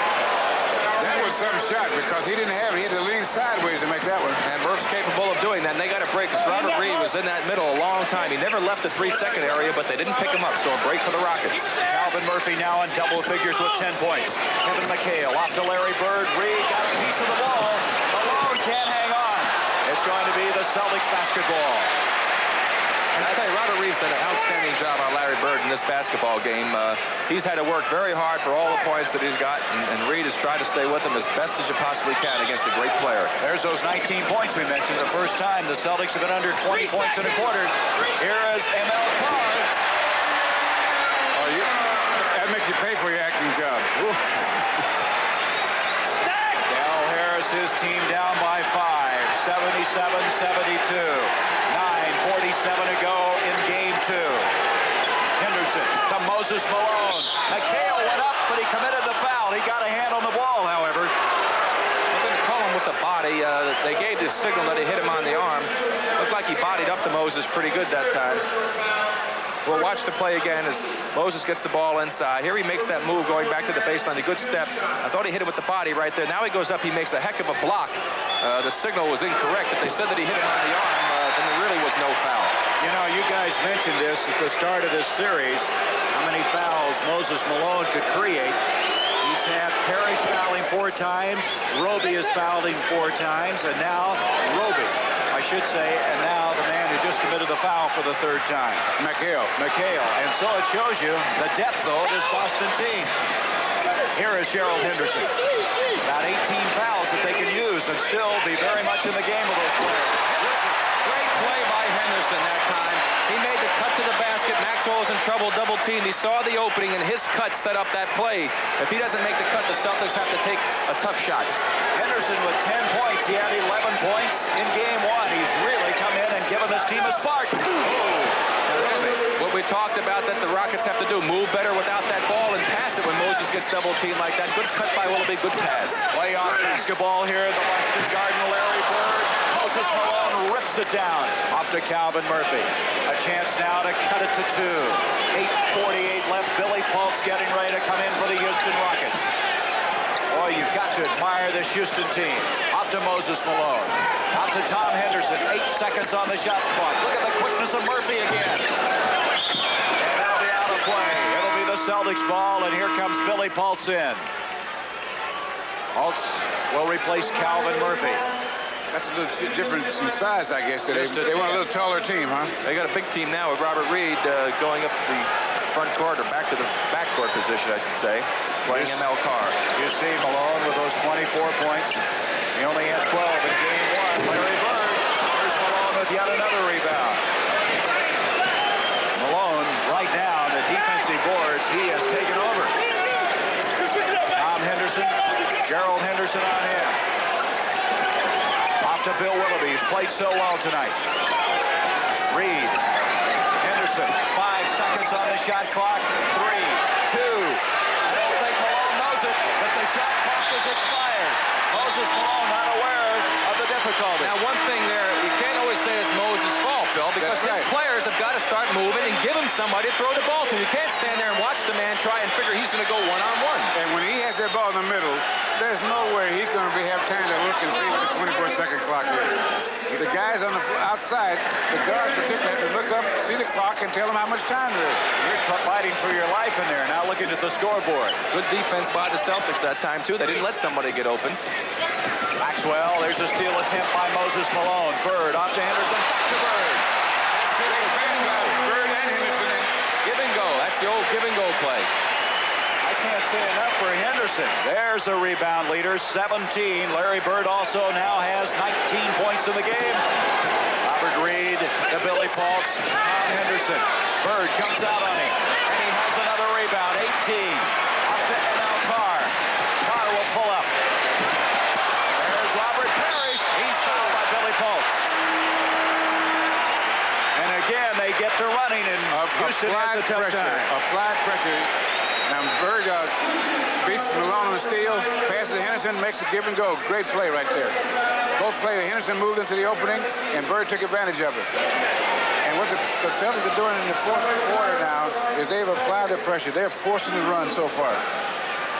That was some shot because he didn't have it. He had to lean sideways to make that one. And Murph's capable of doing that. And they got a break because Robert Reed was in that middle a long time. He never left the 3-second area, but they didn't pick him up. So a break for the Rockets. Calvin Murphy now in double figures with 10 points. Kevin McHale off to Larry Bird. Reed got a piece of the ball. Malone can't hang on. It's going to be the Celtics basketball. And I tell you, Robert Reed's done an outstanding job on Larry Bird in this basketball game. He's had to work very hard for all the points that he's got, and Reed has tried to stay with him as best as you possibly can against a great player. There's those 19 points we mentioned. The first time the Celtics have been under 20 points in a quarter. Here is ML Carr. Oh, that makes you pay for your acting job. Del Harris, his team down by 5, 77-72. 9:47 to go in game 2. Henderson to Moses Malone. McHale went up, but he committed the foul. He got a hand on the ball, however. They didn't call him with the body. They gave this signal that he hit him on the arm. Looked like he bodied up to Moses pretty good that time. We'll watch the play again as Moses gets the ball inside. Here he makes that move going back to the baseline. A good step. I thought he hit it with the body right there. Now he goes up. He makes a heck of a block. The signal was incorrect. If they said that he hit him on the arm, then there really was no foul. You know, you guys mentioned this at the start of this series, how many fouls Moses Malone could create. He's had Parish fouling 4 times, Roby is fouling 4 times, and now Roby, I should say, and now the man who just committed the foul for the 3rd time. McHale. And so it shows you the depth, though, of this Boston team. Here is Gerald Henderson. About 18 fouls that they can use and still be very much in the game with those players. Great play by Henderson that time. He made the cut to the basket. Maxwell was in trouble, double teamed. He saw the opening, and his cut set up that play. If he doesn't make the cut, the Celtics have to take a tough shot. Henderson with 10 points. He had 11 points in game 1. He's really come in and given this team a spark. What we talked about that the Rockets have to do, move better without that ball and pass it when Moses gets double teamed like that. Good cut by Willoughby, good pass. Play on basketball here at the Western Garden. Larry Bird. Moses Malone rips it down. Off to Calvin Murphy. A chance now to cut it to 2. 8:48 left. Billy Pault's getting ready to come in for the Houston Rockets. Boy, you've got to admire this Houston team. Off to Moses Malone. Off to Tom Henderson. 8 seconds on the shot clock. Look at the quickness of Murphy again. And that'll be out of play. It'll be the Celtics ball, and here comes Billy Paultz in. Paultz will replace Calvin Murphy. That's a little different in size, I guess. They want a little taller team, huh? They got a big team now with Robert Reed going up the front court, or back to the backcourt position, I should say, playing ML Carr. You see Malone with those 24 points. He only had 12 in game 1. Larry Bird. Here's Malone with yet another rebound. Malone, right now, the defensive boards, he has taken over. Tom Henderson, Gerald Henderson on him. Off to Bill Willoughby. He's played so well tonight. Reed. Henderson. 5 seconds on the shot clock. 3, 2. I don't think Malone knows it, but the shot clock is expired. Moses Malone not aware of the difficulty. Now, one thing there, you can't always say it's Moses' fault, Bill, because his players have got to start moving and give him somebody to throw the ball to. You can't stand there and watch the man try and figure he's going to go one-on-one. And when he has that ball in the middle, there's no way he's going to have time to look and see what the 24-second clock is. The guys on the outside, the guards particularly, have to look up, see the clock, and tell them how much time there is. You're fighting for your life in there, now looking at the scoreboard. Good defense by the Celtics that time, too. They didn't let somebody get open. Maxwell, there's a steal attempt by Moses Malone. Bird off to Henderson, back to Bird. Bird and Henderson. Give and go. That's the old give and go play. I can't say enough for Henderson. There's the rebound leader, 17. Larry Bird also now has 19 points in the game. Robert Reed to Billy Paultz, Tom Henderson. Bird jumps out on him, and he has another rebound, 18. Up to ML Carr. Carr will pull up. There's Robert Parish. He's fouled by Billy Paultz. And again, they get to running, and Houston has a tough time. Applied pressure. Now, Bird beats Malone on the steal, passes to Henderson, makes a give and go. Great play right there. Both players, Henderson moved into the opening, and Bird took advantage of it. And what the Celtics are doing in the 4th quarter now is they've applied the pressure. They're forcing the run so far.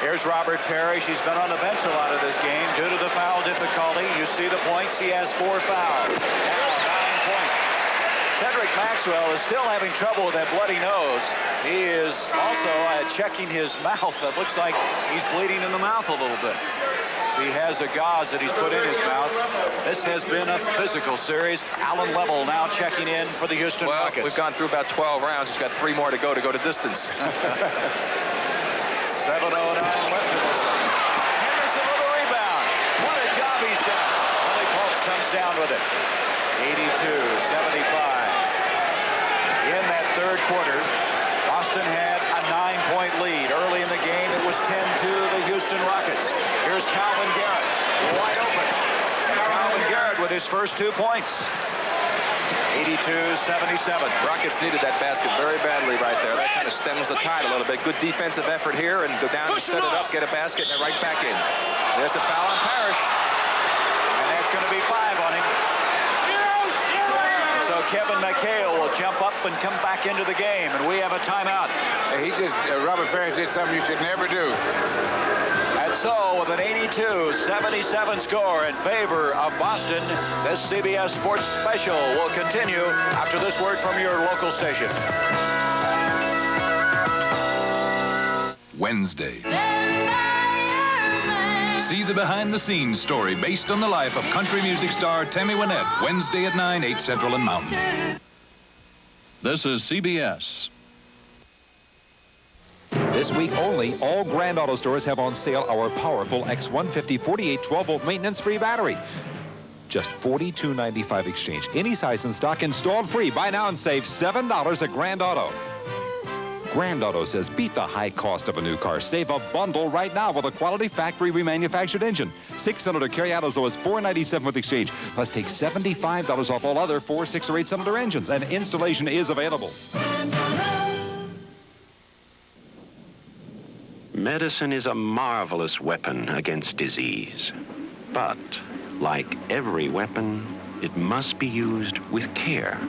Here's Robert Parish. He's been on the bench a lot of this game due to the foul difficulty. You see the points. He has 4 fouls. Now 9 points. Cedric Maxwell is still having trouble with that bloody nose. He is also checking his mouth. It looks like he's bleeding in the mouth a little bit. So he has a gauze that he's put in his mouth. This has been a physical series. Alan Level now checking in for the Houston Rockets. We've gone through about 12 rounds. He's got 3 more to go to distance. 7:09 left in this one. Henderson with a rebound. What a job he's done. Billy Paultz comes down with it. 82-75. In that 3rd quarter, Boston had a 9-point lead. Early in the game, it was 10-2 the Houston Rockets. Here's Calvin Garrett, wide open. And Calvin Garrett with his first 2 points. 82-77. Rockets needed that basket very badly right there. That kind of stems the tide a little bit. Good defensive effort here, and go down and set it up, get a basket, and they're right back in. There's a foul on Parish. And that's going to be 5 on him. So Kevin McHale will jump up and come back into the game, and we have a timeout. Robert Parish did something you should never do. And so, with an 82-77 score in favor of Boston, this CBS Sports Special will continue after this word from your local station. Wednesday. See the behind-the-scenes story based on the life of country music star Tammy Wynette. Wednesday at 9, 8 Central and Mountain. This is CBS. This week only, all Grand Auto stores have on sale our powerful X150 48 12-volt maintenance-free battery. Just $42.95 exchange. Any size in stock, installed free. Buy now and save $7 at Grand Auto. Grand Auto says beat the high cost of a new car. Save a bundle right now with a quality factory remanufactured engine. 6-cylinder carry out as low as $497 with exchange. Plus take $75 off all other 4, 6, or 8-cylinder engines. And installation is available. Medicine is a marvelous weapon against disease. But, like every weapon, it must be used with care.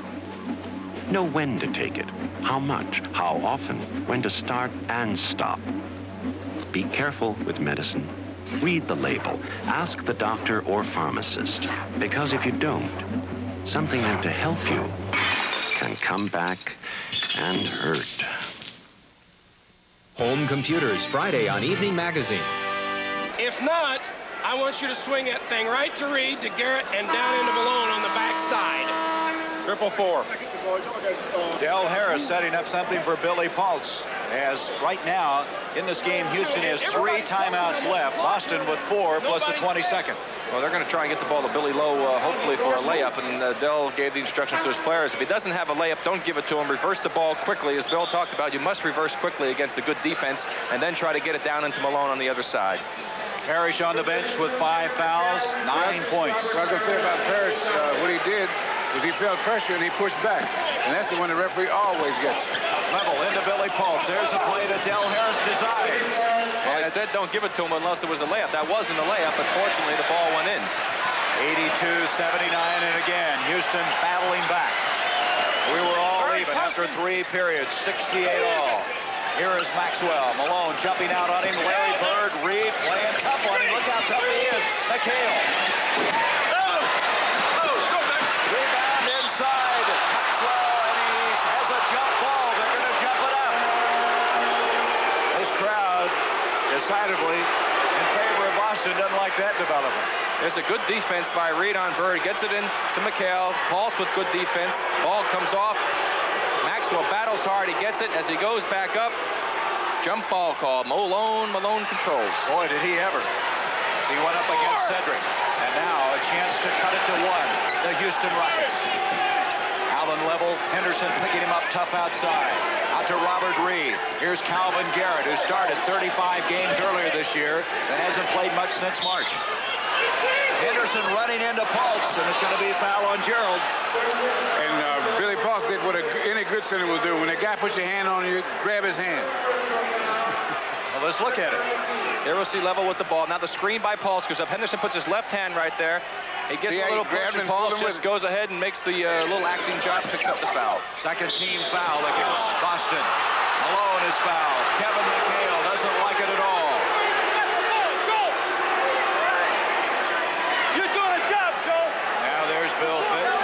Know when to take it, how much, how often, when to start and stop. Be careful with medicine. Read the label. Ask the doctor or pharmacist. Because if you don't, something meant to help you can come back and hurt. Home Computers, Friday on Evening Magazine. If not, I want you to swing that thing right to Reed, to Garrett, and down into Malone on the backside. 4-4. Del Harris setting up something for Billy Pulse. As right now, in this game, Houston has 3 timeouts left. Boston with 4 plus the 22nd. Well, they're going to try and get the ball to Billy Lowe, hopefully for a layup, and Dell gave the instructions to his players. If he doesn't have a layup, don't give it to him. Reverse the ball quickly. As Bill talked about, you must reverse quickly against a good defense, and then try to get it down into Malone on the other side. Parish on the bench with 5 fouls, 9 points. What I was going to say about Parish, what he did is he felt pressure and he pushed back. And that's the one the referee always gets. Level into Billy Pulse. There's a play that Del Harris desires. Well, I said don't give it to him unless it was a layup. That wasn't a layup, but fortunately the ball went in. 82-79, and again, Houston battling back. We were all even after 3 periods, 68 all. Here is Maxwell. Malone jumping out on him. Larry Bird, Reed playing tough on him. Look how tough he is. McHale. Rebound inside. Maxwell, and he has a jump ball. They're going to jump it up. This crowd, decidedly, in favor of Boston, doesn't like that development. There's a good defense by Reed on Bird. Gets it in to McHale. Pulse with good defense. Ball comes off. Maxwell battles hard. He gets it as he goes back up. Jump ball called. Malone controls. Boy, did he ever. So he went up against Cedric. And now a chance to cut it to 1. The Houston Rockets. Allen level. Henderson picking him up tough outside. Out to Robert Reed. Here's Calvin Garrett, who started 35 games earlier this year and hasn't played much since March. Henderson running into Pulse, and it's going to be a foul on Gerald. And Billy Pulse did what any good center will do. When a guy puts your hand on you, grab his hand. Well, let's look at it. Here we'll see level with the ball. Now the screen by Pulse goes up. Henderson puts his left hand right there. He gets a little push, and Pulse just goes ahead and makes the little acting job, picks up the foul. Second team foul against Boston. Malone is fouled. Kevin McHale doesn't like it at all. You're doing a job, Joe. Now there's Bill Fitch.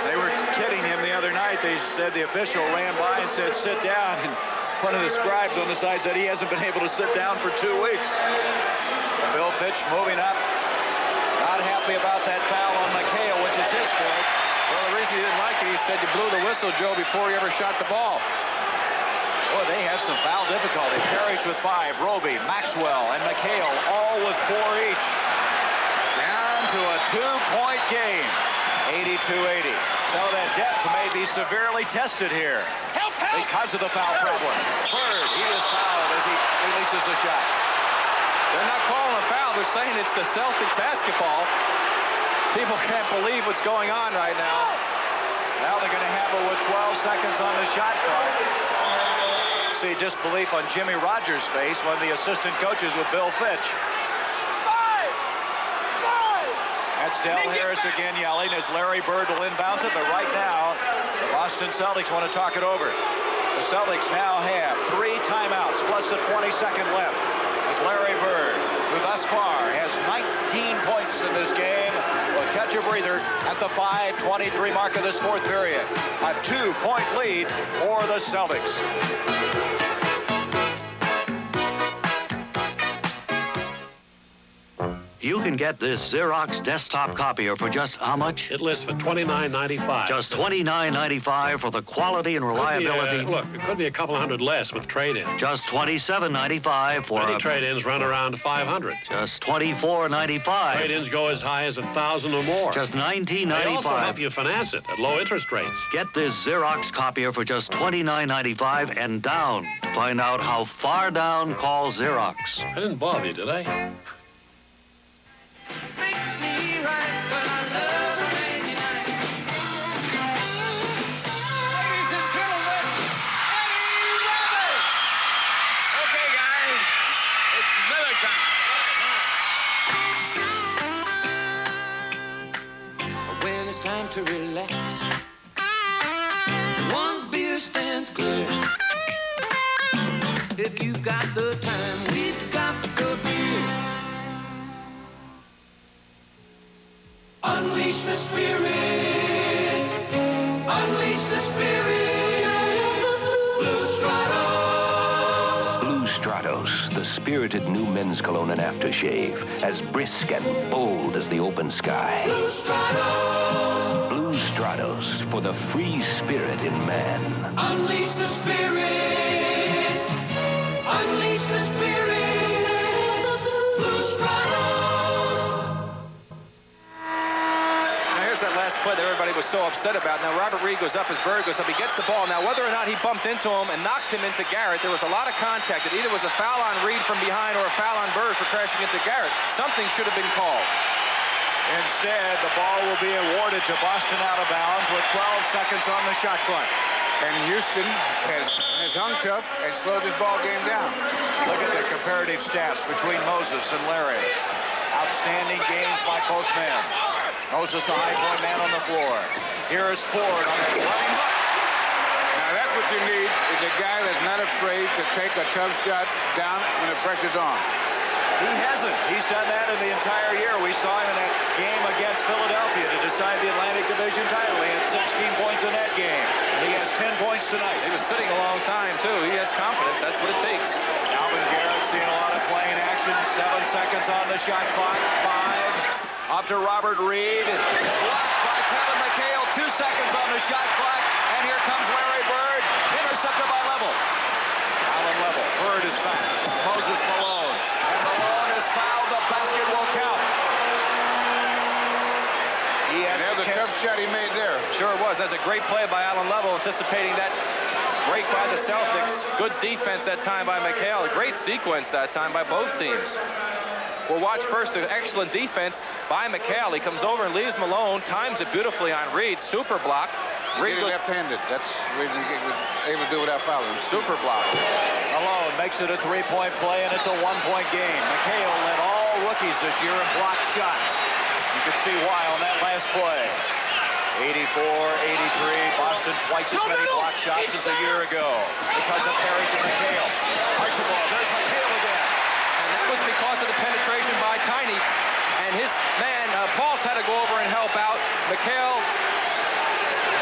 They were kidding him the other night. They said the official ran by and said, sit down. And one of the scribes on the side said he hasn't been able to sit down for 2 weeks. And Bill Fitch moving up. Not happy about that foul on McHale, which is his fault. Well, the reason he didn't like it, he said you blew the whistle, Joe, before he ever shot the ball. Boy, they have some foul difficulty. Parish with 5, Roby, Maxwell, and McHale all with 4 each. Down to a 2-point game, 82-80. So that depth may be severely tested here because of the foul problem. Bird, he is fouled as he releases the shot. They're not calling a foul. They're saying it's the Celtic basketball. People can't believe what's going on right now. Now they're going to have it with 12 seconds on the shot clock. See disbelief on Jimmy Rogers' face, one of the assistant coaches with Bill Fitch. And That's Del Harris again yelling as Larry Bird will inbounds it, but right now, the Boston Celtics want to talk it over. The Celtics now have 3 timeouts plus the 22nd left as Larry Bird, who thus far has 19 points in this game, will catch a breather at the 5:23 mark of this 4th period. A 2-point lead for the Celtics. You can get this Xerox desktop copier for just how much? It lists for $29.95. Just $29.95 for the quality and reliability. Look, it could be a couple hundred less with trade-in. Just $27.95 for Many trade-ins run around $500. Just $24.95. Trade-ins go as high as $1,000 or more. Just $19.95. They also help you finance it at low interest rates. Get this Xerox copier for just $29.95 and down. To find out how far down, call Xerox. I didn't bother you, did I? To relax, one beer stands clear. If you got the time, we've got the beer. Unleash the spirit. Unleash the spirit. Blue Stratos. Blue Stratos, the spirited new men's cologne and aftershave, as brisk and bold as the open sky. Blue Stratos. Stratos for the free spirit in man. Unleash the spirit. Unleash the spirit. Blue Stratos. Now here's that last play that everybody was so upset about. Now Robert Reed goes up as Bird goes up. He gets the ball. Now whether or not he bumped into him and knocked him into Garrett, there was a lot of contact. It either was a foul on Reed from behind or a foul on Bird for crashing into Garrett. Something should have been called. Instead, the ball will be awarded to Boston out of bounds with 12 seconds on the shot clock. And Houston has hung tough and slowed this ball game down. Look at the comparative stats between Moses and Larry. Outstanding games by both men. Moses, the high point man on the floor. Here is Ford on that running hook. Now that's what you need, is a guy that's not afraid to take a tough shot down when the pressure's on. He hasn't. He's done that in the entire year. We saw him in that game against Philadelphia to decide the Atlantic Division title. He had 16 points in that game. He has 10 points tonight. He was sitting a long time, too. He has confidence. That's what it takes. Alvin Garrett seeing a lot of playing action. 7 seconds on the shot clock. 5. Off to Robert Reed. Blocked by Kevin McHale. 2 seconds on the shot clock. And here comes Larry Bird. Intercepted by Level. Allen Level. Bird is back. Moses Malone. And Malone is fouled. The basket will count. He has a tough shot he made there. Sure was. That's a great play by Allen Level, anticipating that break by the Celtics. Good defense that time by McHale. A great sequence that time by both teams. We'll watch first an excellent defense by McHale. He comes over and leaves Malone. Times it beautifully on Reed. Super block. Reed left-handed. That's the reason he was able to do without fouling. Super block. Malone makes it a 3-point play, and it's a 1-point game. McHale led all rookies this year in blocked shots. You can see why on that last play. 84-83. Boston twice as many block shots as a year ago because of Parish and McHale. Archibald, there's McHale again. And that was because of the penetration by Tiny. And his man, Paul's had to go over and help out. McHale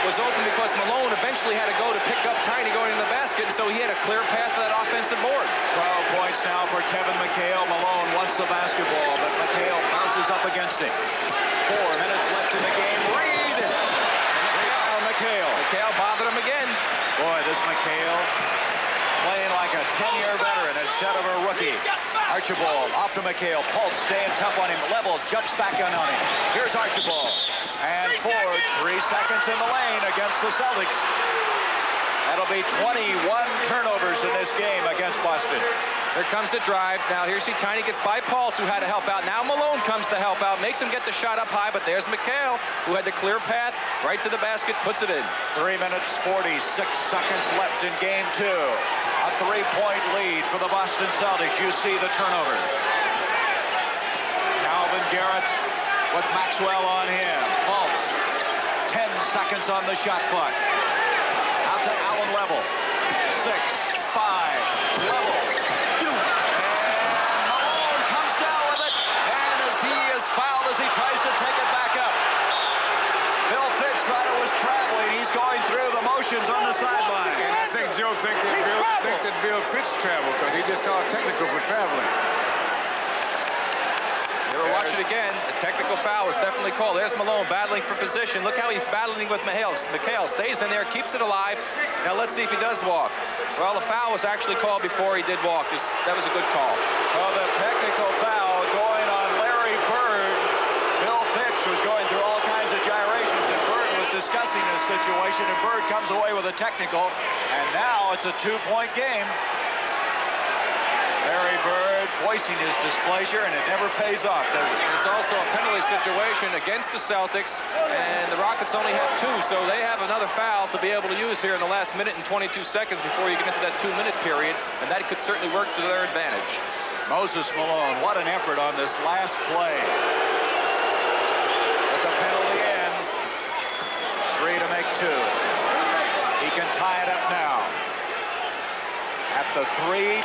was open because Malone eventually had to go to pick up Tiny going in the basket, so he had a clear path to that offensive board. 12 points now for Kevin McHale. Malone wants the basketball, but McHale bounces up against him. 4 minutes left in the game. Reed! McHale. McHale bothered him again. Boy, this McHale playing like a 10-year veteran instead of a rookie. Archibald off to McHale. Pulse staying tough on him. Level jumps back on him. Here's Archibald. And Ford, 3 seconds in the lane against the Celtics. That'll be 21 turnovers in this game against Boston. Here comes the drive. Now here see Tiny gets by Paul, who had to help out. Now Malone comes to help out, makes him get the shot up high, but there's McHale, who had the clear path right to the basket, puts it in. 3 minutes, 46 seconds left in game 2. A 3-point lead for the Boston Celtics. You see the turnovers. Calvin Garrett with Maxwell on him. Fultz, 10 seconds on the shot clock. Out to Allen level. 6, 5, level. And Malone comes down with it. And as he is fouled as he tries to take it back up. Bill Fitz thought it was traveling. He's going through the motions on the sideline. And I think Joe thinks that Bill Fitz traveled because he just called technical for traveling. Watch it again. A technical foul was definitely called. There's Malone battling for position. Look how he's battling with McHale. McHale stays in there, keeps it alive. Now let's see if he does walk. Well, the foul was actually called before he did walk. That was a good call. Well, the technical foul going on Larry Bird. Bill Fitch was going through all kinds of gyrations, and Bird was discussing this situation, and Bird comes away with a technical, and now it's a 2-point game. Larry Bird voicing his displeasure, and it never pays off, does it? It's also a penalty situation against the Celtics, and the Rockets only have 2, so they have another foul to be able to use here in the last minute and 22 seconds before you get into that 2-minute period, and that could certainly work to their advantage. Moses Malone, what an effort on this last play. With the penalty in, 3 to make 2. He can tie it up now. At the 3:22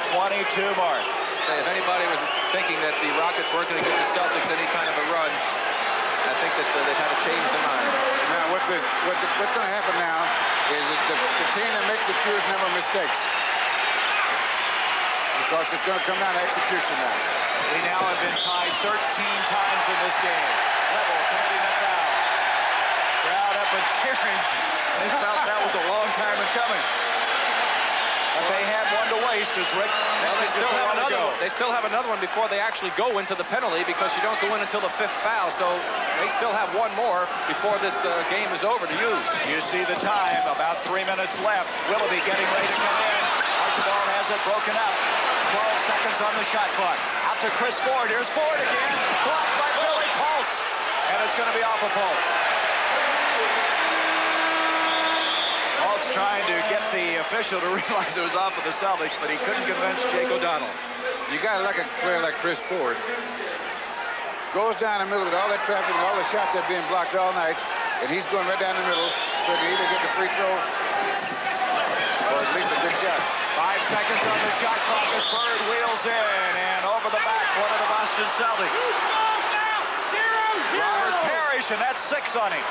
mark. If anybody was thinking that the Rockets weren't going to give the Celtics any kind of a run, I think that they've had to change their mind. Now, what's going to happen now is that the team that makes the fewest number of mistakes, because it's going to come down to execution now. We now have been tied 13 times in this game. Level committing a foul. Crowd up and cheering. They felt that was a long time in coming. But they had one to waste, as Rick. Well, they still have another one. They still have another one before they actually go into the penalty, because you don't go in until the 5th foul. So they still have one more before this game is over to use. You see the time, about 3 minutes left. Willoughby getting ready to come in. Archibald has it broken up. 12 seconds on the shot clock. Out to Chris Ford. Here's Ford again. Blocked by Billy Fultz. And it's going to be off of Fultz. Fultz trying to get the official to realize it was off of the Celtics, but he couldn't convince Jake O'Donnell. You got to like a player like Chris Ford. Goes down the middle with all that traffic and all the shots that are being blocked all night, and he's going right down the middle, so he can either get the free throw or at least a good shot. 5 seconds on the shot clock as Bird wheels in, and over the back, one of the Boston Celtics. Robert Parish, and that's 6 on him.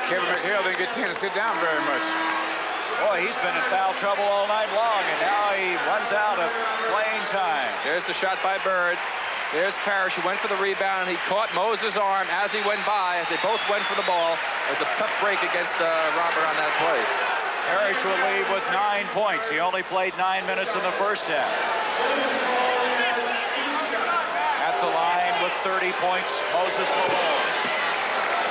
Kevin McHale didn't get a chance to sit down very much. Boy, he's been in foul trouble all night long, and now he runs out of playing time. There's the shot by Bird. There's Parish, who went for the rebound. He caught Moses' arm as he went by, as they both went for the ball. It was a tough break against Robert on that play. Parish will leave with 9 points. He only played 9 minutes in the first half. At the line with 30 points, Moses Malone.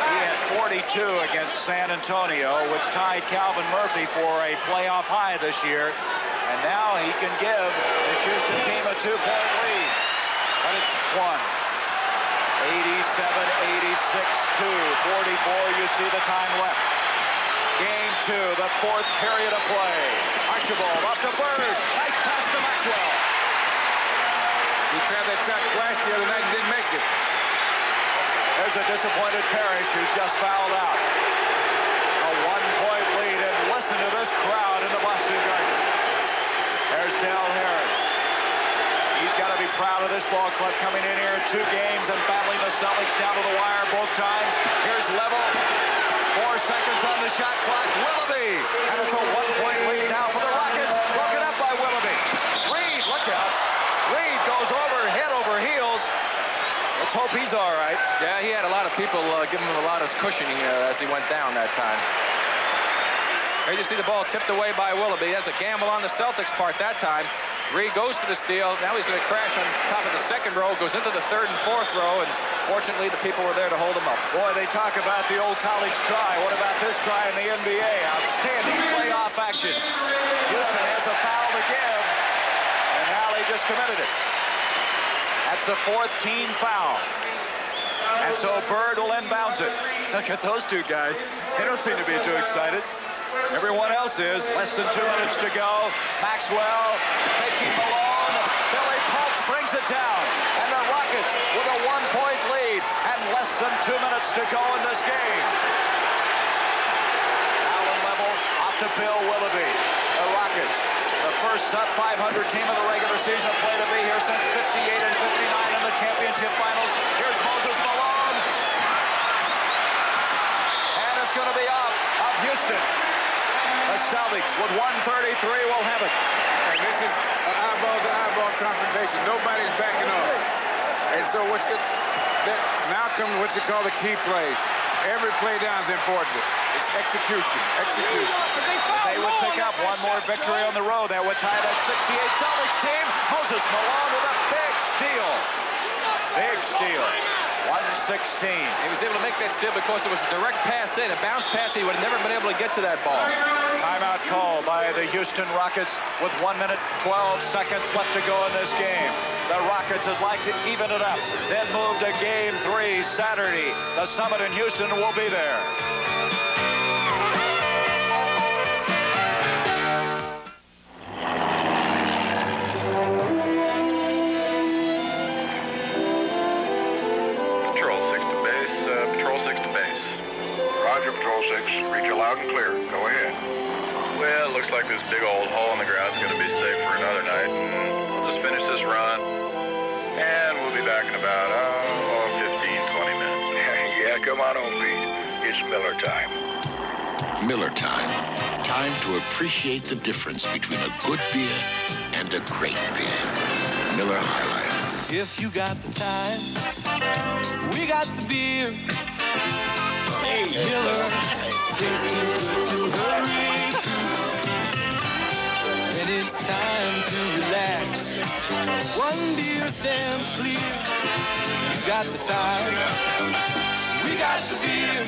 He had 42 against San Antonio, which tied Calvin Murphy for a playoff high this year. And now he can give this Houston team a 2-point lead. But it's 87-86-2. 44, you see the time left. Game 2, the 4th period of play. Archibald up to Bird. Nice pass to Maxwell. He tried that shot twice the other night and didn't make it. There's a disappointed Parish who's just fouled out. A 1-point lead, and listen to this crowd in the Boston Garden. There's Del Harris. He's got to be proud of this ball club coming in here in 2 games and battling the Celtics down to the wire both times. Here's Level. 4 seconds on the shot clock. Willoughby. And it's a 1-point lead now for the Rockets. Broken up by Willoughby. Reed, look out. Reed goes over head over heels. Let's hope he's all right. Yeah, he had a lot of people giving him a lot of cushioning as he went down that time. Here you see the ball tipped away by Willoughby. That's a gamble on the Celtics' part that time. Reed goes for the steal. Now he's going to crash on top of the 2nd row, goes into the 3rd and 4th row, and fortunately the people were there to hold him up. Boy, they talk about the old college try. What about this try in the NBA? Outstanding playoff action. Houston has a foul to give, and now they just committed it. That's the 4th team foul. And so Bird will inbounds it. Look at those 2 guys. They don't seem to be too excited. Everyone else is. Less than 2 minutes to go. Maxwell taking Malone. Billy Fultz brings it down. And the Rockets with a 1-point lead and less than 2 minutes to go in this game. Allen level off to Bill Willoughby. The Rockets, the first sub-500 team of the regular season, have played to be here since 58 and 59 in the championship finals. Here's Moses Malone. And it's going to be off of Houston. The Celtics with 1:33 will have it. And this is an eyeball-to-eyeball confrontation. Nobody's backing off. And so now come what you call the key plays. Every play down is important. It's execution. If they would pick up one more victory on the road, that would tie that 68 Celtics team. Moses Malone with a big steal. Big steal. 116. He was able to make that steal because it was a direct pass in, a bounce pass. He would have never been able to get to that ball. Timeout call by the Houston Rockets with 1 minute, 12 seconds left to go in this game. The Rockets would like to even it up, then move to Game 3 Saturday. The Summit in Houston will be there. Patrol 6, read you loud and clear. Go ahead. Well, looks like this big old hole in the ground's going to be safe for another night. We'll just finish this run, and we'll be back in about 15, 20 minutes. Yeah, come on home, Pete. It's Miller time. Miller time. Time to appreciate the difference between a good beer and a great beer. Miller High Life. If you got the time, we got the beer. Hey, Miller, tastes too good to hurry through. And it's time to relax. One beer stands clear. You got the time. We got the beer.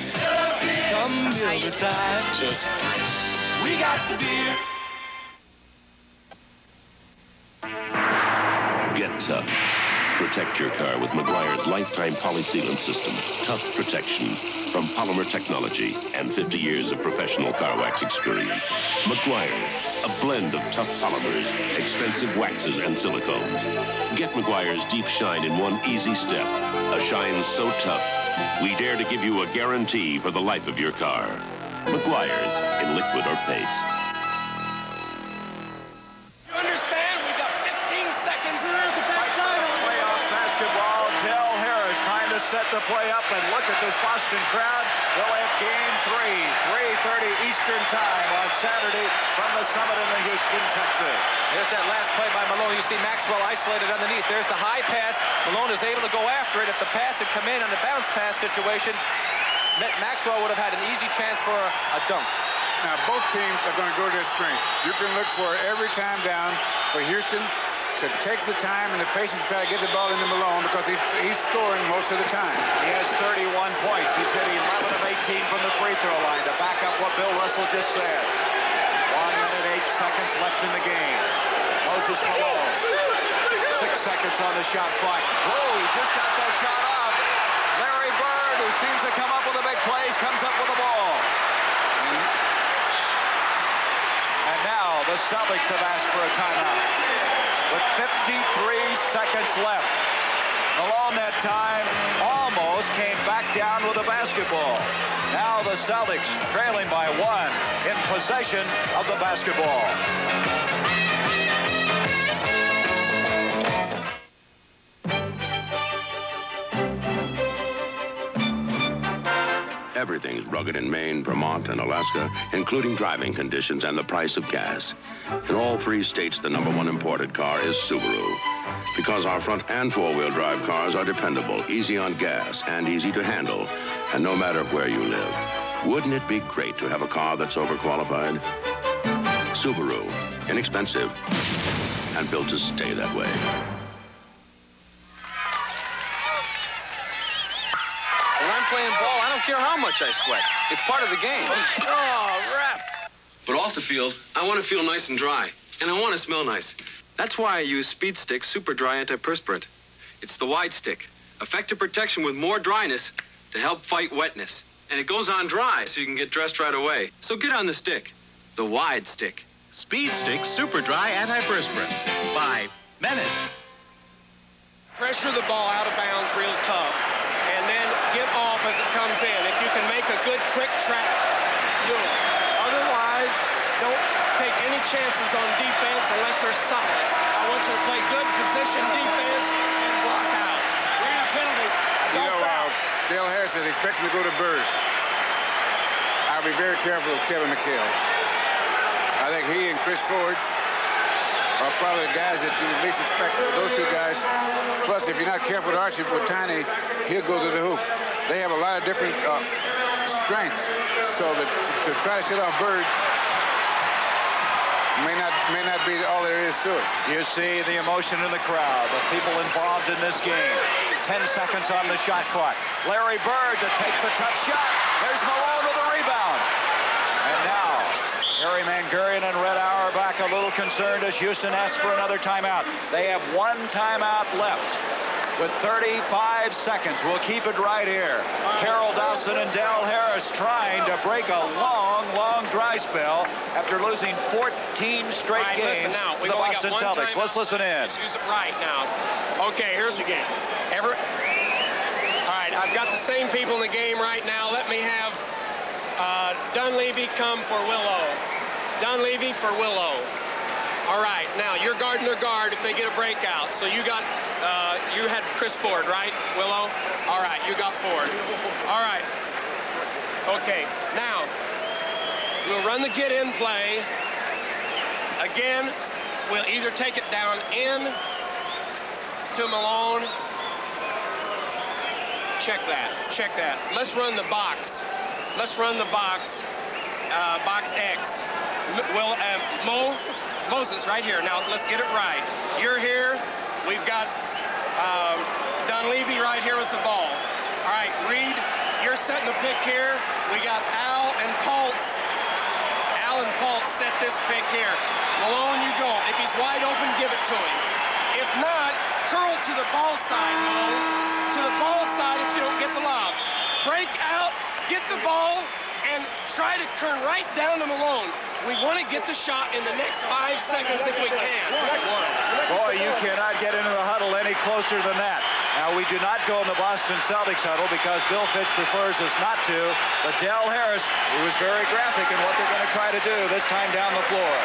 Come Miller time. We got the beer. Get tough. Protect your car with Meguiar's lifetime polysealant system. Tough protection from polymer technology and 50 years of professional car wax experience. Meguiar's, a blend of tough polymers, expensive waxes, and silicones. Get Meguiar's Deep Shine in one easy step. A shine so tough, we dare to give you a guarantee for the life of your car. Meguiar's in liquid or paste. Set the play up, and look at this Boston crowd. They'll have Game 3, 3:30 Eastern Time on Saturday from the Summit in the Houston, Texas. There's that last play by Malone. You see Maxwell isolated underneath. There's the high pass. Malone is able to go after it. If the pass had come in on the bounce pass situation, Maxwell would have had an easy chance for a dunk. Now, both teams are going to go to their strength. You can look for every time down for Houston to take the time and the patience to try to get the ball into Malone because he's scoring most of the time. He has 31 points. He's hit 11 of 18 from the free throw line to back up what Bill Russell just said. 1 minute, 8 seconds left in the game. Moses Malone. 6 seconds on the shot clock. Whoa, he just got that shot off. Larry Bird, who seems to come up with the big plays, comes up with the ball. And now the Celtics have asked for a timeout. With 53 seconds left. Malone that time almost came back down with a basketball. Now the Celtics trailing by 1 in possession of the basketball. Everything's rugged in Maine, Vermont, and Alaska, including driving conditions and the price of gas. In all 3 states, the #1 imported car is Subaru. Because our front and four-wheel drive cars are dependable, easy on gas, and easy to handle, and no matter where you live. Wouldn't it be great to have a car that's overqualified? Subaru, inexpensive, and built to stay that way. When I'm playing ball, I don't care how much I sweat. It's part of the game. Oh, rap. But off the field, I want to feel nice and dry, and I want to smell nice. That's why I use Speed Stick Super Dry Antiperspirant. It's the wide stick, effective protection with more dryness to help fight wetness. And it goes on dry so you can get dressed right away. So get on the stick, the wide stick. Speed Stick Super Dry Antiperspirant by Menace. Pressure the ball out of bounds real tough, and then get off as it comes in. If you can make a good quick track, do it. Otherwise, don't take any chances on defense unless they're solid. I want you to play good position defense and block out. Penalty. You know, Dale Harris is expecting to go to Bird. I'll be very careful with Kevin McHale. I think he and Chris Ford are probably the guys that you would least expect. Those two guys. Plus, if you're not careful with Archie, with Tiny, he'll go to the hoop. They have a lot of different strengths. So that to try to shut off Bird may not be all there is to it. You see the emotion in the crowd, the people involved in this game. 10 seconds on the shot clock. Larry Bird to take the tough shot. There's Malone with a rebound. And now, Harry Mangurian and Red Hour are back a little concerned as Houston asks for another timeout. They have one timeout left with 35 seconds. We'll keep it right here. Carroll Dawson and Del Harris trying to break a long, long dry spell after losing 14 straight games to the Boston Celtics. Let's listen in. Let's use it right now. Okay, here's the game. All right, I've got the same people in the game right now. Let me have Dunleavy come for Willow. Dunleavy for Willow. All right, now you're guarding their guard if they get a breakout. So you got, you had Chris Ford, right, Willow? All right, you got Ford. All right. Okay, now we'll run the get-in play. Again, we'll either take it down in to Malone. Check that. Let's run the box. Let's run the box, box X. Moses right here. Now, let's get it right. You're here. We've got Dunleavy right here with the ball. All right, Reed, you're setting the pick here. We got Al and Paltz. Al and Paltz set this pick here. Malone, you go. If he's wide open, give it to him. If not, curl to the ball side, Malone. To the ball side if you don't get the lob. Break out, get the ball, and try to turn right down to Malone. We want to get the shot in the next 5 seconds if we can. Boy, you cannot get into the huddle any closer than that. Now, we do not go in the Boston Celtics huddle because Bill Fitch prefers us not to. But Del Harris, he was very graphic in what they're going to try to do this time down the floor.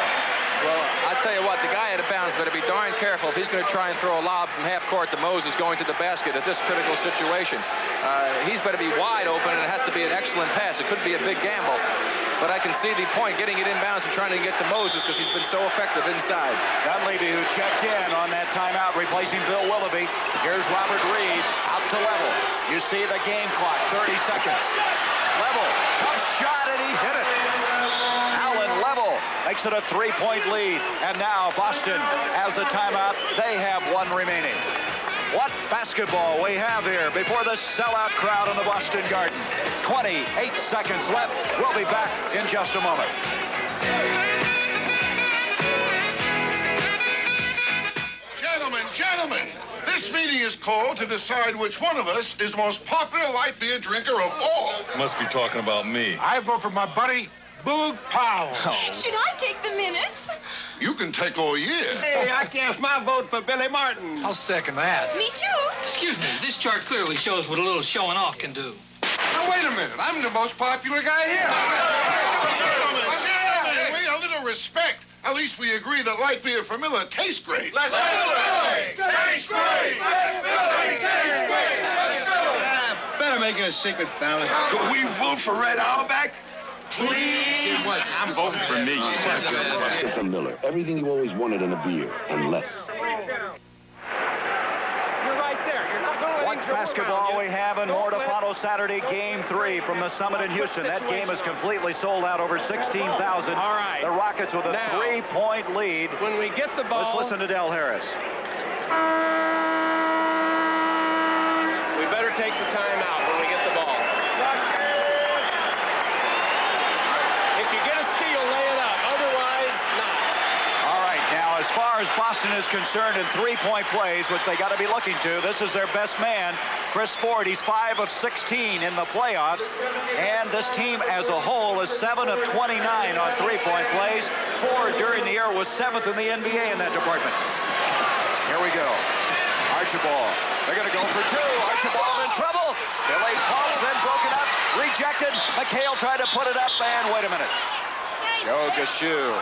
Well, I tell you what, the guy out of bounds better be darn careful if he's going to try and throw a lob from half court to Moses going to the basket at this critical situation. He's better be wide open, and it has to be an excellent pass. It could be a big gamble. But I can see the point, getting it inbounds and trying to get to Moses because he's been so effective inside. Dunleavy, who checked in on that timeout, replacing Bill Willoughby. Here's Robert Reed out to Level. You see the game clock, 30 seconds. Level, tough shot, and he hit it. Allen Level makes it a 3-point lead. And now Boston has a timeout. They have one remaining. What basketball we have here before the sellout crowd in the Boston Garden. 28 seconds left. We'll be back in just a moment. Gentlemen, this meeting is called to decide which one of us is the most popular light beer drinker of all. Must be talking about me. I vote for my buddy, Boog Powell. Should I take the minutes? You can take all year. Hey, I cast my vote for Billy Martin. I'll second that. Me too. Excuse me, this chart clearly shows what a little showing off can do. Now, wait a minute. I'm the most popular guy here. Gentlemen, wait, a little respect. At least we agree that light beer from Miller tastes great. Let's do it! Tastes great! Let's do it! Tastes great! Let's do it! Better make it a secret ballot. Could we vote for Red Auerbach? Please? See what? I'm voting for me. From Miller, everything you always wanted in a beer, and less. You're right there. You're not going to What basketball we have and more to follow Saturday, Game 3 from the Summit in Houston. That game is completely sold out, over 16,000. All right. The Rockets with a 3-point lead. When we get the ball... Let's listen to Del Harris. We better take the timeout when we get the ball. If you get a steal, lay it up. Otherwise, not. All right, now, as far as Boston is concerned in three-point plays, which they got to be looking to, this is their best man, Chris Ford. He's 5 of 16 in the playoffs, and this team as a whole is 7 of 29 on three-point plays. Ford, during the year, was 7th in the NBA in that department. Here we go. Archibald. They're going to go for two. Archibald in trouble. Delayed pulse, then broken up. Rejected. McHale tried to put it up, and wait a minute. Joe Gashu.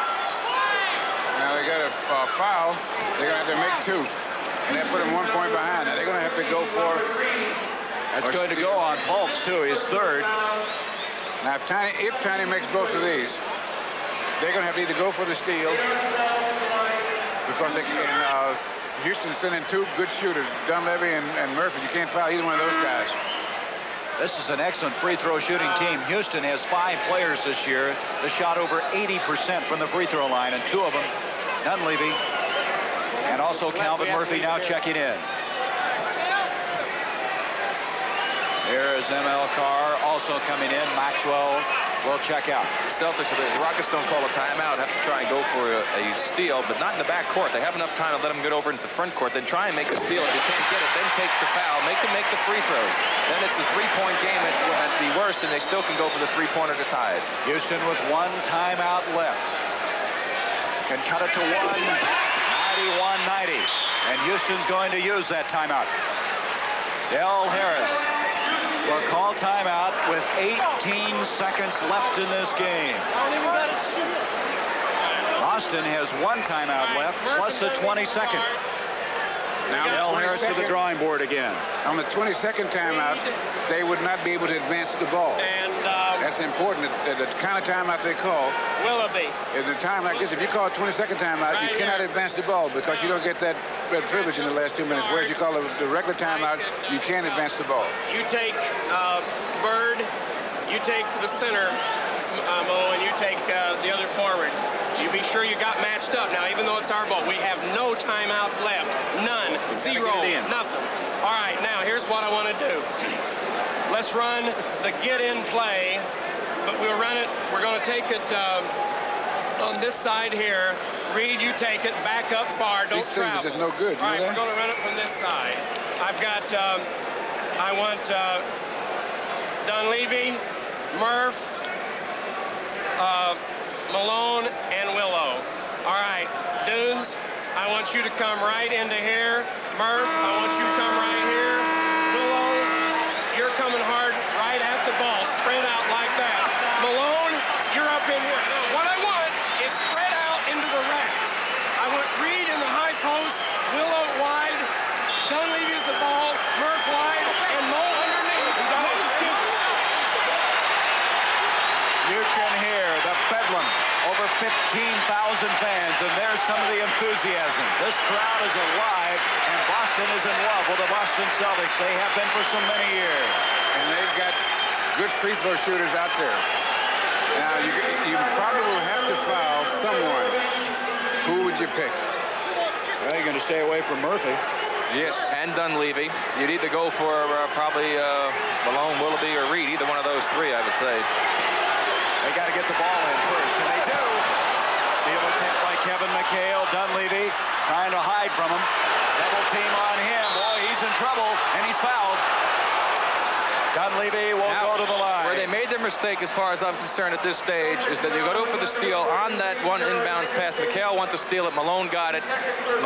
Now they got a foul. They're going to have to make two. And that put them 1 point behind. Now they're going to have to go for... That's going to go on Pulse, too. He's third. Now, if Tiny makes both of these, they're going to have to either go for the steal, because they can, Houston's sending two good shooters, Dunleavy and Murphy. You can't foul either one of those guys. This is an excellent free throw shooting team. Houston has 5 players this year that shot over 80% from the free throw line, and 2 of them, Dunleavy and also Calvin Murphy, now checking in. Here is ML Carr also coming in. Maxwell will check out. The Celtics, the Rockets don't call a timeout, have to try and go for a steal, but not in the back court. They have enough time to let them get over into the front court. Then try and make a steal. If you can't get it, then take the foul. Make them make the free throws. Then it's a 3-point game at the worst, and they still can go for the 3-pointer to tie it. Houston with 1 timeout left. Can cut it to 1. 91-90. And Houston's going to use that timeout. Del Harris will call timeout with 18 seconds left in this game. Boston has 1 timeout left, plus the 22nd. Now Del Harris to the drawing board again. On the 22nd timeout, they would not be able to advance the ball. And that's important. The kind of timeout they call Willoughby. In a time like this, if you call a 22nd timeout, you cannot advance the ball because you don't get that privilege in the last 2 minutes. Whereas you call the regular timeout, you can advance the ball. You take Bird, you take the center, Mo, and you take the other forward. You be sure you got matched up. Now, even though it's our ball, we have no timeouts left. None. 0. Nothing. All right, now, here's what I want to do. Let's run the get-in play, but we'll run it. We're going to take it on this side here. Reed, you take it back up far. Don't travel. These things are just no good. All right, we're going to run it from this side. I've got, I want Dunleavy, Murph, Malone, and Willow. All right, Dunes, I want you to come right into here. Murph, I want you to come right here. Willow, you're coming hard right at the ball. Spread out like that. Malone, you're up in here. Now, what I want is spread out into the rack. I want Reed in the high post, Willow wide, Dunleavy at the ball, Murph wide, and Mo underneath. You can hear the bedlam. Over 15,000 fans, and there's some of the enthusiasm. This crowd is alive, and Boston is in love with the Boston Celtics. They have been for so many years. And they've got good free throw shooters out there. Now, you probably will have to foul someone. Who would you pick? Well, you're going to stay away from Murphy. Yes, and Dunleavy. You'd either go for probably Malone, Willoughby, or Reed. Either one of those 3, I would say. They got to get the ball in first, and they do. Steal attempt by Kevin McHale. Dunleavy trying to hide from him. Double team on him. Boy, he's in trouble, and he's fouled. Dunleavy will go to the line. Where they made their mistake, as far as I'm concerned at this stage, is that you go for the steal on that one inbounds pass. McHale went to steal it. Malone got it.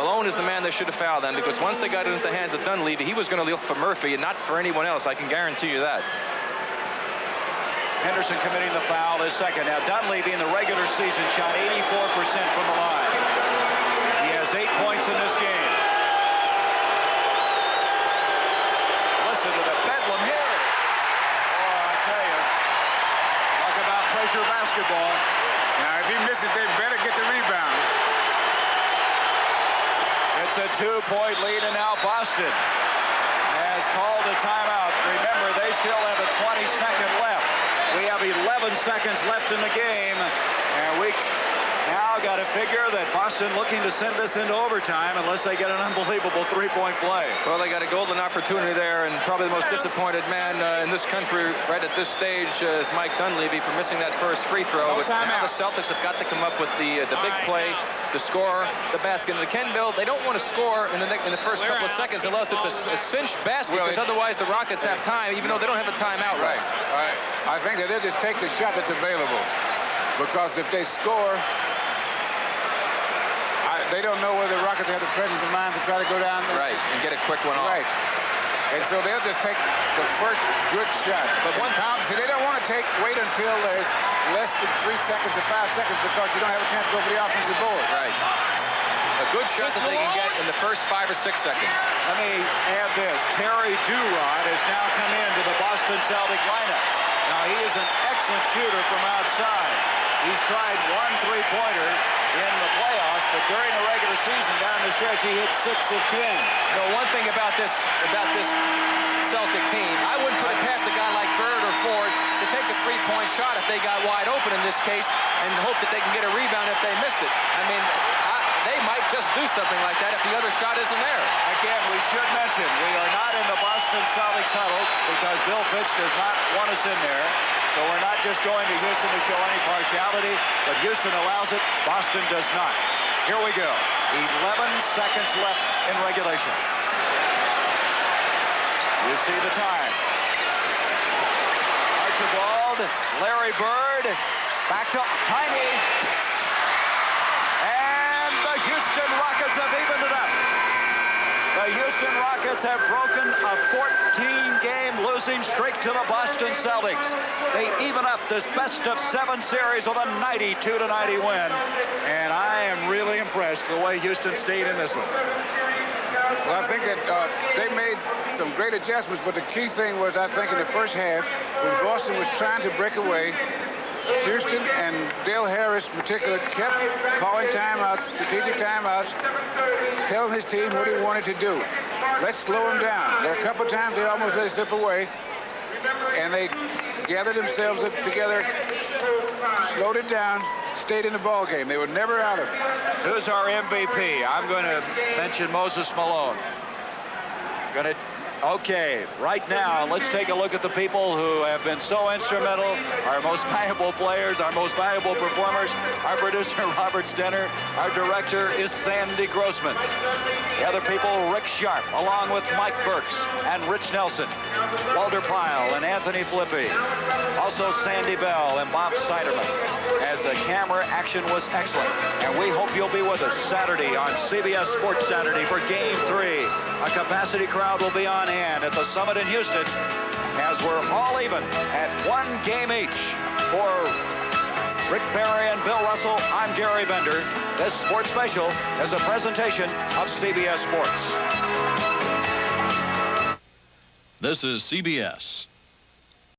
Malone is the man they should have fouled then, because once they got it into the hands of Dunleavy, he was going to look for Murphy and not for anyone else. I can guarantee you that. Henderson committing the foul is second. Now, Dunleavy in the regular season shot 84% from the line. He has 8 points in this game. Listen to the bedlam here. Oh, I tell you. Talk about pleasure basketball. Now, if he misses, they better get the rebound. It's a 2-point lead, and now Boston has called a timeout. Remember, they still have a 20-second left. We have 11 seconds left in the game, and we now got to figure that Boston looking to send this into overtime unless they get an unbelievable 3-point play. Well, they got a golden opportunity there, and probably the most disappointed man in this country right at this stage is Mike Dunleavy for missing that first free throw. But now the Celtics have got to come up with the big play to score the basket. And the Ken Bill, they don't want to score in the first couple of seconds unless it's a cinched basket, because otherwise the Rockets have time, even though they don't have a timeout. Right. I think that they'll just take the shot that's available, because if they score, they don't know whether the Rockets have the presence of mind to try to go down. And get a quick one off. Right. And so they'll just take the first good shot. But one time, see, they don't want to wait until there's less than 3 seconds or 5 seconds because you don't have a chance to go for the offensive board. Right. A good shot that they can get in the first 5 or 6 seconds. Let me add this. Terry Durod has now come into the Boston Celtic lineup. Now, he is an excellent shooter from outside. He's tried 1 3-pointer in the playoffs, but during the regular season down the stretch, he hit 6 of 10. You know, one thing about this Celtic team, I wouldn't put it past a guy like Bird or Ford to take the 3-point shot if they got wide open in this case and hope that they can get a rebound if they missed it. I mean, they might just do something like that if the other shot isn't there. Again, we should mention, we are not in the Boston Celtics huddle because Bill Fitch does not want us in there. So we're not just going to Houston to show any partiality, but Houston allows it, Boston does not. Here we go. 11 seconds left in regulation. You see the time. Archibald, Larry Bird, back to Tiny. And the Houston Rockets have evened it up. The Houston Rockets have broken a 14-game losing streak to the Boston Celtics. They even up this best-of-7 series with a 92-90 win. And I am really impressed the way Houston stayed in this one. Well, I think that they made some great adjustments, but the key thing was, I think, in the first half, when Boston was trying to break away, Houston and Dale Harris in particular kept calling timeouts, strategic timeouts, telling his team what he wanted to do. Let's slow him down. There are a couple of times they almost let it slip away, and they gathered themselves up together, slowed it down, stayed in the ball game. They were never out of it. Who's our MVP? I'm going to mention Moses Malone. Okay, right now, let's take a look at the people who have been so instrumental, our most valuable players, our most valuable performers. Our producer, Robert Stenner. Our director is Sandy Grossman. The other people, Rick Sharp, along with Mike Burks and Rich Nelson, Walter Pyle and Anthony Filippi. Also Sandy Bell and Bob Siderman. As the camera action was excellent. And we hope you'll be with us Saturday on CBS Sports Saturday for Game 3. A capacity crowd will be on hand at the Summit in Houston as we're all even at 1 game each. For Rick Perry and Bill Russell, I'm Gary Bender. This sports special is a presentation of CBS Sports. This is CBS.